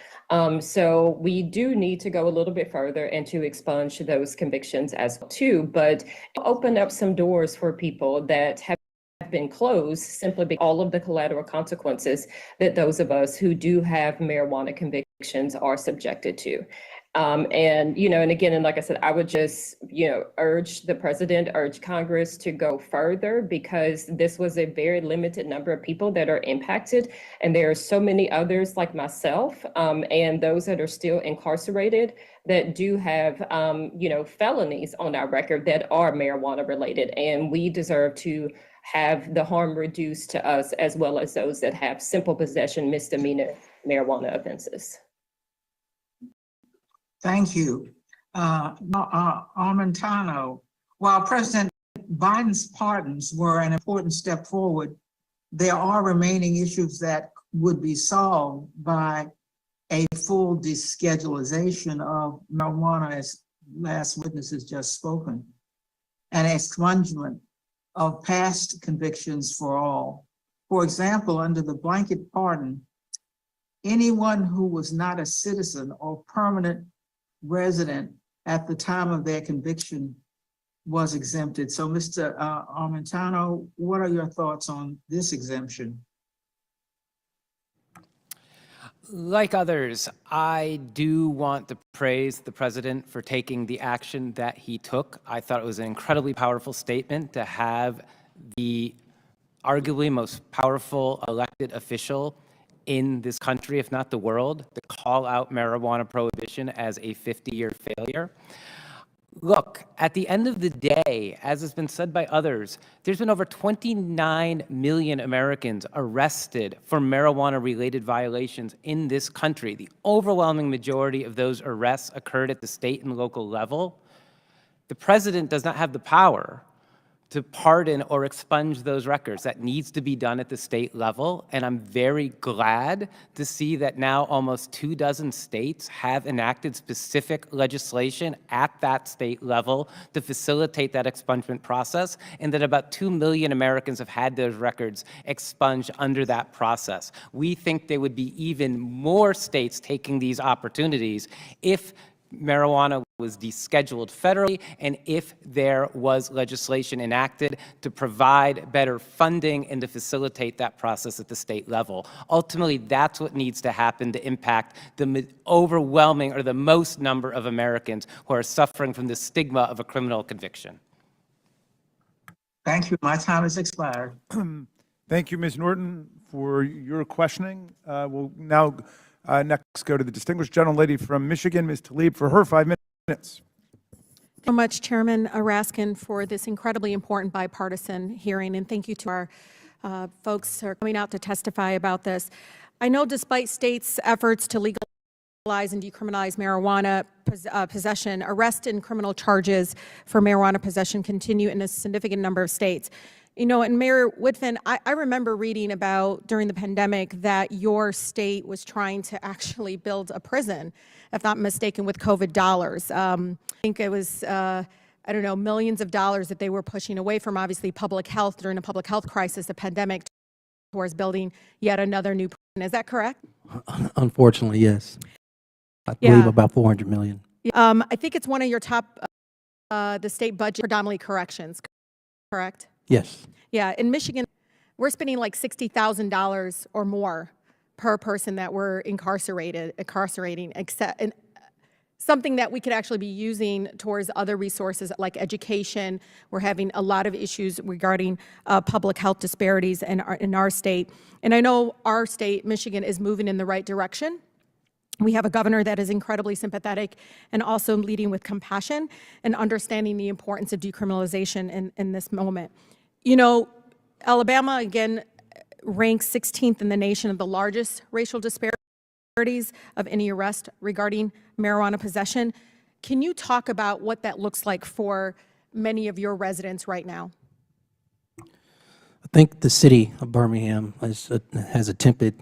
So we do need to go a little bit further and to expunge those convictions as well too, but open up some doors for people that have been closed simply because all of the collateral consequences that those of us who do have marijuana convictions are subjected to. And again, and like I said, I would just, urge the president, urge Congress to go further, because this was a very limited number of people that are impacted. And there are so many others like myself and those that are still incarcerated that do have, felonies on our record that are marijuana related. And we deserve to have the harm reduced to us, as well as those that have simple possession misdemeanor marijuana offenses. Thank you. Armentano, while President Biden's pardons were an important step forward, there are remaining issues that would be solved by a full deschedulization of marijuana, as last witness has just spoken, and expungement of past convictions for all. For example, under the blanket pardon, anyone who was not a citizen or permanent resident at the time of their conviction was exempted. So, Mr. Armentano, what are your thoughts on this exemption? Like others, I do want to praise the president for taking the action that he took. I thought it was an incredibly powerful statement to have the arguably most powerful elected official in this country, if not the world, to call out marijuana prohibition as a 50-year failure. Look, at the end of the day, as has been said by others, there's been over 29 million Americans arrested for marijuana-related violations in this country. The overwhelming majority of those arrests occurred at the state and local level. The president does not have the power to pardon or expunge those records. That needs to be done at the state level, and I'm very glad to see that now almost 24 states have enacted specific legislation at that state level to facilitate that expungement process, and that about 2 million Americans have had those records expunged under that process. We think there would be even more states taking these opportunities if marijuana was descheduled federally and if there was legislation enacted to provide better funding and to facilitate that process at the state level. Ultimately, that's what needs to happen to impact the overwhelming or the most number of Americans who are suffering from the stigma of a criminal conviction. Thank you. My time has expired. Thank you, Ms. Norton, for your questioning. We'll now next go to the distinguished gentlelady from Michigan, Ms. Tlaib, for her 5 minutes. Thank you so much, Chairman Raskin, for this incredibly important bipartisan hearing, and thank you to our folks who are coming out to testify about this. I know despite states' efforts to legalize and decriminalize marijuana possession, arrest and criminal charges for marijuana possession continue in a significant number of states. You know, and Mayor Whitfin, I remember reading about during the pandemic that your state was trying to actually build a prison, if not mistaken, with COVID dollars. I think it was, I don't know, millions of dollars that they were pushing away from, obviously, public health during a public health crisis, the pandemic, towards building yet another new prison. Is that correct? Unfortunately, yes. I believe about 400 million. I think it's one of your top, the state budget, predominantly corrections, correct? Yes. Yeah, in Michigan, we're spending like $60,000 or more per person that we're incarcerating, except and something that we could actually be using towards other resources like education. We're having a lot of issues regarding public health disparities in our state. And I know our state, Michigan, is moving in the right direction. We have a governor that is incredibly sympathetic and also leading with compassion and understanding the importance of decriminalization in this moment. You know, Alabama, again, ranks 16th in the nation of the largest racial disparities of any arrest regarding marijuana possession. Can you talk about what that looks like for many of your residents right now? I think the city of Birmingham has attempted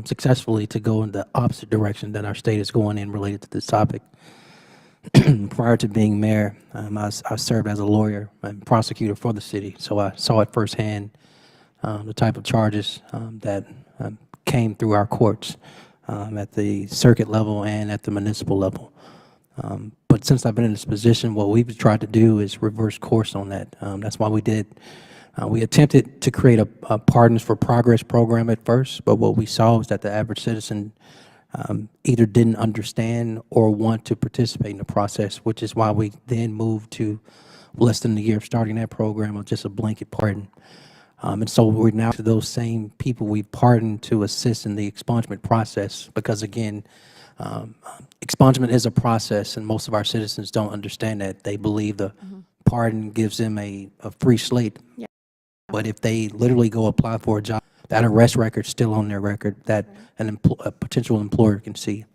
successfully to go in the opposite direction that our state is going in related to this topic. Prior to being mayor, I served as a lawyer and prosecutor for the city, so I saw it firsthand, the type of charges that came through our courts at the circuit level and at the municipal level. But since I've been in this position, what we've tried to do is reverse course on that. That's why we attempted to create a Pardons for Progress program at first, but what we saw is that the average citizen either didn't understand or want to participate in the process, which is why we then moved to less than a year of starting that program of just a blanket pardon. And so we're now to those same people we pardoned to assist in the expungement process, because again, expungement is a process and most of our citizens don't understand that. They believe the pardon gives them a free slate. Yeah. But if they literally go apply for a job, that arrest record's still on their record that a potential employer can see.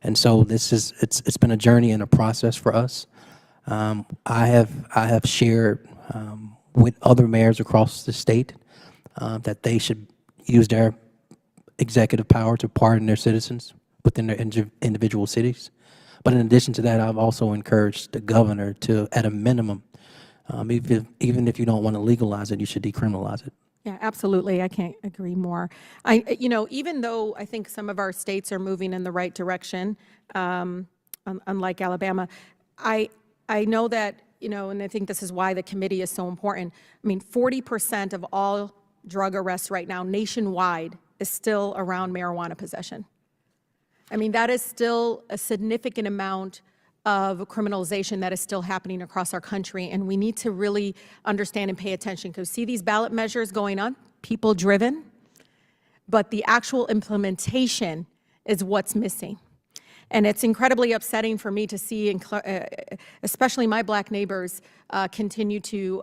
And so it's been a journey and a process for us. I have shared with other mayors across the state that they should use their executive power to pardon their citizens within their individual cities. But in addition to that, I've also encouraged the governor to, at a minimum, even if you don't want to legalize it, you should decriminalize it. Yeah, absolutely. I can't agree more. Even though I think some of our states are moving in the right direction, unlike Alabama, I know that, and I think this is why the committee is so important. I mean, 40% of all drug arrests right now nationwide is still around marijuana possession. I mean, that is still a significant amount of criminalization that is still happening across our country, and we need to really understand and pay attention, because see these ballot measures going on, people driven, but the actual implementation is what's missing. And it's incredibly upsetting for me to see, especially my Black neighbors, continue to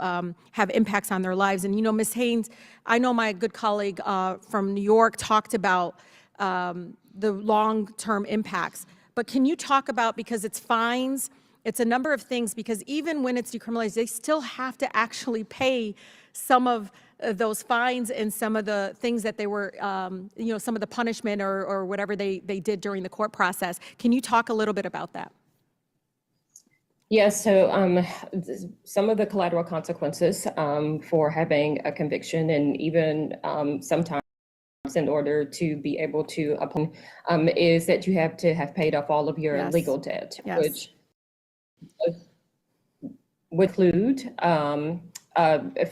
have impacts on their lives. And Ms. Haynes, I know my good colleague from New York talked about the long-term impacts. But can you talk about, because it's fines, it's a number of things, because even when it's decriminalized, they still have to actually pay some of those fines and some of the things that they were, some of the punishment or whatever they did during the court process. Can you talk a little bit about that? Yes, so some of the collateral consequences for having a conviction, and even sometimes in order to be able to upon is that you have to have paid off all of your legal debt, which would include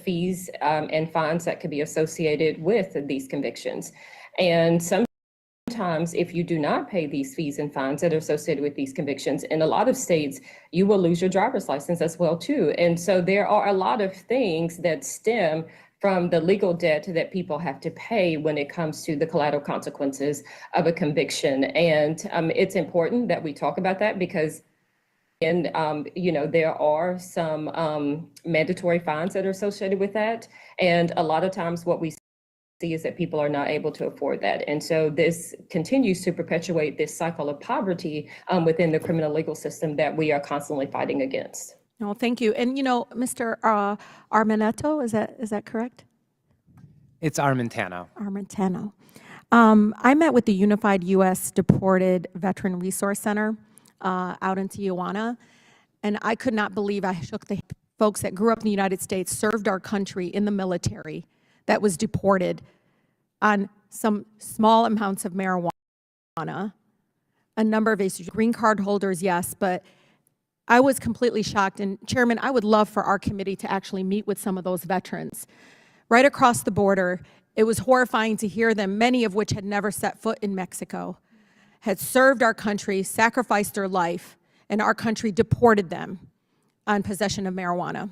fees and fines that could be associated with these convictions. And sometimes if you do not pay these fees and fines that are associated with these convictions, in a lot of states, you will lose your driver's license as well too. And so there are a lot of things that stem from the legal debt that people have to pay when it comes to the collateral consequences of a conviction. And it's important that we talk about that, because there are some mandatory fines that are associated with that. And a lot of times what we see is that people are not able to afford that. And so this continues to perpetuate this cycle of poverty within the criminal legal system that we are constantly fighting against. No, thank you. And Mr. Armanetto, is that correct? It's Armentano. Armentano. I met with the Unified U.S. Deported Veteran Resource Center out in Tijuana, and I could not believe I shook the folks that grew up in the United States, served our country in the military, that was deported on some small amounts of marijuana, a number of issues. Green card holders, yes, but I was completely shocked. And Chairman, I would love for our committee to actually meet with some of those veterans. Right across the border, it was horrifying to hear them, many of which had never set foot in Mexico, had served our country, sacrificed their life, and our country deported them on possession of marijuana.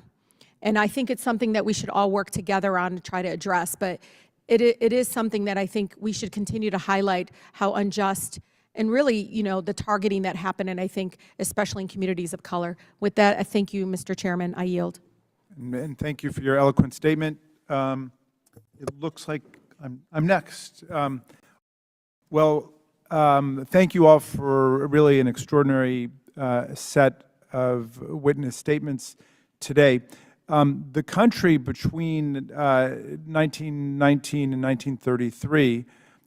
And I think it's something that we should all work together on to try to address. But it is something that I think we should continue to highlight how unjust and really, the targeting that happened, and I think especially in communities of color. With that, I thank you, Mr. Chairman. I yield. And thank you for your eloquent statement. It looks like I'm next. Thank you all for really an extraordinary set of witness statements today. The country between 1919 and 1933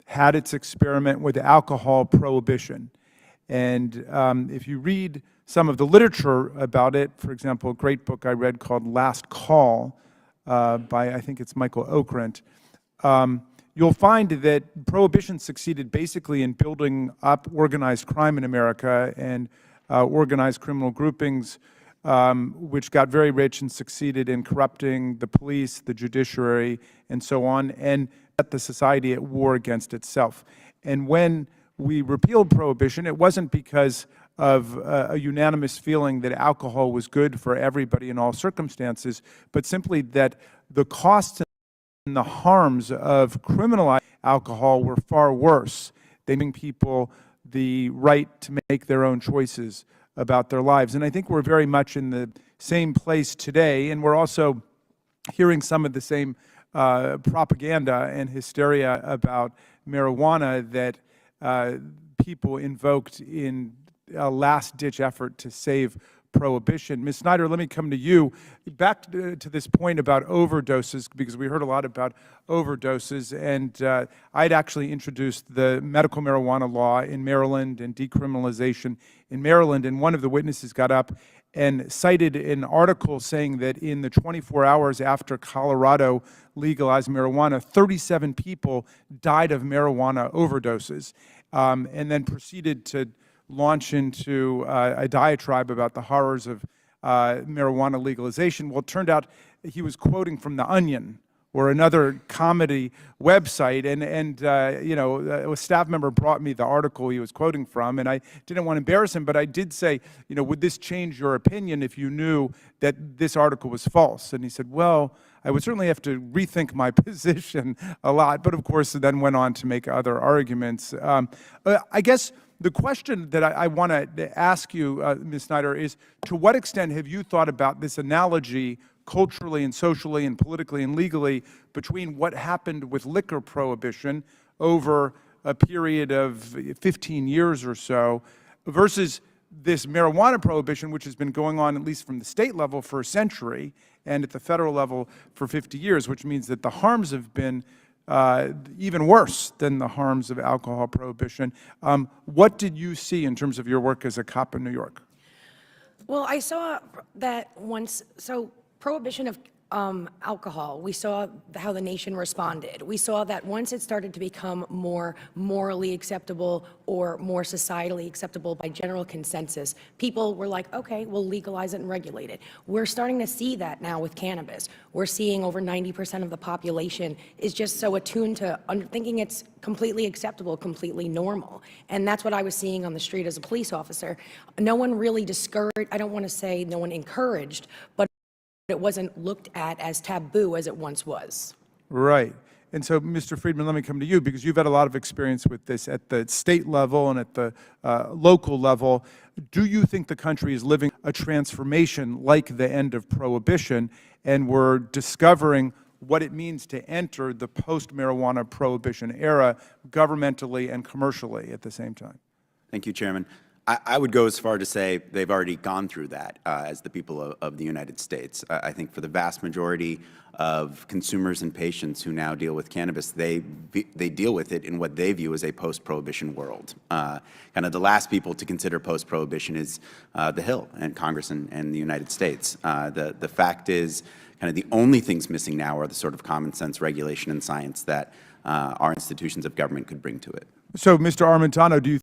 had its experiment with alcohol prohibition. And if you read some of the literature about it, for example, a great book I read called Last Call by, I think it's Michael Okrent, you'll find that prohibition succeeded basically in building up organized crime in America and organized criminal groupings, which got very rich and succeeded in corrupting the police, the judiciary, and so on, and set the society at war against itself. And when we repealed prohibition, it wasn't because of a unanimous feeling that alcohol was good for everybody in all circumstances, but simply that the costs and the harms of criminalizing alcohol were far worse than giving people the right to make their own choices about their lives. And I think we're very much in the same place today, and we're also hearing some of the same propaganda and hysteria about marijuana that people invoked in a last-ditch effort to save prohibition. Ms. Snyder, let me come to you. Back to this point about overdoses, because we heard a lot about overdoses, and I'd actually introduced the medical marijuana law in Maryland and decriminalization in Maryland, and one of the witnesses got up and cited an article saying that in the 24 hours after Colorado legalized marijuana, 37 people died of marijuana overdoses, and then proceeded to launch into a diatribe about the horrors of marijuana legalization. Well, it turned out he was quoting from The Onion, or another comedy website, and a staff member brought me the article he was quoting from, and I didn't want to embarrass him, but I did say, would this change your opinion if you knew that this article was false? And he said, well, I would certainly have to rethink my position a lot, but of course then went on to make other arguments. I guess the question that I want to ask you, Ms. Snyder, is to what extent have you thought about this analogy culturally and socially and politically and legally between what happened with liquor prohibition over a period of 15 years or so versus this marijuana prohibition, which has been going on, at least from the state level, for a century, and at the federal level for 50 years, which means that the harms have been even worse than the harms of alcohol prohibition. What did you see in terms of your work as a cop in New York? Well, I saw that prohibition of alcohol, we saw how the nation responded. We saw that once it started to become more morally acceptable or more societally acceptable by general consensus, people were like, okay, we'll legalize it and regulate it. We're starting to see that now with cannabis. We're seeing over 90% of the population is just so attuned to thinking it's completely acceptable, completely normal. And that's what I was seeing on the street as a police officer. No one really discouraged, I don't want to say no one encouraged, but it wasn't looked at as taboo as it once was. Right. And so, Mr. Friedman, let me come to you, because you've had a lot of experience with this at the state level and at the local level. Do you think the country is living a transformation like the end of Prohibition, and we're discovering what it means to enter the post-marijuana Prohibition era governmentally and commercially at the same time? Thank you, Chairman. I would go as far to say they've already gone through that as the people of the United States. I think for the vast majority of consumers and patients who now deal with cannabis, they deal with it in what they view as a post-prohibition world. Kind of the last people to consider post-prohibition is the Hill and Congress and the United States. The fact is, kind of the only things missing now are the sort of common sense regulation and science that our institutions of government could bring to it. So, Mr. Armentano, do you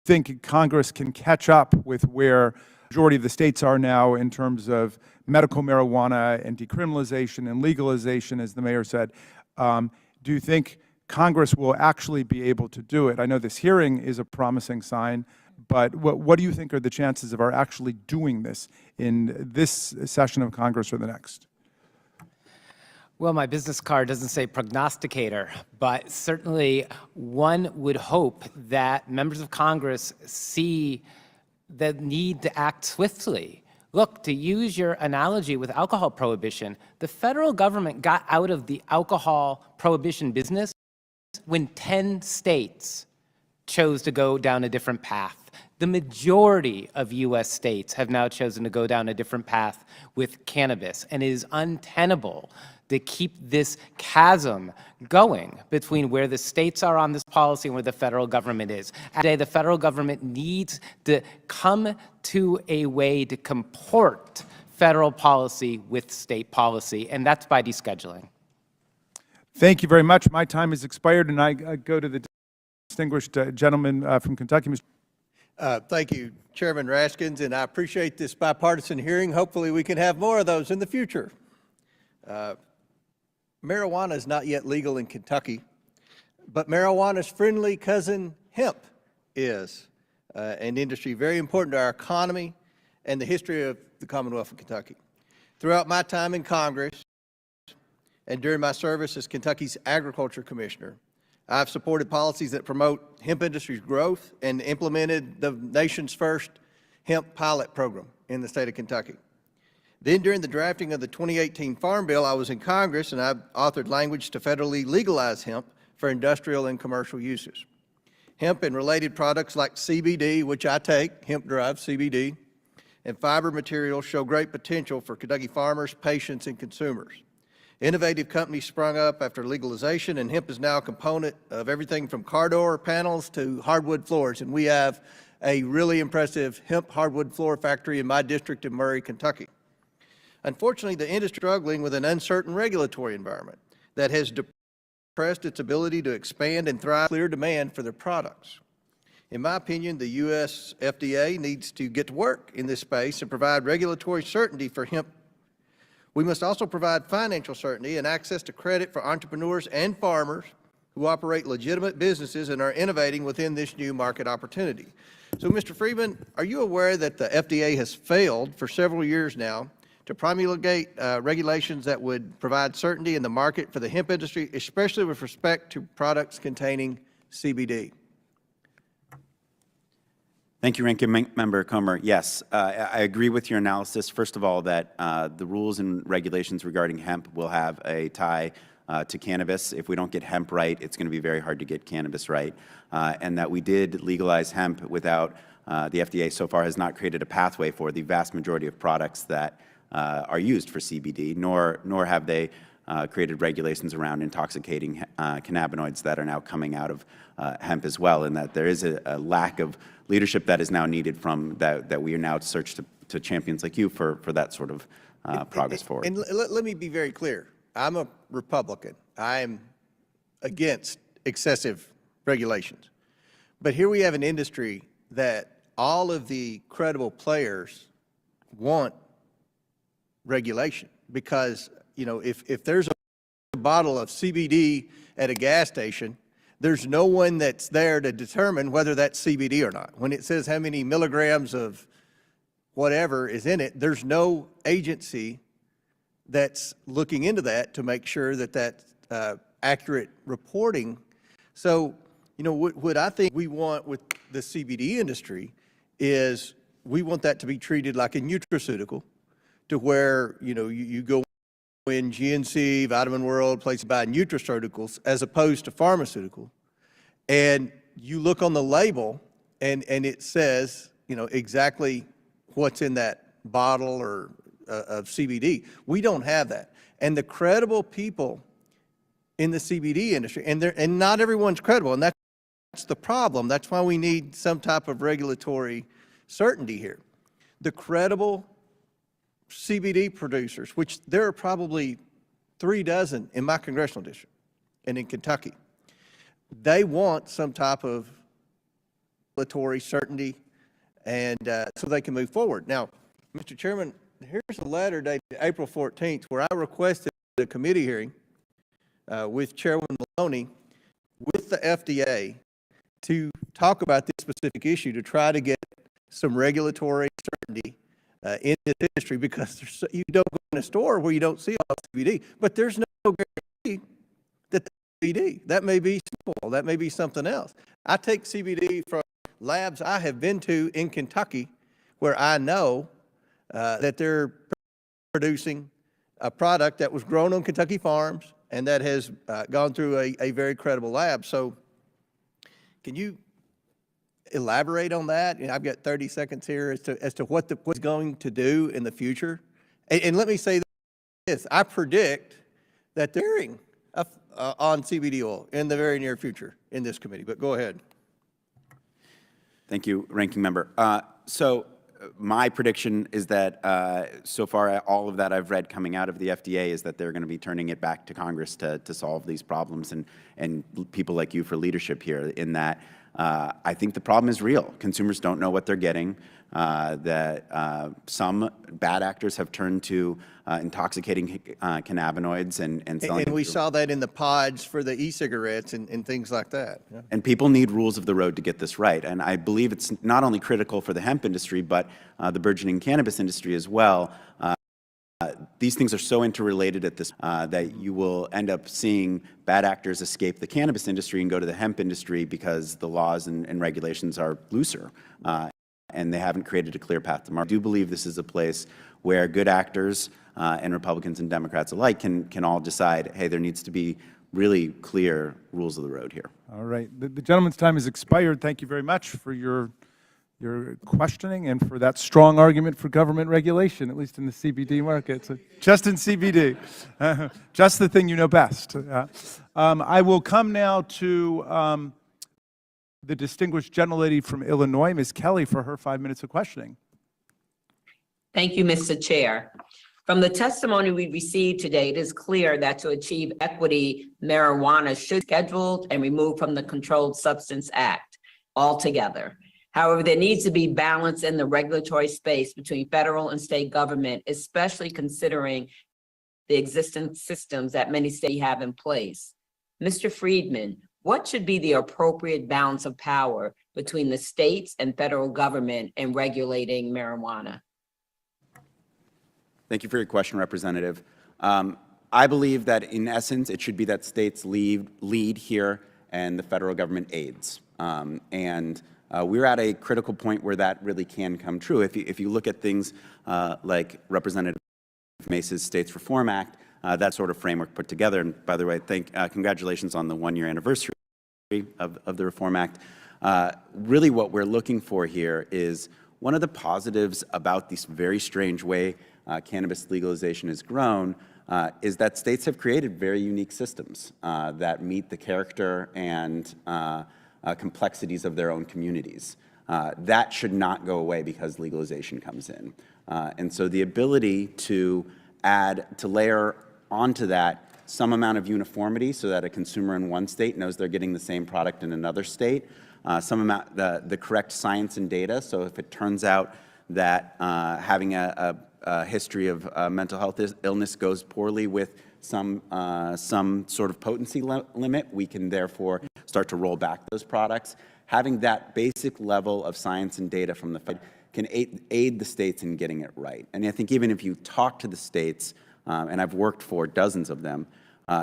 think Congress can catch up with where the majority of the states are now in terms of medical marijuana and decriminalization and legalization, as the mayor said? Do you think Congress will actually be able to do it? I know this hearing is a promising sign, but what do you think are the chances of our actually doing this in this session of Congress or the next? Well, my business card doesn't say prognosticator, but certainly one would hope that members of Congress see the need to act swiftly. Look, to use your analogy with alcohol prohibition, the federal government got out of the alcohol prohibition business when 10 states chose to go down a different path. The majority of U.S. states have now chosen to go down a different path with cannabis, and it is untenable to keep this chasm going between where the states are on this policy and where the federal government is. Today, the federal government needs to come to a way to comport federal policy with state policy, and that's by descheduling. Thank you very much. My time has expired, and I go to the distinguished gentleman from Kentucky. Thank you, Chairman Raskins, and I appreciate this bipartisan hearing. Hopefully we can have more of those in the future. Marijuana is not yet legal in Kentucky, but marijuana's friendly cousin hemp is an industry very important to our economy and the history of the Commonwealth of Kentucky. Throughout my time in Congress and during my service as Kentucky's Agriculture Commissioner, I've supported policies that promote hemp industry's growth and implemented the nation's first hemp pilot program in the state of Kentucky. Then during the drafting of the 2018 Farm Bill, I was in Congress and I authored language to federally legalize hemp for industrial and commercial uses. Hemp and related products like CBD, which I take, hemp-derived CBD, and fiber materials show great potential for Kentucky farmers, patients, and consumers. Innovative companies sprung up after legalization, and hemp is now a component of everything from car door panels to hardwood floors. And we have a really impressive hemp hardwood floor factory in my district in Murray, Kentucky. Unfortunately, the industry is struggling with an uncertain regulatory environment that has depressed its ability to expand and thrive. Clear demand for their products. In my opinion, the U.S. FDA needs to get to work in this space and provide regulatory certainty for hemp. We must also provide financial certainty and access to credit for entrepreneurs and farmers who operate legitimate businesses and are innovating within this new market opportunity. So, Mr. Friedman, are you aware that the FDA has failed for several years now to promulgate regulations that would provide certainty in the market for the hemp industry, especially with respect to products containing CBD? Thank you, Ranking Member Comer. Yes, I agree with your analysis. First of all, that the rules and regulations regarding hemp will have a tie to cannabis. If we don't get hemp right, it's going to be very hard to get cannabis right. And that we did legalize hemp without the FDA so far has not created a pathway for the vast majority of products that are used for CBD, nor have they created regulations around intoxicating cannabinoids that are now coming out of hemp as well, and that there is a lack of leadership that is now needed from that we are now search to champions like you for that sort of progress forward. And let me be very clear. I'm a Republican. I am against excessive regulations. But here we have an industry that all of the credible players want regulation because, you know, if there's a bottle of CBD at a gas station, there's no one that's there to determine whether that's CBD or not. When it says how many milligrams of whatever is in it, there's no agency that's looking into that to make sure that that's accurate reporting. So, you know, what I think we want with the CBD industry is we want that to be treated like a nutraceutical, to where, you know, you go in GNC, Vitamin World, places buy nutraceuticals as opposed to pharmaceutical, and you look on the label and it says, you know, exactly what's in that bottle or of CBD. We don't have that. And the credible people in the CBD industry, and not everyone's credible, and that's the problem. That's why we need some type of regulatory certainty here. The credible CBD producers, which there are probably 3 dozen in my congressional district and in Kentucky, they want some type of regulatory certainty, and so they can move forward. Now, Mr. Chairman, here's a letter dated April 14th where I requested a committee hearing with Chairman Maloney with the FDA to talk about this specific issue, to try to get some regulatory certainty in this industry, because you don't go in a store where you don't see all CBD, but there's no guarantee that that's CBD. That may be simple, that may be something else. I take CBD from labs I have been to in Kentucky where I know that they're producing a product that was grown on Kentucky farms and that has gone through a very credible lab. So can you elaborate on that? And I've got 30 seconds here as to what's going to do in the future. And let me say this, I predict that they're hearing on CBD oil in the very near future in this committee, but go ahead. Thank you, Ranking Member. So my prediction is that so far all of that I've read coming out of the FDA is that they're going to be turning it back to Congress to solve these problems, and people like you for leadership here in that. I think the problem is real. Consumers don't know what they're getting, that some bad actors have turned to intoxicating cannabinoids and selling. And we saw that in the pods for the e-cigarettes and things like that. Yeah. And people need rules of the road to get this right. And I believe it's not only critical for the hemp industry, but the burgeoning cannabis industry as well. These things are so interrelated at this that you will end up seeing bad actors escape the cannabis industry and go to the hemp industry because the laws and regulations are looser and they haven't created a clear path to market. I do believe this is a place where good actors and Republicans and Democrats alike can all decide, hey, there needs to be really clear rules of the road here. All right. The gentleman's time has expired. Thank you very much for your questioning and for that strong argument for government regulation, at least in the CBD market. So just in CBD, just the thing you know best. I will come now to the distinguished gentlelady from Illinois, Ms. Kelly, for her 5 minutes of questioning. Thank you, Mr. Chair. From the testimony we received today, it is clear that to achieve equity, marijuana should be scheduled and removed from the Controlled Substance Act altogether. However, there needs to be balance in the regulatory space between federal and state government, especially considering the existing systems that many states have in place. Mr. Friedman, what should be the appropriate balance of power between the states and federal government in regulating marijuana? Thank you for your question, Representative. I believe that in essence, it should be that states lead here and the federal government aids. We're at a critical point where that really can come true. If you look at things like Representative Mace's States Reform Act, that sort of framework put together. And by the way, congratulations on the one-year anniversary of the Reform Act. Really what we're looking for here is one of the positives about this very strange way cannabis legalization has grown is that states have created very unique systems that meet the character and complexities of their own communities. That should not go away because legalization comes in. And so the ability to layer onto that some amount of uniformity so that a consumer in one state knows they're getting the same product in another state, some amount, the correct science and data. So if it turns out that having a history of mental health illness goes poorly with some sort of potency limit, we can therefore start to roll back those products. Having that basic level of science and data from the Fed can aid the states in getting it right. And I think even if you talk to the states, and I've worked for dozens of them,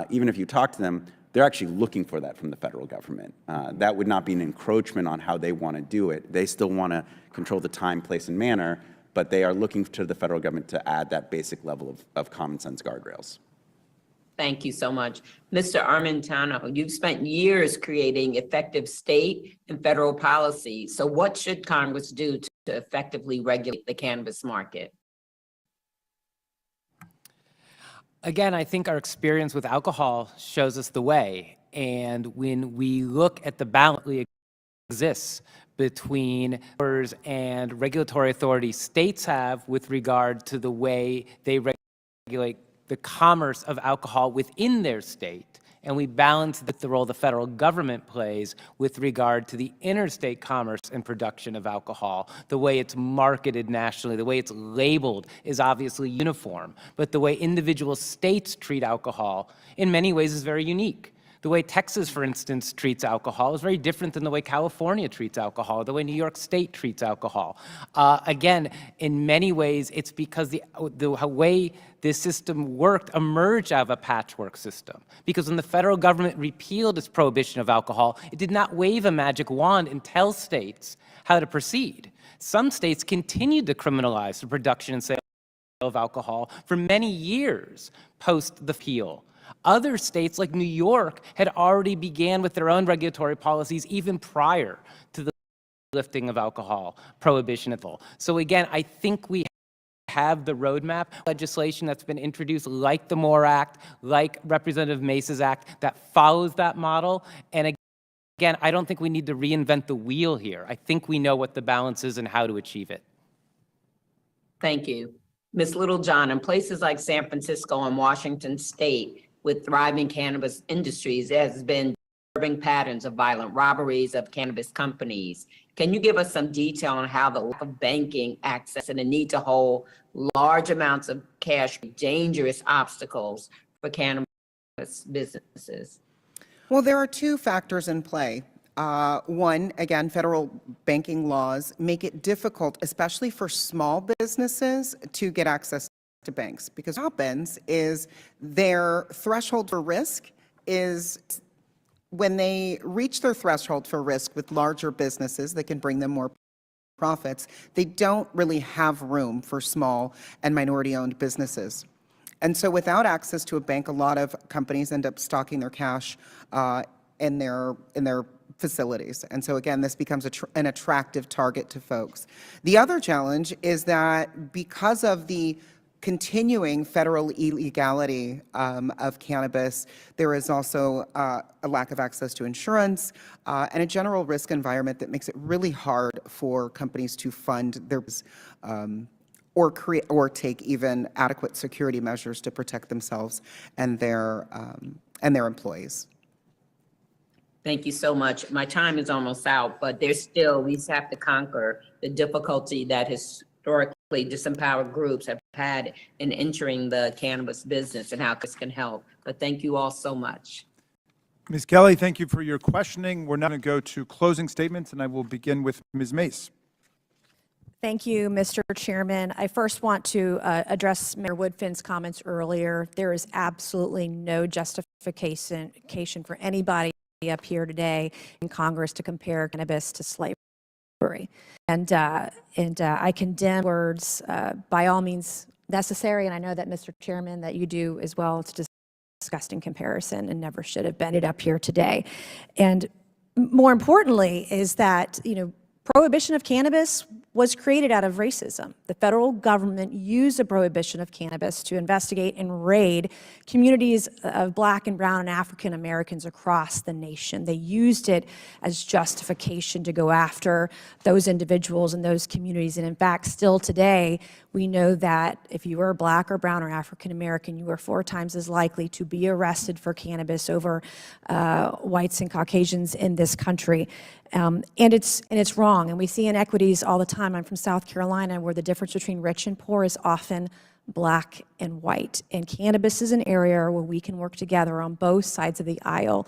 even if you talk to them, they're actually looking for that from the federal government. That would not be an encroachment on how they want to do it. They still want to control the time, place, and manner, but they are looking to the federal government to add that basic level of common sense guardrails. Thank you so much. Mr. Armentano, you've spent years creating effective state and federal policy. So what should Congress do to effectively regulate the cannabis market? Again, I think our experience with alcohol shows us the way. And when we look at the balance that exists between and regulatory authorities states have with regard to the way they regulate the commerce of alcohol within their state, and we balance the role the federal government plays with regard to the interstate commerce and production of alcohol. The way it's marketed nationally, the way it's labeled is obviously uniform, but the way individual states treat alcohol in many ways is very unique. The way Texas, for instance, treats alcohol is very different than the way California treats alcohol, the way New York State treats alcohol. Again, in many ways, it's because the way this system worked emerged out of a patchwork system. Because when the federal government repealed its prohibition of alcohol, it did not wave a magic wand and tell states how to proceed. Some states continued to criminalize the production and sale of alcohol for many years post the repeal. Other states like New York had already began with their own regulatory policies even prior to the lifting of alcohol prohibition. So again, I think we have the roadmap legislation that's been introduced, like the MORE Act, like Representative Mace's Act, that follows that model. And again, I don't think we need to reinvent the wheel here. I think we know what the balance is and how to achieve it. Thank you. Ms. Littlejohn, in places like San Francisco and Washington State, with thriving cannabis industries, there has been disturbing patterns of violent robberies of cannabis companies. Can you give us some detail on how the lack of banking access and the need to hold large amounts of cash are dangerous obstacles for cannabis businesses? Well, there are two factors in play. One, again, federal banking laws make it difficult, especially for small businesses, to get access to banks, because what happens is their threshold for risk is when they reach their threshold for risk with larger businesses that can bring them more profits, they don't really have room for small and minority-owned businesses. And so without access to a bank, a lot of companies end up stocking their cash in their facilities. And so again, this becomes an attractive target to folks. The other challenge is that because of the continuing federal illegality of cannabis, there is also a lack of access to insurance and a general risk environment that makes it really hard for companies to fund their or take even adequate security measures to protect themselves and their employees. Thank you so much. My time is almost out, but we have to conquer the difficulty that historically disempowered groups have had in entering the cannabis business and how this can help. But thank you all so much. Ms. Kelly, thank you for your questioning. We're now going to go to closing statements, and I will begin with Ms. Mace. Thank you, Mr. Chairman. I first want to address Mayor Woodfin's comments earlier. There is absolutely no justification for anybody up here today in Congress to compare cannabis to slavery. And I condemn words by all means necessary, and I know that, Mr. Chairman, that you do as well. It's a disgusting comparison and never should have been it up here today. And more importantly is that, prohibition of cannabis was created out of racism. The federal government used the prohibition of cannabis to investigate and raid communities of Black and brown and African Americans across the nation. They used it as justification to go after those individuals and those communities. And in fact, still today, we know that if you are Black or brown or African American, you are 4 times as likely to be arrested for cannabis over whites and Caucasians in this country. And it's wrong, and we see inequities all the time. I'm from South Carolina, where the difference between rich and poor is often Black and white. And cannabis is an area where we can work together on both sides of the aisle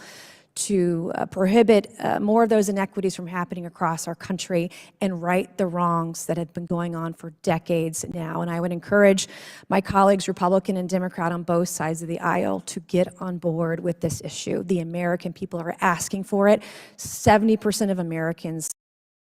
to prohibit more of those inequities from happening across our country and right the wrongs that have been going on for decades now. And I would encourage my colleagues, Republican and Democrat, on both sides of the aisle to get on board with this issue. The American people are asking for it. 70% of Americans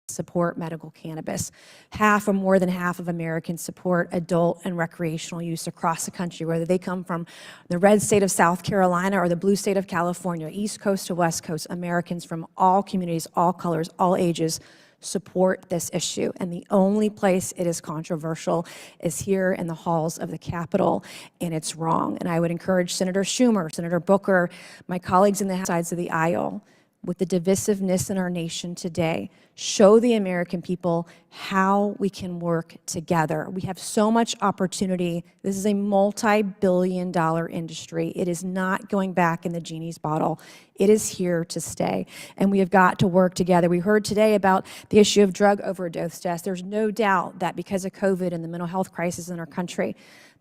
support medical cannabis. Half or more than half of Americans support adult and recreational use across the country, whether they come from the red state of South Carolina or the blue state of California, East Coast to West Coast. Americans from all communities, all colors, all ages support this issue. And the only place it is controversial is here in the halls of the Capitol, and it's wrong. And I would encourage Senator Schumer, Senator Booker, my colleagues in the sides of the aisle, with the divisiveness in our nation today, show the American people how we can work together. We have so much opportunity. This is a multi-billion-dollar industry. It is not going back in the genie's bottle. It is here to stay, and we have got to work together. We heard today about the issue of drug overdose deaths. There's no doubt that because of COVID and the mental health crisis in our country,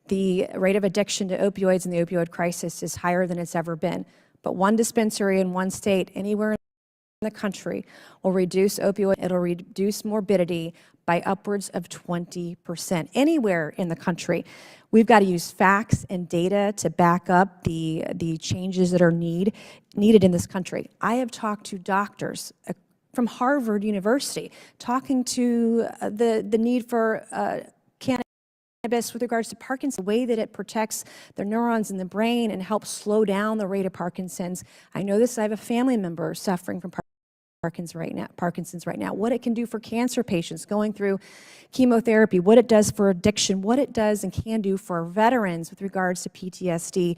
the rate of addiction to opioids and the opioid crisis is higher than it's ever been. But one dispensary in one state, anywhere in the country, will reduce opioid, it'll reduce morbidity by upwards of 20%. Anywhere in the country. We've got to use facts and data to back up the changes that are needed in this country. I have talked to doctors from Harvard University, talking to the need for cannabis with regards to Parkinson's, the way that it protects the neurons in the brain and helps slow down the rate of Parkinson's. I know this, I have a family member suffering from Parkinson's right now, what it can do for cancer patients going through chemotherapy, what it does for addiction, what it does and can do for veterans with regards to PTSD.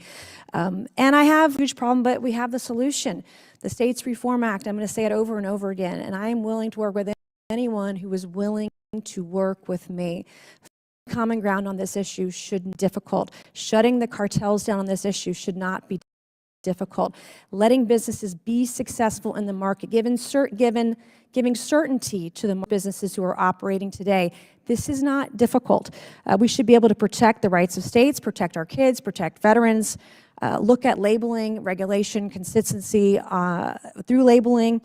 And I have a huge problem, but we have the solution. The States Reform Act, I'm going to say it over and over again, and I am willing to work with anyone who is willing to work with me. Common ground on this issue shouldn't be difficult. Shutting the cartels down on this issue should not be difficult. Letting businesses be successful in the market, giving certainty to the businesses who are operating today. This is not difficult. We should be able to protect the rights of states, protect our kids, protect veterans, look at labeling, regulation, consistency through labeling.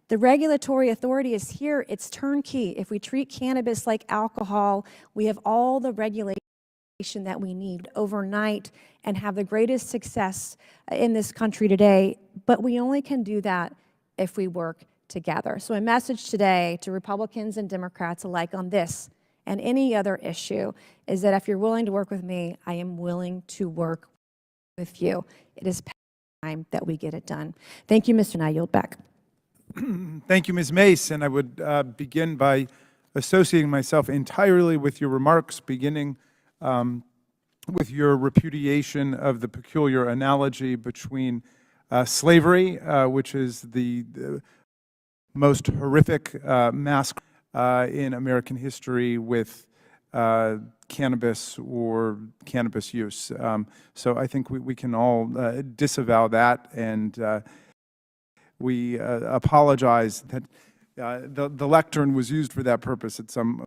The regulatory authority is here. It's turnkey. If we treat cannabis like alcohol, we have all the regulation that we need overnight and have the greatest success in this country today. But we only can do that if we work together. So my message today to Republicans and Democrats alike on this and any other issue is that if you're willing to work with me, I am willing to work with you. It is time that we get it done. Thank you, Mr. And I yield back. Thank you, Ms. Mace, and I would begin by associating myself entirely with your remarks, beginning with your repudiation of the peculiar analogy between slavery, which is the most horrific mass in American history, with cannabis or cannabis use. So I think we can all disavow that, and we apologize that the lectern was used for that purpose at some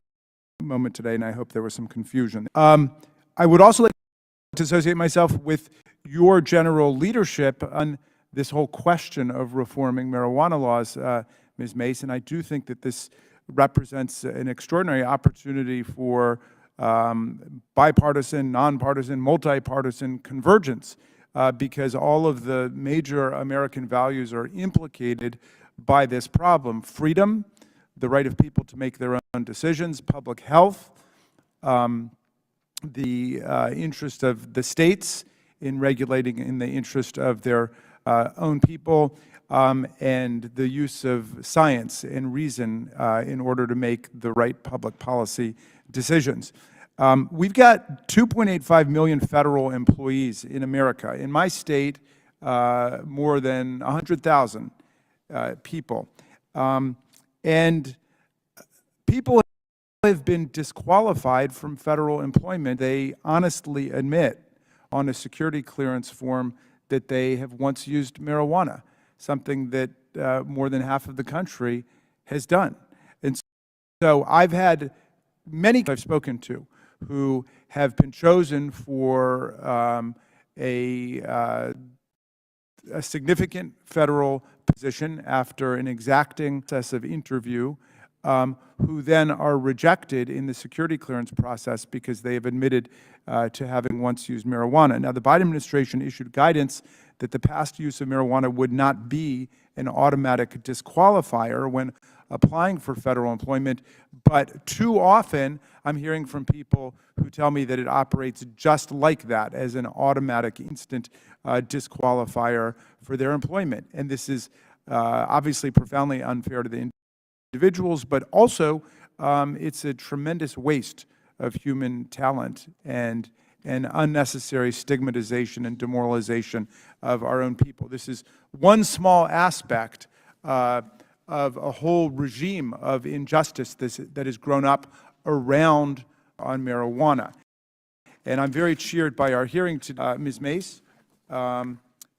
moment today, and I hope there was some confusion. I would also like to associate myself with your general leadership on this whole question of reforming marijuana laws, Ms. Mason. I do think that this represents an extraordinary opportunity for bipartisan, nonpartisan, multi-partisan convergence, because all of the major American values are implicated by this problem: freedom, the right of people to make their own decisions; public health, the interest of the states in regulating in the interest of their own people, and the use of science and reason in order to make the right public policy decisions. We've got 2.85 million federal employees in America. In my state, more than 100,000 people. And people have been disqualified from federal employment. They honestly admit on a security clearance form that they have once used marijuana, something that more than half of the country has done. And so I've had many I've spoken to who have been chosen for a significant federal position after an exacting process of interview, who then are rejected in the security clearance process because they have admitted to having once used marijuana. Now, the Biden administration issued guidance that the past use of marijuana would not be an automatic disqualifier when applying for federal employment, but too often I'm hearing from people who tell me that it operates just like that, as an automatic instant disqualifier for their employment. And this is obviously profoundly unfair to the individuals, but also it's a tremendous waste of human talent and unnecessary stigmatization and demoralization of our own people. This is one small aspect of a whole regime of injustice that has grown up around on marijuana. And I'm very cheered by our hearing to Ms. Mace,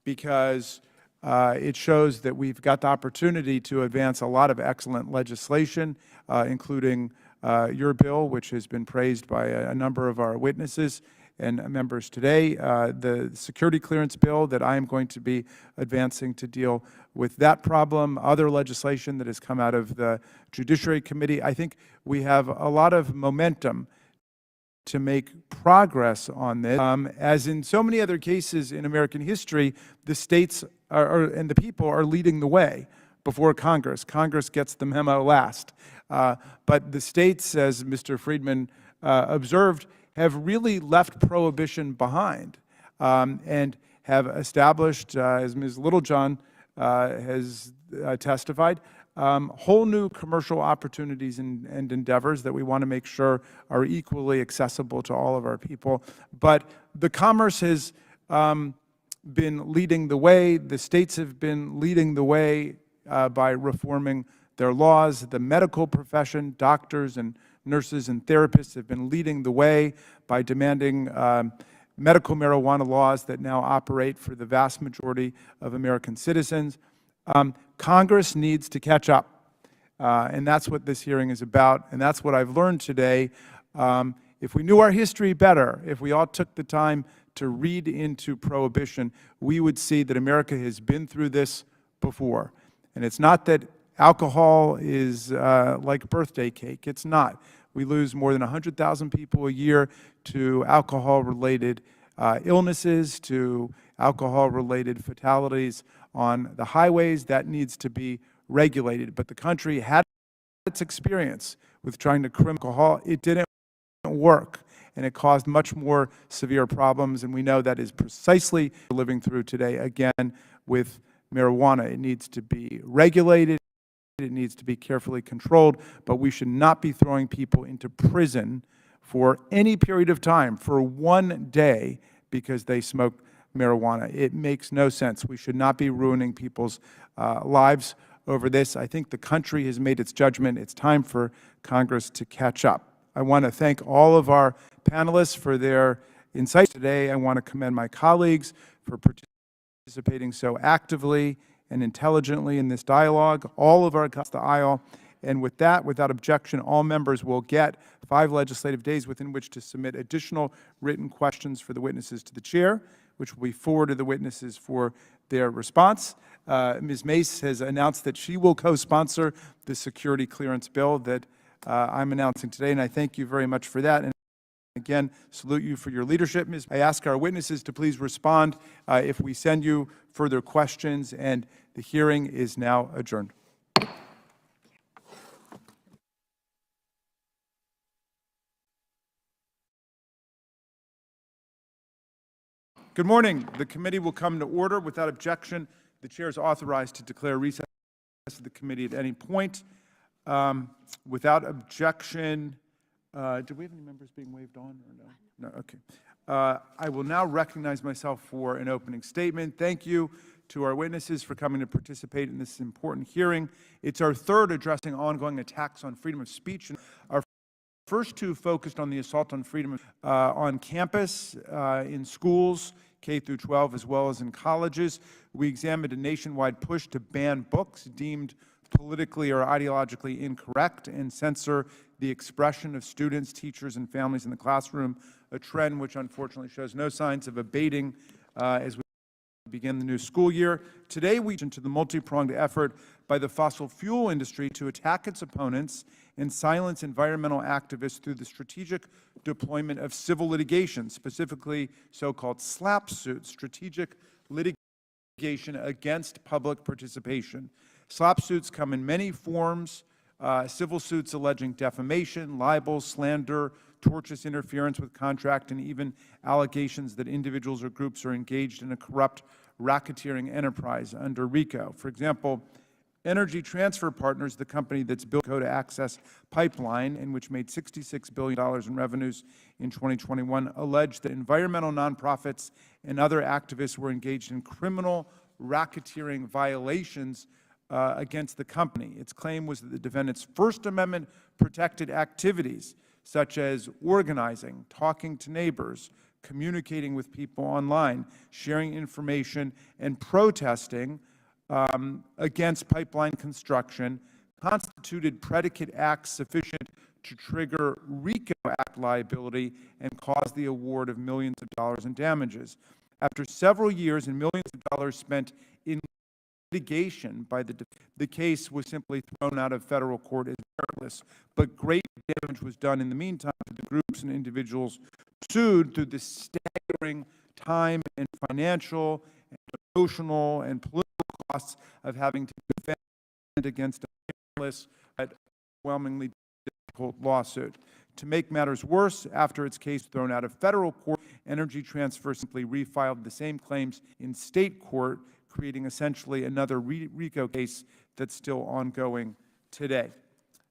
because it shows that we've got the opportunity to advance a lot of excellent legislation, including your bill, which has been praised by a number of our witnesses and members today, the security clearance bill that I am going to be advancing to deal with that problem, other legislation that has come out of the Judiciary Committee. I think we have a lot of momentum to make progress on this. As in so many other cases in American history, the states and the people are leading the way before Congress. Congress gets the memo last. But the states, as Mr. Friedman observed, have really left prohibition behind and have established, as Ms. Littlejohn has testified, whole new commercial opportunities and endeavors that we want to make sure are equally accessible to all of our people. But the commerce has been leading the way. The states have been leading the way by reforming their laws. The medical profession, doctors and nurses and therapists, have been leading the way by demanding medical marijuana laws that now operate for the vast majority of American citizens. Congress needs to catch up, and that's what this hearing is about, and that's what I've learned today. If we knew our history better, if we all took the time to read into prohibition, we would see that America has been through this before. And it's not that alcohol is like birthday cake. It's not. We lose more than 100,000 people a year to alcohol-related illnesses, to alcohol-related fatalities on the highways. That needs to be regulated. But the country had its experience with trying to criminalize alcohol. It didn't work, and it caused much more severe problems, and we know that is precisely what we're living through today, again, with marijuana. It needs to be regulated. It needs to be carefully controlled, but we should not be throwing people into prison for any period of time, for one day, because they smoke marijuana. It makes no sense. We should not be ruining people's lives over this. I think the country has made its judgment. It's time for Congress to catch up. I want to thank all of our panelists for their insights today. I want to commend my colleagues for participating so actively and intelligently in this dialogue, all of our across the aisle. And with that, without objection, all members will get 5 legislative days within which to submit additional written questions for the witnesses to the chair, which will be forwarded to the witnesses for their response. Ms. Mace has announced that she will co-sponsor the security clearance bill that I'm announcing today, and I thank you very much for that. And again, salute you for your leadership, Ms. I ask our witnesses to please respond if we send you further questions, and the hearing is now adjourned. Good morning. The committee will come to order. Without objection, the chair is authorized to declare recess of the committee at any point. Without objection, do we have any members being waved on or no? No, okay. I will now recognize myself for an opening statement. Thank you to our witnesses for coming to participate in this important hearing. It's our third addressing ongoing attacks on freedom of speech. Our first 2 focused on the assault on freedom on campus, in schools, K through 12, as well as in colleges. We examined a nationwide push to ban books deemed politically or ideologically incorrect and censor the expression of students, teachers, and families in the classroom, a trend which unfortunately shows no signs of abating as we begin the new school year. Today, we turn to the multi-pronged effort by the fossil fuel industry to attack its opponents and silence environmental activists through the strategic deployment of civil litigation, specifically so-called SLAPP suits, strategic litigation against public participation. SLAPP suits come in many forms: civil suits alleging defamation, libel, slander, tortious interference with contract, and even allegations that individuals or groups are engaged in a corrupt racketeering enterprise under RICO. For example, Energy Transfer Partners, the company that's built Dakota Access Pipeline, and which made $66 billion in revenues in 2021, alleged that environmental nonprofits and other activists were engaged in criminal racketeering violations against the company. Its claim was that the defendant's First Amendment protected activities, such as organizing, talking to neighbors, communicating with people online, sharing information, and protesting against pipeline construction, constituted predicate acts sufficient to trigger RICO Act liability and cause the award of millions of dollars in damages. After several years and millions of dollars spent in litigation by the case was simply thrown out of federal court as meritless, but great damage was done in the meantime to the groups and individuals sued through the staggering time and financial and emotional and political costs of having to defend against a meritless but overwhelmingly difficult lawsuit. To make matters worse, after its case thrown out of federal court, Energy Transfer simply refiled the same claims in state court, creating essentially another RICO case that's still ongoing today.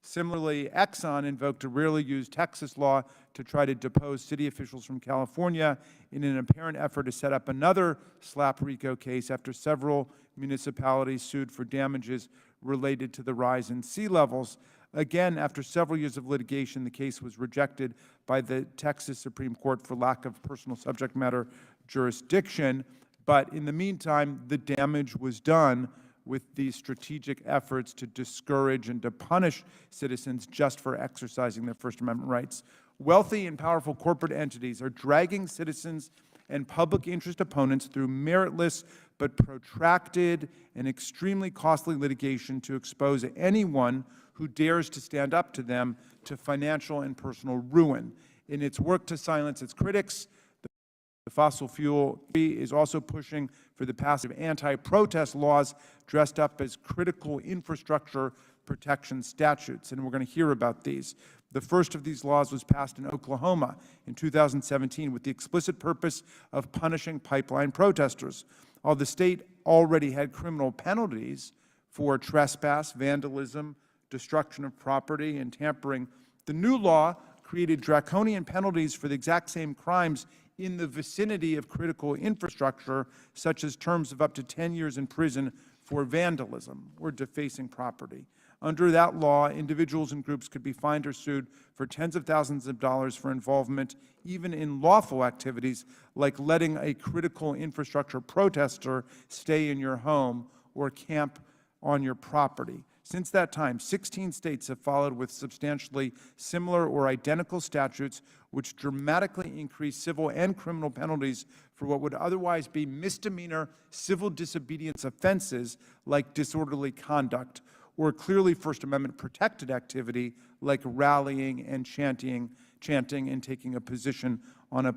Similarly, Exxon invoked a rarely used Texas law to try to depose city officials from California in an apparent effort to set up another SLAPP RICO case after several municipalities sued for damages related to the rise in sea levels. Again, after several years of litigation, the case was rejected by the Texas Supreme Court for lack of personal subject matter jurisdiction. But in the meantime, the damage was done with these strategic efforts to discourage and to punish citizens just for exercising their First Amendment rights. Wealthy and powerful corporate entities are dragging citizens and public interest opponents through meritless but protracted and extremely costly litigation to expose anyone who dares to stand up to them to financial and personal ruin. In its work to silence its critics, the fossil fuel is also pushing for the passage of anti-protest laws dressed up as critical infrastructure protection statutes, and we're going to hear about these. The first of these laws was passed in Oklahoma in 2017 with the explicit purpose of punishing pipeline protesters. Although the state already had criminal penalties for trespass, vandalism, destruction of property, and tampering, the new law created draconian penalties for the exact same crimes in the vicinity of critical infrastructure, such as terms of up to 10 years in prison for vandalism or defacing property. Under that law, individuals and groups could be fined or sued for tens of thousands of dollars for involvement even in lawful activities like letting a critical infrastructure protester stay in your home or camp on your property. Since that time, 16 states have followed with substantially similar or identical statutes which dramatically increase civil and criminal penalties for what would otherwise be misdemeanor civil disobedience offenses like disorderly conduct or clearly First Amendment protected activity like rallying and chanting and taking a position on a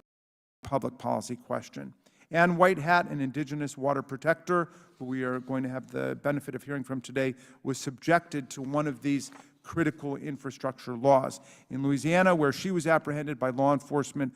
public policy question. Ann Whitehat, an indigenous water protector, who we are going to have the benefit of hearing from today, was subjected to one of these critical infrastructure laws. In Louisiana, where she was apprehended by law enforcement